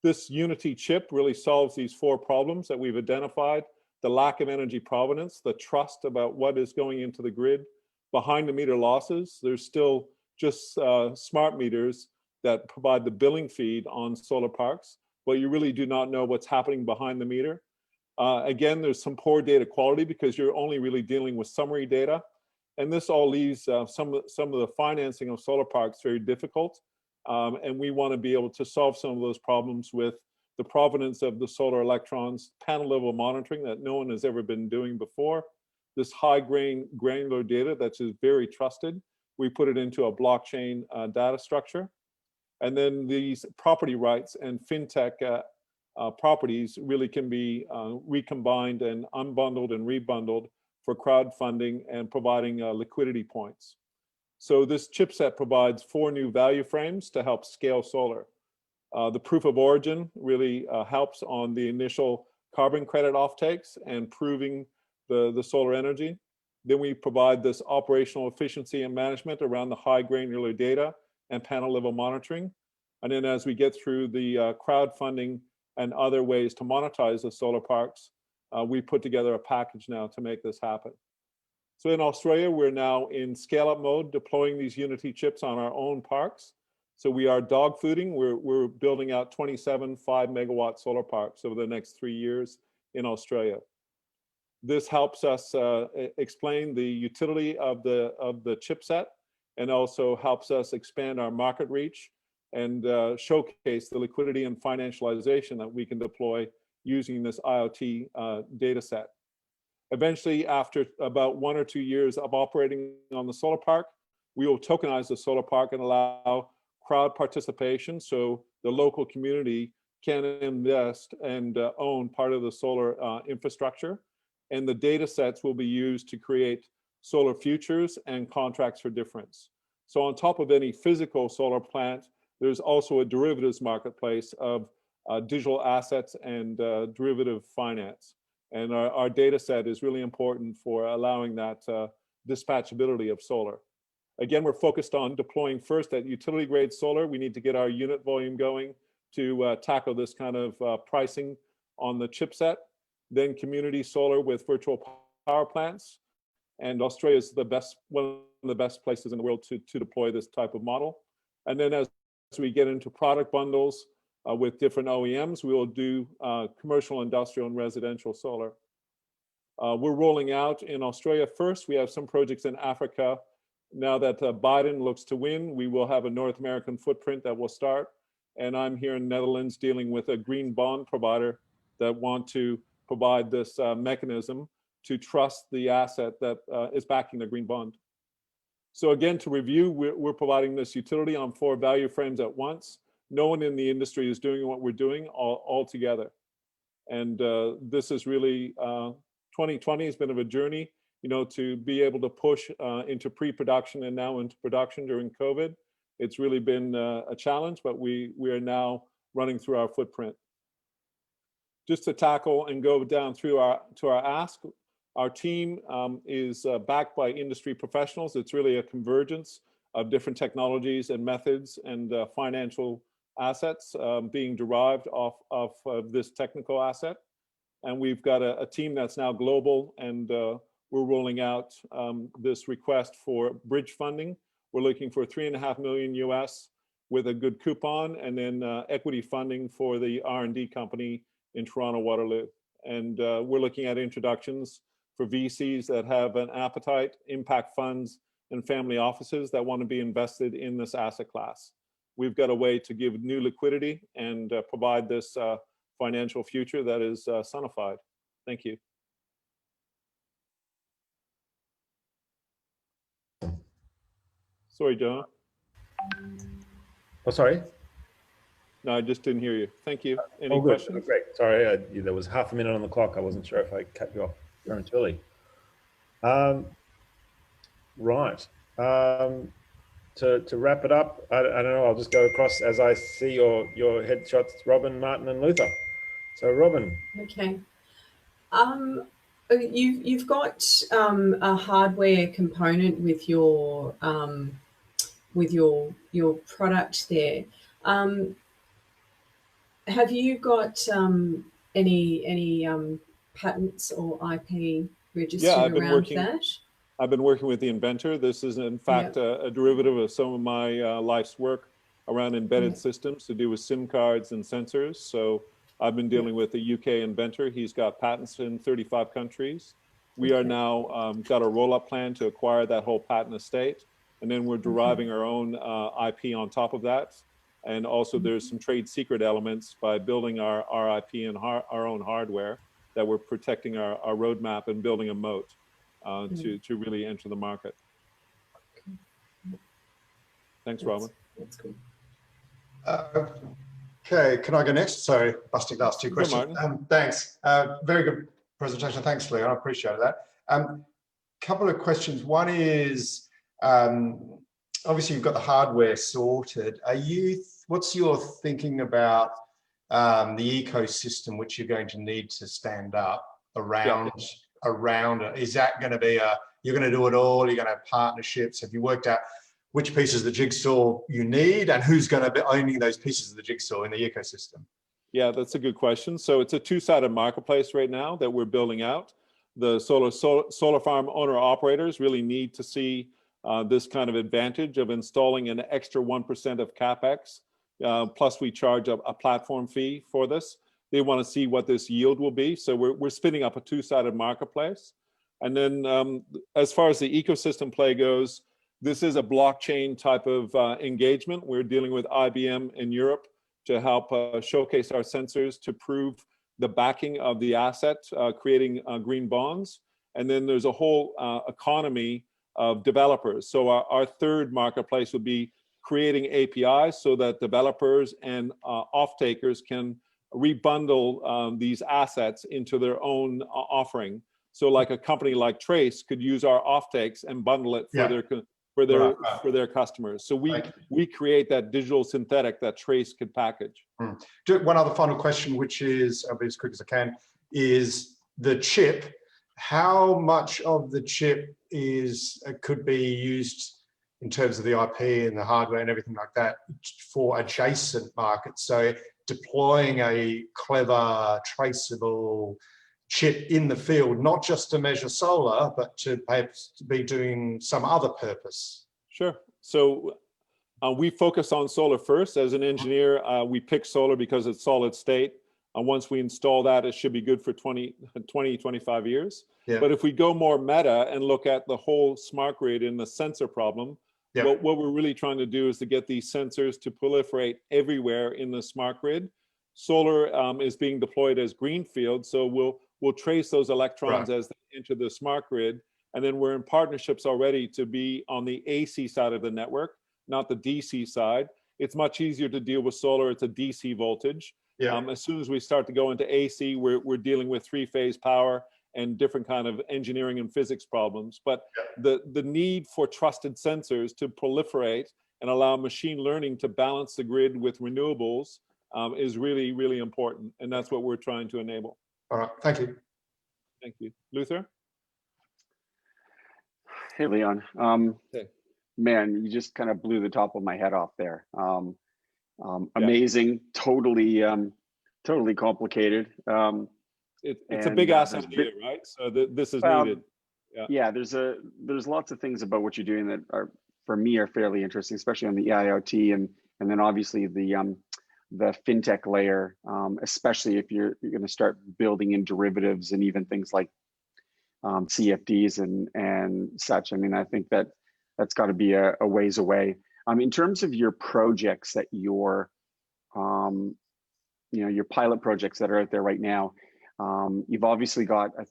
This Unity chip really solves these 4 problems that we've identified: the lack of energy provenance, the trust about what is going into the grid, behind the meter losses. There's still just smart meters that provide the billing feed on solar parks, but you really do not know what's happening behind the meter. Again, there's some poor data quality because you're only really dealing with summary data. And this all leaves some of the financing of solar parks very difficult. And we want to be able to solve some of those problems with the provenance of the solar electrons, panel level monitoring that no one has ever been doing before. This high granular data that's just very trusted. We put it into a blockchain data structure. And then these property rights and fintech properties really can be recombined and unbundled and rebundled for crowdfunding and providing liquidity points. So this chipset provides 4 new value frames to help scale solar. The proof of origin really helps on the initial carbon credit offtakes and proving the solar energy. Then we provide this operational efficiency and management around the high granular data and panel level monitoring. And then as we get through the crowdfunding and other ways to monetize the solar parks, we put together a package now to make this happen. So in Australia, we're now in scale-up mode, deploying these Unity chips on our own parks. So we are dog fooding. We're building out 27 5-megawatt solar parks over the next 3 years in Australia. This helps us explain the utility of the chipset, and also helps us expand our market reach and showcase the liquidity and financialization that we can deploy using this IoT data set. Eventually, after about 1 or 2 years of operating on the solar park, we will tokenize the solar park and allow crowd participation, so the local community can invest and own part of the solar infrastructure. And the data sets will be used to create solar futures and contracts for difference. So on top of any physical solar plant, there's also a derivatives marketplace of digital assets and derivative finance. And our data set is really important for allowing that dispatchability of solar. Again, we're focused on deploying first at utility grade solar. We need to get our unit volume going to tackle this kind of pricing on the chipset. Then community solar with virtual power plants. And Australia is one of the best places in the world to deploy this type of model. And then as we get into product bundles with different OEMs, we will do commercial, industrial, and residential solar. We're rolling out in Australia first. We have some projects in Africa. Now that Biden looks to win, we will have a North American footprint that will start. And I'm here in Netherlands dealing with a green bond provider that want to provide this mechanism to trust the asset that is backing the green bond. So again, to review, we're providing this utility on 4 value frames at once. No one in the industry is doing what we're doing all together. And this is really, 2020 has been of a journey, to be able to push into pre-production and now into production during COVID. It's really been a challenge, but we are now running through our footprint. Just to tackle and go down through to our ask, our team is backed by industry professionals. It's really a convergence of different technologies and methods and financial assets being derived off of this technical asset. And we've got a team that's now global, and we're rolling out this request for bridge funding. We're looking for $3.5 million US with a good coupon, and then equity funding for the R&D company in Toronto Waterloo. And we're looking at introductions for VCs that have an appetite, impact funds, and family offices that want to be invested in this asset class. We've got a way to give new liquidity and provide this financial future that is sonified. Thank you. Sorry, John. Oh, sorry. No, I just didn't hear you. Thank you. Any Oh, good. questions? Oh, great. Sorry, there was half a minute on the clock. I wasn't sure if I cut you off very early. Right. To wrap it up, I don't know. I'll just go across as I see your headshots, Robin, Martin, and Luther. So, Robin. Okay. You've got a hardware component with your product there. Have you got any patents or IP registered around that? I've been working with the inventor. This is in fact a derivative of some of my life's work around embedded systems to do with SIM cards and sensors. So I've been dealing with the UK inventor. He's got patents in 35 countries. We are now got a roll-up plan to acquire that whole patent estate. And then we're deriving our own IP on top of that. And also there's some trade secret elements by building our IP and our own hardware that we're protecting our roadmap and building a moat to really enter the market. Thanks, Robin. That's cool. Okay, can I go next? Sorry, busting last two questions. Thanks. Very good presentation. Thanks, Leon. I appreciate that. Couple of questions. One is, obviously you've got the hardware sorted. What's your thinking about the ecosystem which you're going to need to stand up around it? Is that going to be you're going to do it all? You're going to have partnerships? Have you worked out which pieces of the jigsaw you need and who's going to be owning those pieces of the jigsaw in the ecosystem? Yeah, that's a good question. So it's a two-sided marketplace right now that we're building out. The solar farm owner operators really need to see this kind of advantage of installing an extra 1% of CapEx. Plus we charge a platform fee for this. They want to see what this yield will be. So we're spinning up a two-sided marketplace. And then as far as the ecosystem play goes, this is a blockchain type of engagement. We're dealing with IBM in Europe to help showcase our sensors to prove the backing of the asset, creating green bonds. And then there's a whole economy of developers. So our third marketplace would be creating APIs so that developers and off-takers can rebundle these assets into their own offering. So like a company like Trace could use our off-takes and bundle it for their customers. So we create that digital synthetic that Trace could package. One other final question, which is, I'll be as quick as I can, is the chip. How much of the chip could be used in terms of the IP and the hardware and everything like that for adjacent markets? So deploying a clever, traceable chip in the field, not just to measure solar, but to perhaps be doing some other purpose. Sure. So we focus on solar first. As an engineer, we pick solar because it's solid state. And once we install that, it should be good for 20, 25 years. Yeah. But if we go more meta and look at the whole smart grid and the sensor problem, what we're really trying to do is to get these sensors to proliferate everywhere in the smart grid. Solar is being deployed as greenfield, so we'll trace those electrons as they enter the smart grid. And then we're in partnerships already to be on the AC side of the network, not the DC side. It's much easier to deal with solar. It's a DC voltage. As soon as we start to go into AC, we're dealing with three-phase power and different kind of engineering and physics problems. But the need for trusted sensors to proliferate and allow machine learning to balance the grid with renewables is really, really important. And that's what we're trying to enable. All right, thank you. Thank you. Luther? Hey, Leon. Hey. Man, you just kind of blew the top of my head off there. Amazing, totally complicated. It's a big asset here, right? So this is needed. Yeah, there's lots of things about what you're doing that are, for me, are fairly interesting, especially on the IoT and then obviously the fintech layer, especially if you're going to start building in derivatives and even things like CFDs and such. I mean, I think that's got to be a ways away. In terms of your projects that your pilot projects that are out there right now, you've obviously got, I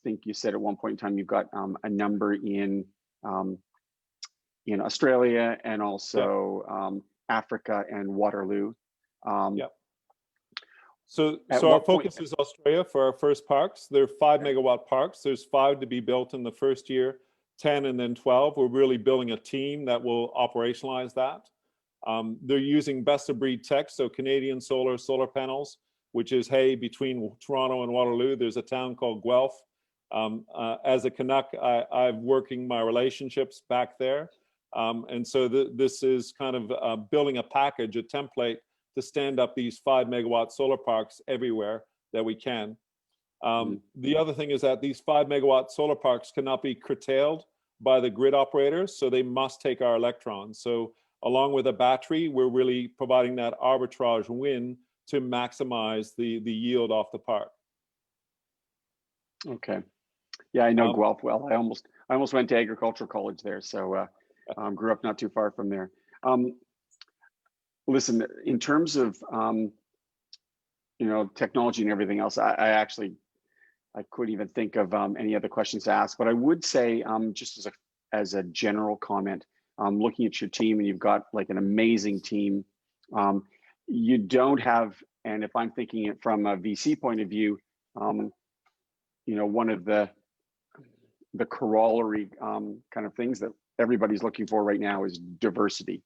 think you said at one point in time, you've got a number in Australia and also Africa and Waterloo. So our focus is Australia for our first parks. They're 5 megawatt parks. There's 5 to be built in the first year, 10 and then 12. We're really building a team that will operationalize that. They're using best of breed tech, so Canadian solar panels, which is, hey, between Toronto and Waterloo, there's a town called Guelph. As a Canuck, I'm working my relationships back there. And so this is kind of building a package, a template to stand up these 5 megawatt solar parks everywhere that we can. The other thing is that these 5 megawatt solar parks cannot be curtailed by the grid operators, so they must take our electrons. So along with a battery, we're really providing that arbitrage win to maximize the yield off the park. Okay. Yeah, I know Guelph well. I almost went to agricultural college there, so grew up not too far from there. Listen, in terms of technology and everything else, I couldn't even think of any other questions to ask. But I would say, just as a general comment, looking at your team, and you've got like an amazing team. You don't have, and if I'm thinking it from a VC point of view, one of the corollary kind of things that everybody's looking for right now is diversity,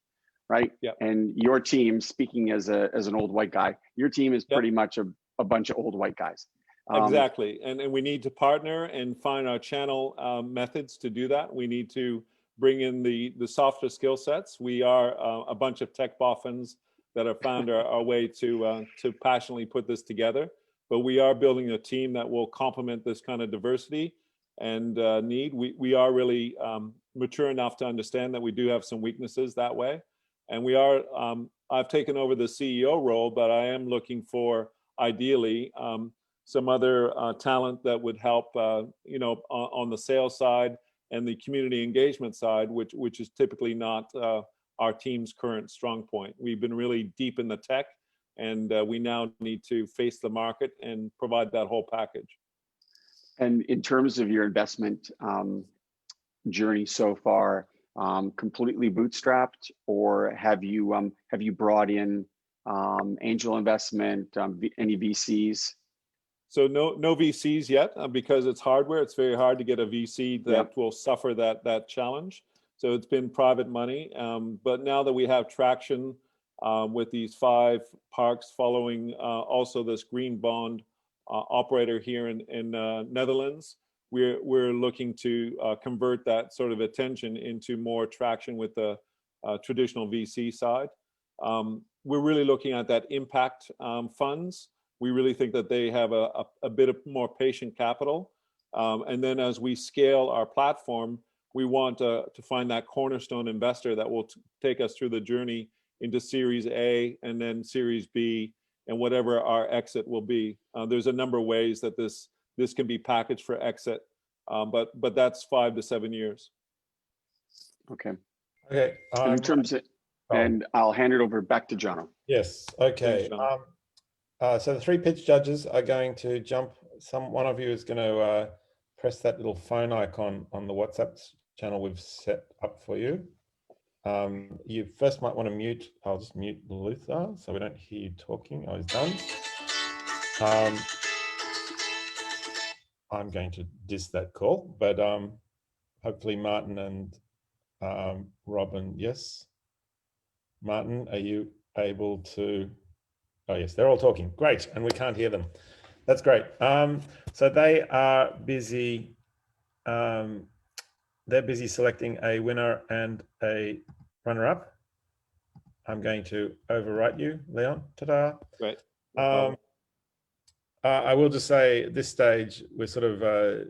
right? Yeah. And your team, speaking as an old white guy, your team is pretty much a bunch of old white guys. Exactly, and we need to partner and find our channel methods to do that. We need to bring in the softer skill sets. We are a bunch of tech boffins that have found our way to passionately put this together. But we are building a team that will complement this kind of diversity and need. We are really mature enough to understand that we do have some weaknesses that way. And we are, I've taken over the CEO role, but I am looking for, ideally, some other talent that would help, on the sales side and the community engagement side, which is typically not our team's current strong point. We've been really deep in the tech, and we now need to face the market and provide that whole package. And in terms of your investment journey so far, completely bootstrapped, or have you brought in angel investment, any VCs? So no VCs yet, because it's hardware. It's very hard to get a VC that will suffer that challenge. So it's been private money. But now that we have traction with these 5 parks, following also this green bond operator here in Netherlands, we're looking to convert that sort of attention into more traction with the traditional VC side. We're really looking at that impact funds. We really think that they have a bit of more patient capital. And then as we scale our platform, we want to find that cornerstone investor that will take us through the journey into Series A and then Series B and whatever our exit will be. There's a number of ways that this can be packaged for exit, but that's 5 to 7 years. Okay. Okay. And in terms of, and I'll hand it over back to Jono. Yes. Okay. Thanks, So the 3 pitch judges are going to jump. One of you is going to press that little phone icon on the WhatsApp channel we've set up for you. You first might want to mute. I'll just mute Luther so we don't hear you talking. Oh, he's done. I'm going to diss that call, but hopefully Martin and Robin, yes. Martin, are you able to? Oh yes, they're all talking. Great, and we can't hear them. That's great. So they are busy. They're busy selecting a winner and a runner-up. I'm going to overwrite you, Leon. Ta-da. Right. I will just say at this stage, we're sort of,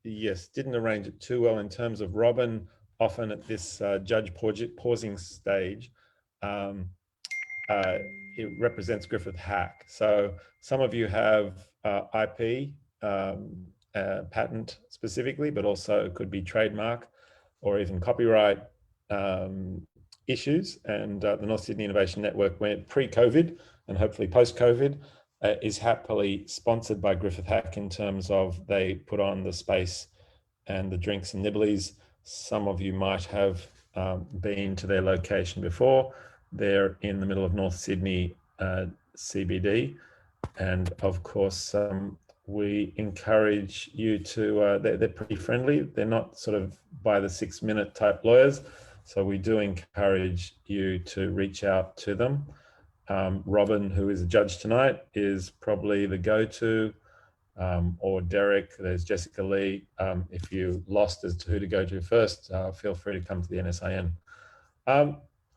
yes, didn't arrange it too well in terms of Robin. Often at this judge pausing stage, it represents Griffith Hack. So some of you have IP, patent specifically, but also could be trademark or even copyright issues. And the North Sydney Innovation Network went pre-COVID and hopefully post-COVID is happily sponsored by Griffith Hack in terms of they put on the space and the drinks and nibblies. Some of you might have been to their location before. They're in the middle of North Sydney CBD. And of course, we encourage you to, they're pretty friendly. They're not sort of by the 6-minute type lawyers. So we do encourage you to reach out to them. Robin, who is a judge tonight, is probably the go-to, or Derek, there's Jessica Lee. If you lost as to who to go to first, feel free to come to the NSIN.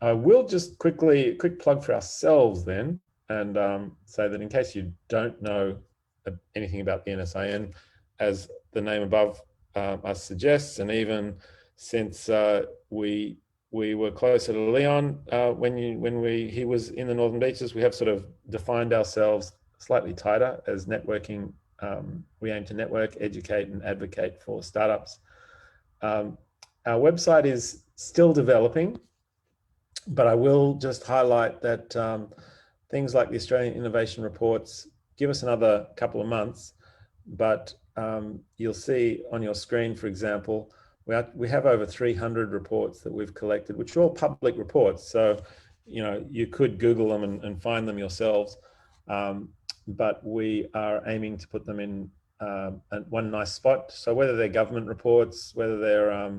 I will just quick plug for ourselves then, and say that in case you don't know anything about the NSIN, as the name above us suggests, and even since we were closer to Leon when he was in the Northern Beaches, we have sort of defined ourselves slightly tighter as networking. We aim to network, educate, and advocate for startups. Our website is still developing, but I will just highlight that things like the Australian Innovation Reports give us another couple of months, but you'll see on your screen, for example, we have over 300 reports that we've collected, which are all public reports. So, you know, you could Google them and find them yourselves, but we are aiming to put them in one nice spot. So whether they're government reports, whether they're,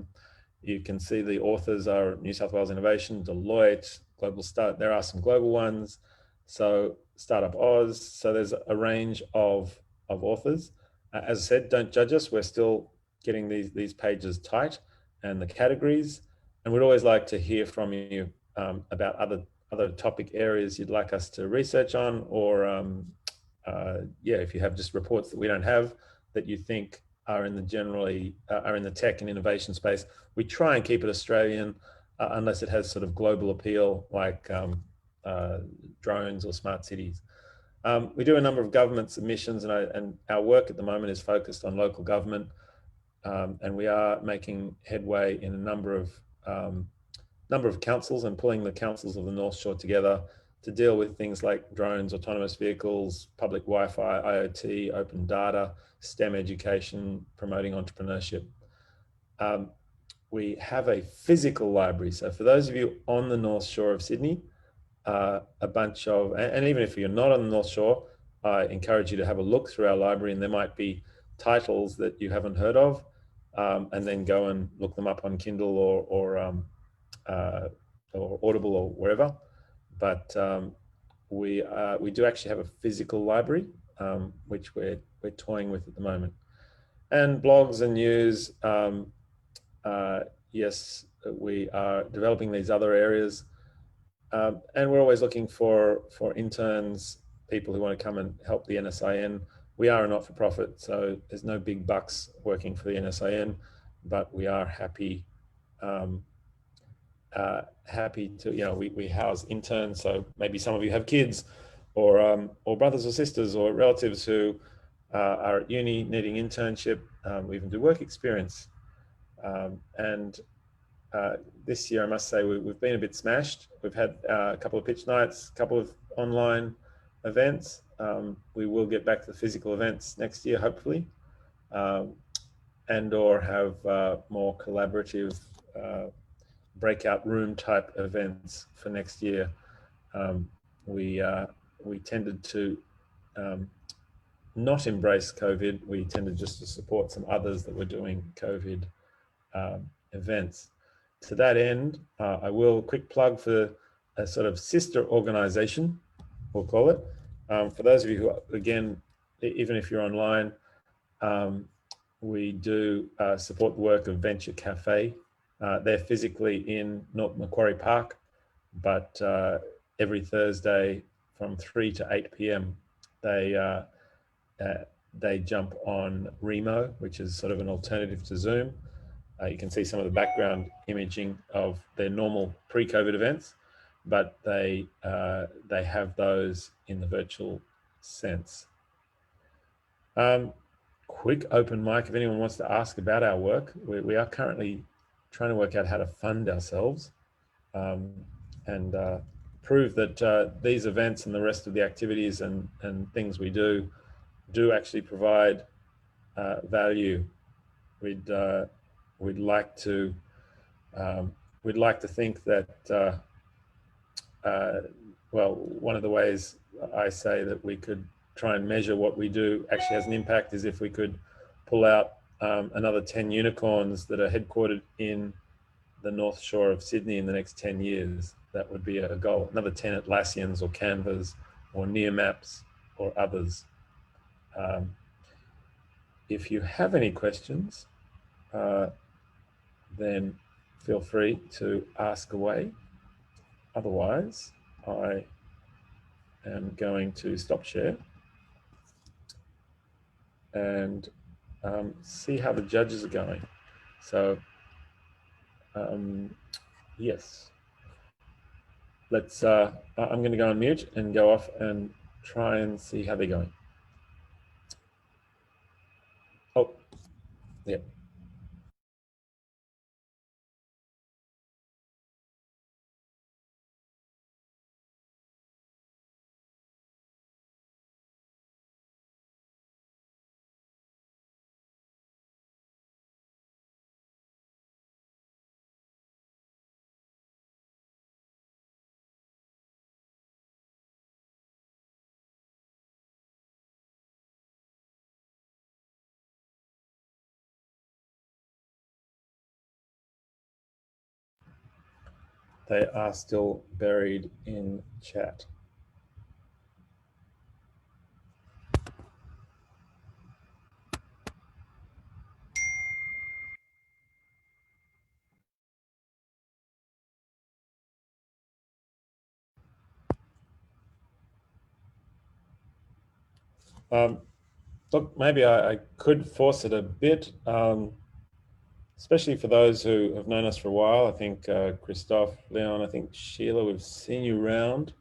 you can see the authors are New South Wales Innovation, Deloitte, Global Start, there are some global ones. So Startup Oz, so there's a range of authors. As I said, don't judge us. We're still getting these pages tight and the categories. And we'd always like to hear from you about other topic areas you'd like us to research on, or yeah, if you have just reports that we don't have that you think are in the tech and innovation space. We try and keep it Australian unless it has sort of global appeal, like drones or smart cities. We do a number of government submissions, and our work at the moment is focused on local government, and we are making headway in a number of councils and pulling the councils of the North Shore together to deal with things like drones, autonomous vehicles, public Wi-Fi, IoT, open data, STEM education, promoting entrepreneurship. We have a physical library. So for those of you on the North Shore of Sydney, a bunch of, and even if you're not on the North Shore, I encourage you to have a look through our library, and there might be titles that you haven't heard of, and then go and look them up on Kindle or Audible or wherever. But we do actually have a physical library, which we're toying with at the moment. And blogs and news, yes, we are developing these other areas. And we're always looking for interns, people who want to come and help the NSIN. We are a not-for-profit, so there's no big bucks working for the NSIN, but we are happy to, you know, we house interns. So maybe some of you have kids or brothers or sisters or relatives who are at uni needing internship. We even do work experience. And this year, I must say, we've been a bit smashed. We've had a couple of pitch nights, a couple of online events. We will get back to the physical events next year, hopefully, and or have more collaborative breakout room type events for next year. We tended to not embrace COVID. We tended just to support some others that were doing COVID events. To that end, I will quick plug for a sort of sister organization, we'll call it. For those of you who, again, even if you're online, we do support the work of Venture Cafe. They're physically in North Macquarie Park, but every Thursday from 3 to 8 p.m. they jump on Remo, which is sort of an alternative to Zoom. You can see some of the background imaging of their normal pre-COVID events, but they have those in the virtual sense. Quick open mic if anyone wants to ask about our work. We are currently trying to work out how to fund ourselves and prove that these events and the rest of the activities and things we do actually provide value. We'd like to think that well, one of the ways I say that we could try and measure what we do actually has an impact is if we could pull out another 10 unicorns that are headquartered in the North Shore of Sydney in the next 10 years. That would be a goal. Another 10 Atlassians or Canvas or Nearmaps or others. If you have any questions, then feel free to ask away. Otherwise, I am going to stop share and see how the judges are going. So, yes, let's, I'm going to go on mute and go off and try and see how they're going. Oh, yeah. They are still buried in chat. Look, maybe I could force it a bit, especially for those who have known us for a while. I think Christophe, Leon, I think Sheila, we've seen you around.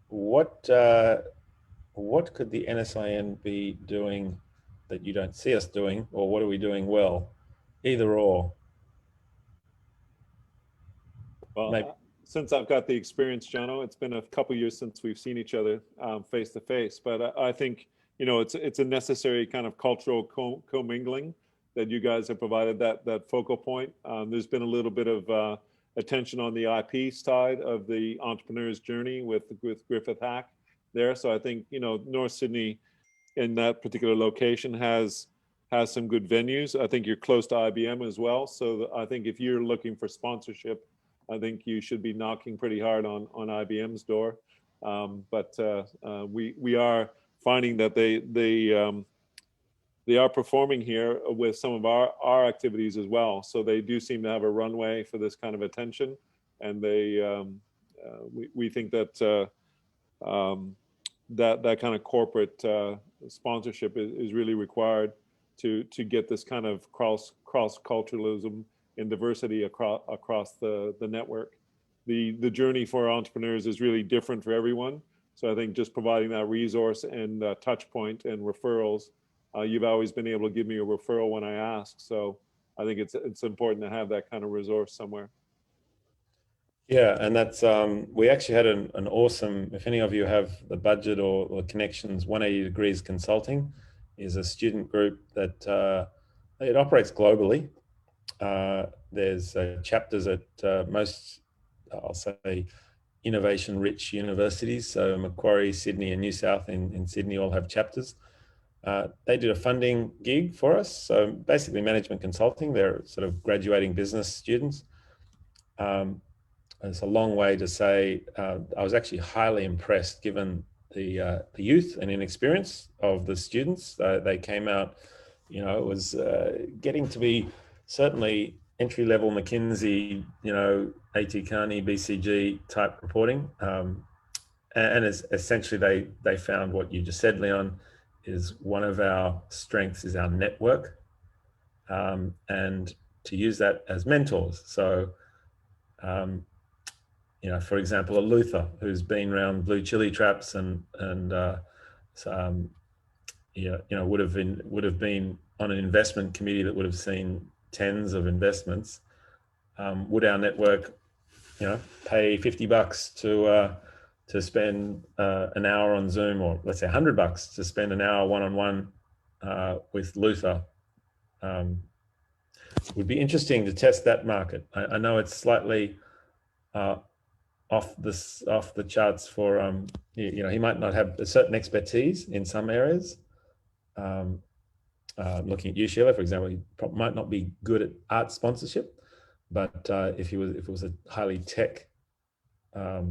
What could the NSIN be doing that you don't see us doing, or what are we doing well? Either or. Well, maybe. Since I've got the experience, Jono, it's been a couple of years since we've seen each other face to face, but I think, you know, it's a necessary kind of cultural commingling that you guys have provided that focal point. There's been a little bit of attention on the IP side of the entrepreneur's journey with Griffith Hack there. So I think, you know, North Sydney in that particular location has some good venues. I think you're close to IBM as well. So I think if you're looking for sponsorship, I think you should be knocking pretty hard on IBM's door. But we are finding that they are performing here with some of our activities as well. So they do seem to have a runway for this kind of attention, and they we think that that kind of corporate sponsorship is really required to get this kind of cross culturalism and diversity across the network. The journey for entrepreneurs is really different for everyone. So I think just providing that resource and touch point and referrals, you've always been able to give me a referral when I ask. So I think it's important to have that kind of resource somewhere. Yeah, and that's, we actually had an awesome, if any of you have the budget or connections, 180 Degrees Consulting is a student group that it operates globally. There's chapters at most, I'll say, innovation-rich universities. So Macquarie, Sydney, and New South in Sydney all have chapters. They did a funding gig for us. So basically management consulting, they're sort of graduating business students. it's a long way to say I was actually highly impressed given the youth and inexperience of the students. They came out, you know, it was getting to be certainly entry-level McKinsey, you know, AT Kearney, BCG type reporting. And essentially they found what you just said, Leon, is one of our strengths is our network, and to use that as mentors. So, you know, for example, a Luther who's been around blue chili traps and you know, would have been on an investment committee that would have seen tens of investments. Would our network, you know, pay $50 to spend an hour on Zoom, or let's say $100 to spend an hour one-on-one with Luther? Would be interesting to test that market. I know it's slightly off the charts for you know, he might not have a certain expertise in some areas. Looking at you, Sheila, for example, he might not be good at art sponsorship, but if it was a highly tech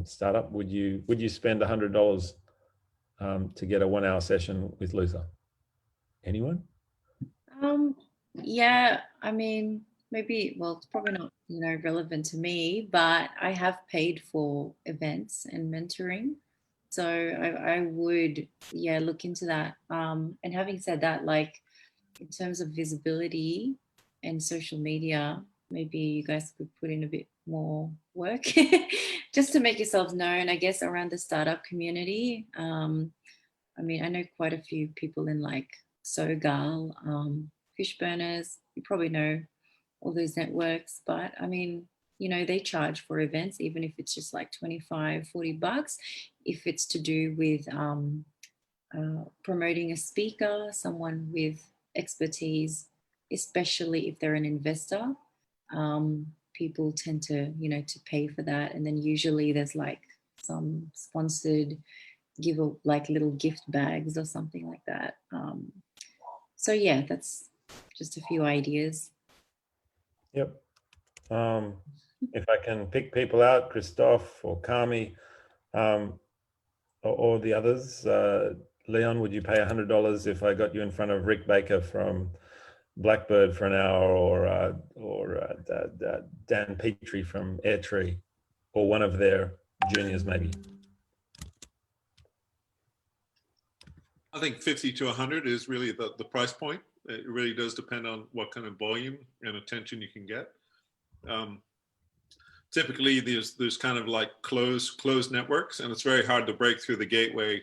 startup, would you spend $100 to get a 1 hour session with Luther? Anyone? Yeah, I mean, maybe, well, it's probably not, you know, relevant to me, but I have paid for events and mentoring. So I would, yeah, look into that. And having said that, like in terms of visibility and social media, maybe you guys could put in a bit more work just to make yourselves known, I guess, around the startup community. I mean, I know quite a few people in like Sogal, Fishburners, you probably know all those networks, but I mean, you know, they charge for events, even if it's just like $25-$40, if it's to do with promoting a speaker, someone with expertise, especially if they're an investor. People tend to, you know, to pay for that. And then usually there's like some sponsored like little gift bags or something like that. So yeah, that's just a few ideas. Yep. If I can pick people out, Christophe or Kami, or the others, Leon, would you pay $100 if I got you in front of Rick Baker from Blackbird for an hour, or Dan Petrie from Airtree, or one of their juniors maybe? I think 50 to 100 is really the price point. It really does depend on what kind of volume and attention you can get. Typically, there's kind of like closed networks, and it's very hard to break through the gateway,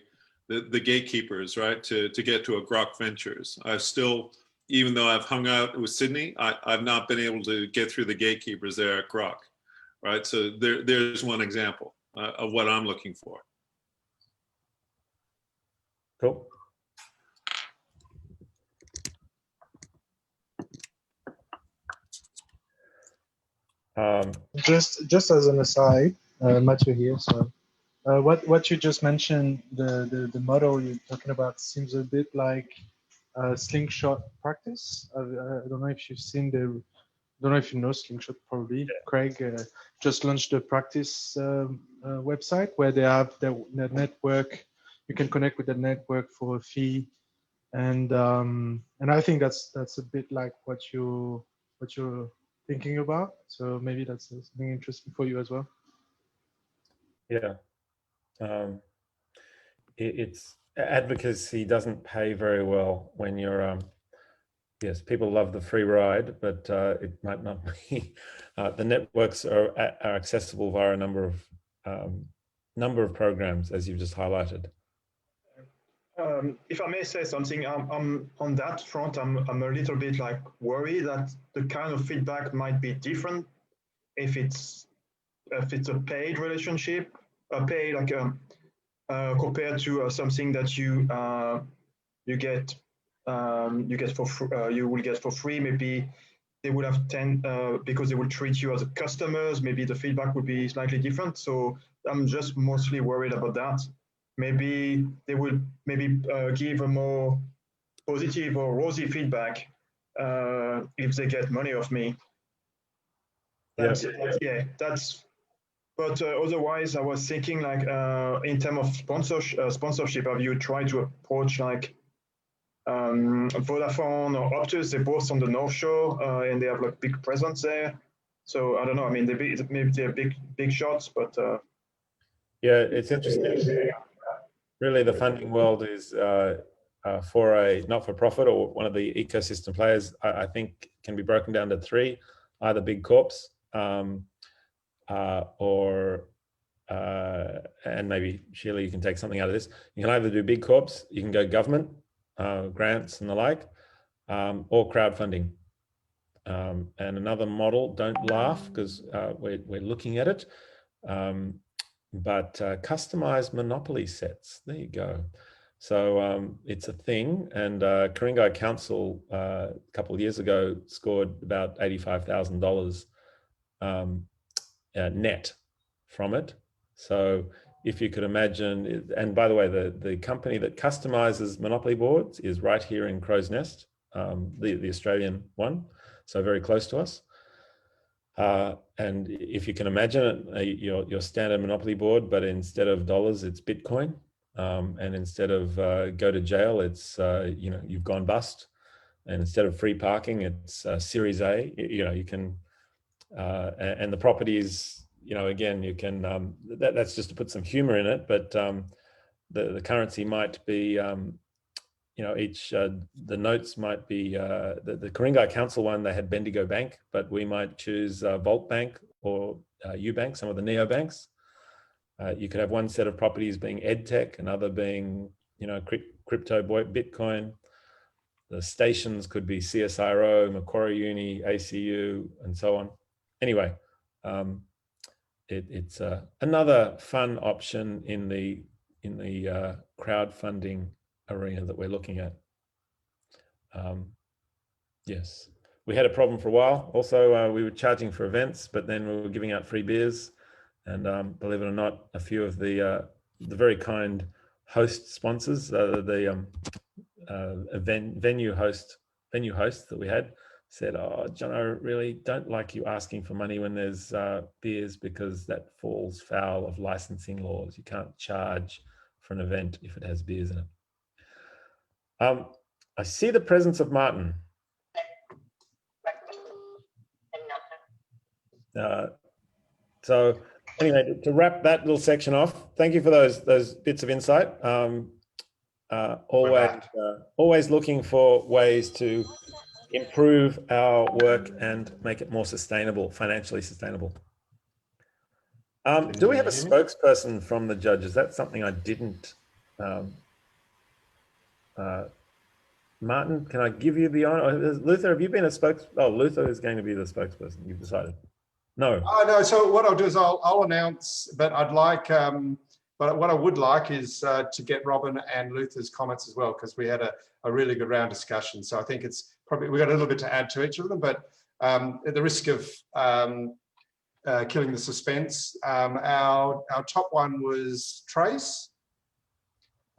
the gatekeepers, right, to get to a Grok Ventures. I've still, even though I've hung out with Sydney, I've not been able to get through the gatekeepers there at Grok, right? So there's one example of what I'm looking for. Cool. Just as an aside, Mathieu here. So, what you just mentioned, the model you're talking about seems a bit like Slingshot practice. I don't know if you've seen don't know if you know Slingshot, probably. Yeah. Craig just launched the practice website where they have their network. You can connect with the network for a fee, and I think that's a bit like what you're thinking about. So maybe that's something interesting for you as well. Yeah. It's advocacy doesn't pay very well when you're yes, people love the free ride, but it might not be. The networks are accessible via a number of programs, as you've just highlighted. If I may say something, I'm on that front. I'm a little bit like worried that the kind of feedback might be different if it's a paid relationship, paid like compared to something that you will get for free. Maybe they would have because they will treat you as a customers. Maybe the feedback would be slightly different. So I'm just mostly worried about that. Maybe they will give a more positive or rosy feedback if they get money off me. That's But otherwise, I was thinking like in terms of sponsorship, have you tried to approach like Vodafone or Optus? They're both on the North Shore and they have like big presence there. So I don't know. I mean, maybe they're big shots, but yeah, it's interesting. Really, the funding world is for a not-for-profit or one of the ecosystem players. I think can be broken down to three: either big corps. And maybe Sheila, you can take something out of this. You can either do big corps, you can go government, grants and the like, or crowdfunding. And another model, don't laugh because we're looking at it, but customized monopoly sets. There you go. So it's a thing, and Ku-ring-gai Council a couple of years ago scored about $85,000 net from it. So if you could imagine, and by the way, the company that customizes monopoly boards is right here in Crow's Nest, the Australian one, so very close to us. And if you can imagine it, your standard monopoly board, but instead of dollars, it's Bitcoin, and instead of go to jail, it's you've gone bust, and instead of free parking, it's Series A. You can. And the properties, again, you can, that's just to put some humor in it, but the currency might be, the notes might be, the Ku-ring-gai Council one, they had Bendigo Bank, but we might choose Volt Bank or Ubank, some of the neobanks. You could have one set of properties being EdTech, another being, crypto, Bitcoin. The stations could be CSIRO, Macquarie Uni, ACU, and so on. Anyway, it's another fun option in the crowdfunding arena that we're looking at. Yes, we had a problem for a while. Also, we were charging for events, but then we were giving out free beers, and believe it or not, a few of the very kind host sponsors, the venue hosts that we had, said, "Oh, John, I really don't like you asking for money when there's beers, because that falls foul of licensing laws. You can't charge for an event if it has beers in it." I see the presence of Martin. So anyway, to wrap that little section off, thank you for those bits of insight. Always looking for ways to improve our work and make it more sustainable, financially sustainable. Do we have a spokesperson from the judges? That's something I didn't. Martin, can I give you the honor? Luther, have you been a Oh, Luther is going to be the spokesperson. You've decided. No. Oh, no. So what I'll do is I'll announce, but I'd like, but what I would like is to get Robin and Luther's comments as well, because we had a really good round discussion. So I think it's probably, we got a little bit to add to each of them, but at the risk of killing the suspense, our top one was Trace.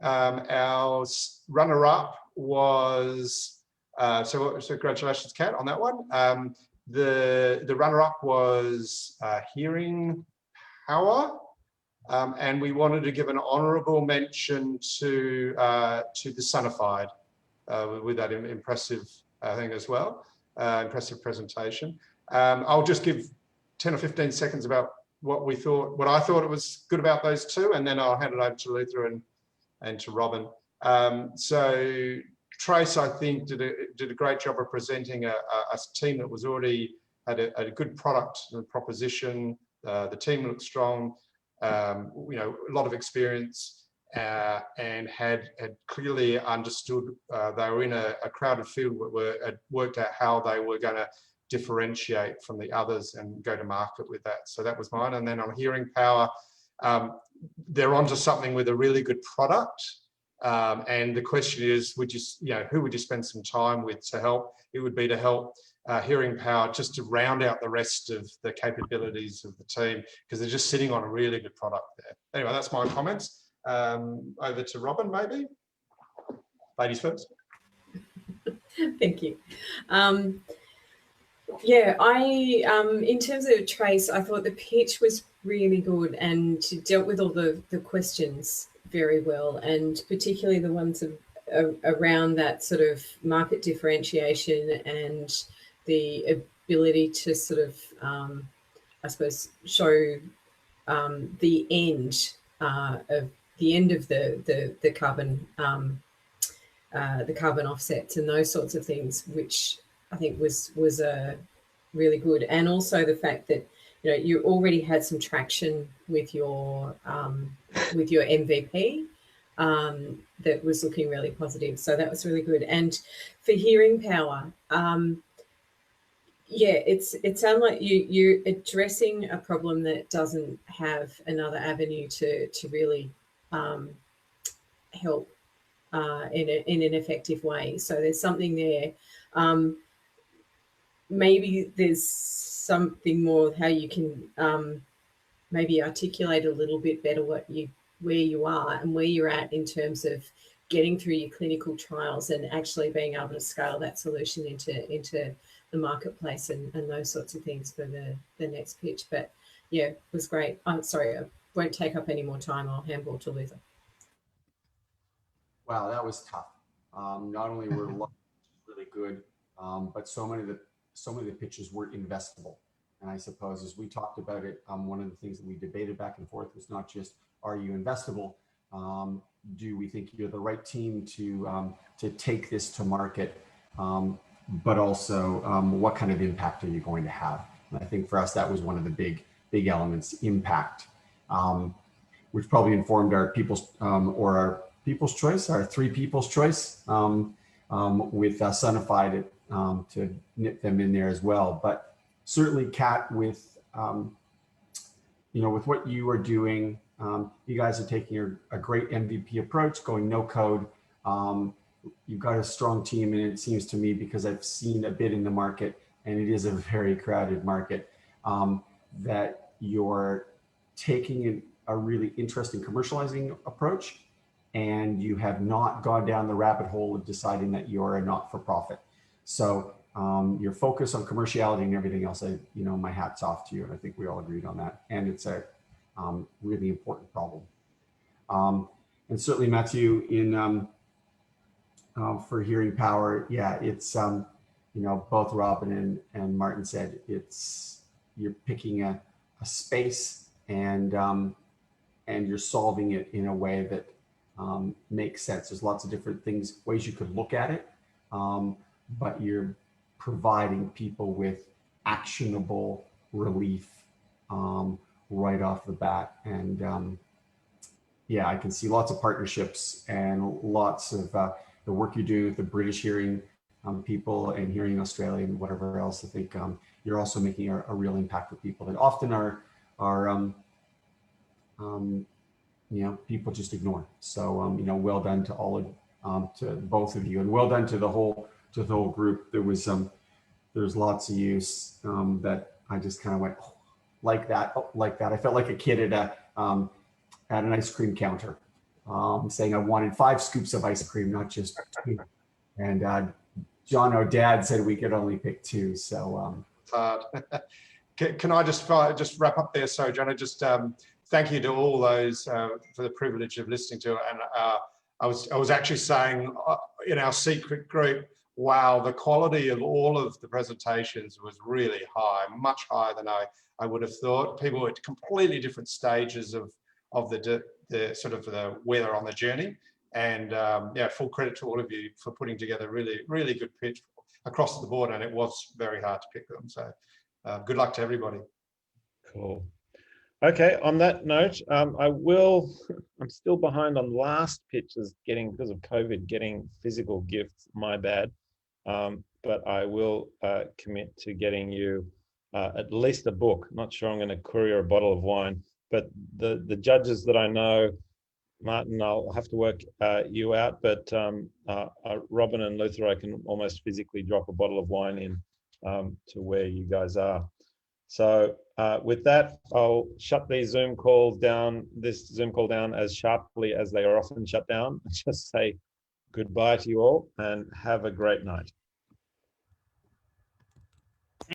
Our runner-up was, so congratulations, Kat, on that one. The runner-up was Hearing Power, and we wanted to give an honourable mention to the Sonified with that impressive thing as well, impressive presentation. I'll just give 10 or 15 seconds about what I thought it was good about those two, and then I'll hand it over to Luther and to Robin. So Trace, I think, did a great job of presenting a team that was already had a good product and proposition. The team looked strong, a lot of experience, and had clearly understood they were in a crowded field where had worked out how they were going to differentiate from the others and go to market with that. So that was mine. And then on Hearing Power, they're onto something with a really good product. And the question is, who would you spend some time with to help? It would be to help Hearing Power just to round out the rest of the capabilities of the team, because they're just sitting on a really good product there. Anyway, that's my comments. Over to Robin, maybe. Ladies first. Thank you. Yeah, in terms of Trace, I thought the pitch was really good and dealt with all the questions very well, and particularly the ones around that sort of market differentiation and the ability to sort of, I suppose, show the end of the carbon offsets and those sorts of things, which I think was really good. And also the fact that, you know, you already had some traction with your MVP that was looking really positive. So that was really good. And for hearing power, yeah, it sounds like you're addressing a problem that doesn't have another avenue to really help in an effective way. So there's something there. Maybe there's something more how you can maybe articulate a little bit better where you are and where you're at in terms of getting through your clinical trials and actually being able to scale that solution into the marketplace and those sorts of things for the next pitch. But yeah, it was great. I'm sorry, I won't take up any more time. I'll handball to Luther. Wow, that was tough. Not only were really good, but so many of the pitches were investable. And I suppose as we talked about it, one of the things that we debated back and forth was not just, are you investable? Do we think you're the right team to take this to market? But also, what kind of impact are you going to have? And I think for us, that was one of the big elements, impact, which probably informed our people's choice, our 3 people's choice, with Sonified to knit them in there as well. But certainly, Kat, with with what you are doing, you guys are taking a great MVP approach, going no code. You've got a strong team, and it seems to me, because I've seen a bit in the market, and it is a very crowded market, that you're taking a really interesting commercializing approach, and you have not gone down the rabbit hole of deciding that you're a not-for-profit. So your focus on commerciality and everything else, my hat's off to you, and I think we all agreed on that. And it's a really important problem. And certainly, Matthew, in for hearing power, yeah, it's both Robin and Martin said, you're picking a space and you're solving it in a way that makes sense. There's lots of different ways you could look at it, but you're providing people with actionable relief right off the bat. And yeah, I can see lots of partnerships and lots of the work you do with the British hearing people and Hearing Australia and whatever else. I think you're also making a real impact with people that often are people just ignore. So well done to all of to both of you, and well done to the whole group. There's lots of use that I just kind of went, oh, like that. I felt like a kid at an ice cream counter, saying I wanted 5 scoops of ice cream, not just 2. And John, our dad, said we could only pick 2. So can I just wrap up there? So John, I just thank you to all those for the privilege of listening to it. And I was actually saying in our secret group, wow, the quality of all of the presentations was really high, much higher than I would have thought. People at completely different stages of the sort of where they're on the journey. And yeah, full credit to all of you for putting together really, really good pitch across the board. And it was very hard to pick them. So good luck to everybody. Cool. Okay, on that note, I'm still behind on last pitches because of COVID, getting physical gifts, my bad. But I will commit to getting you at least a book. Not sure I'm going to courier a bottle of wine, but the judges that I know, Martin, I'll have to work you out, but Robin and Luther, I can almost physically drop a bottle of wine in to where you guys are. So with that, I'll shut this Zoom call down as sharply as they are often shut down. Just say goodbye to you all and have a great night.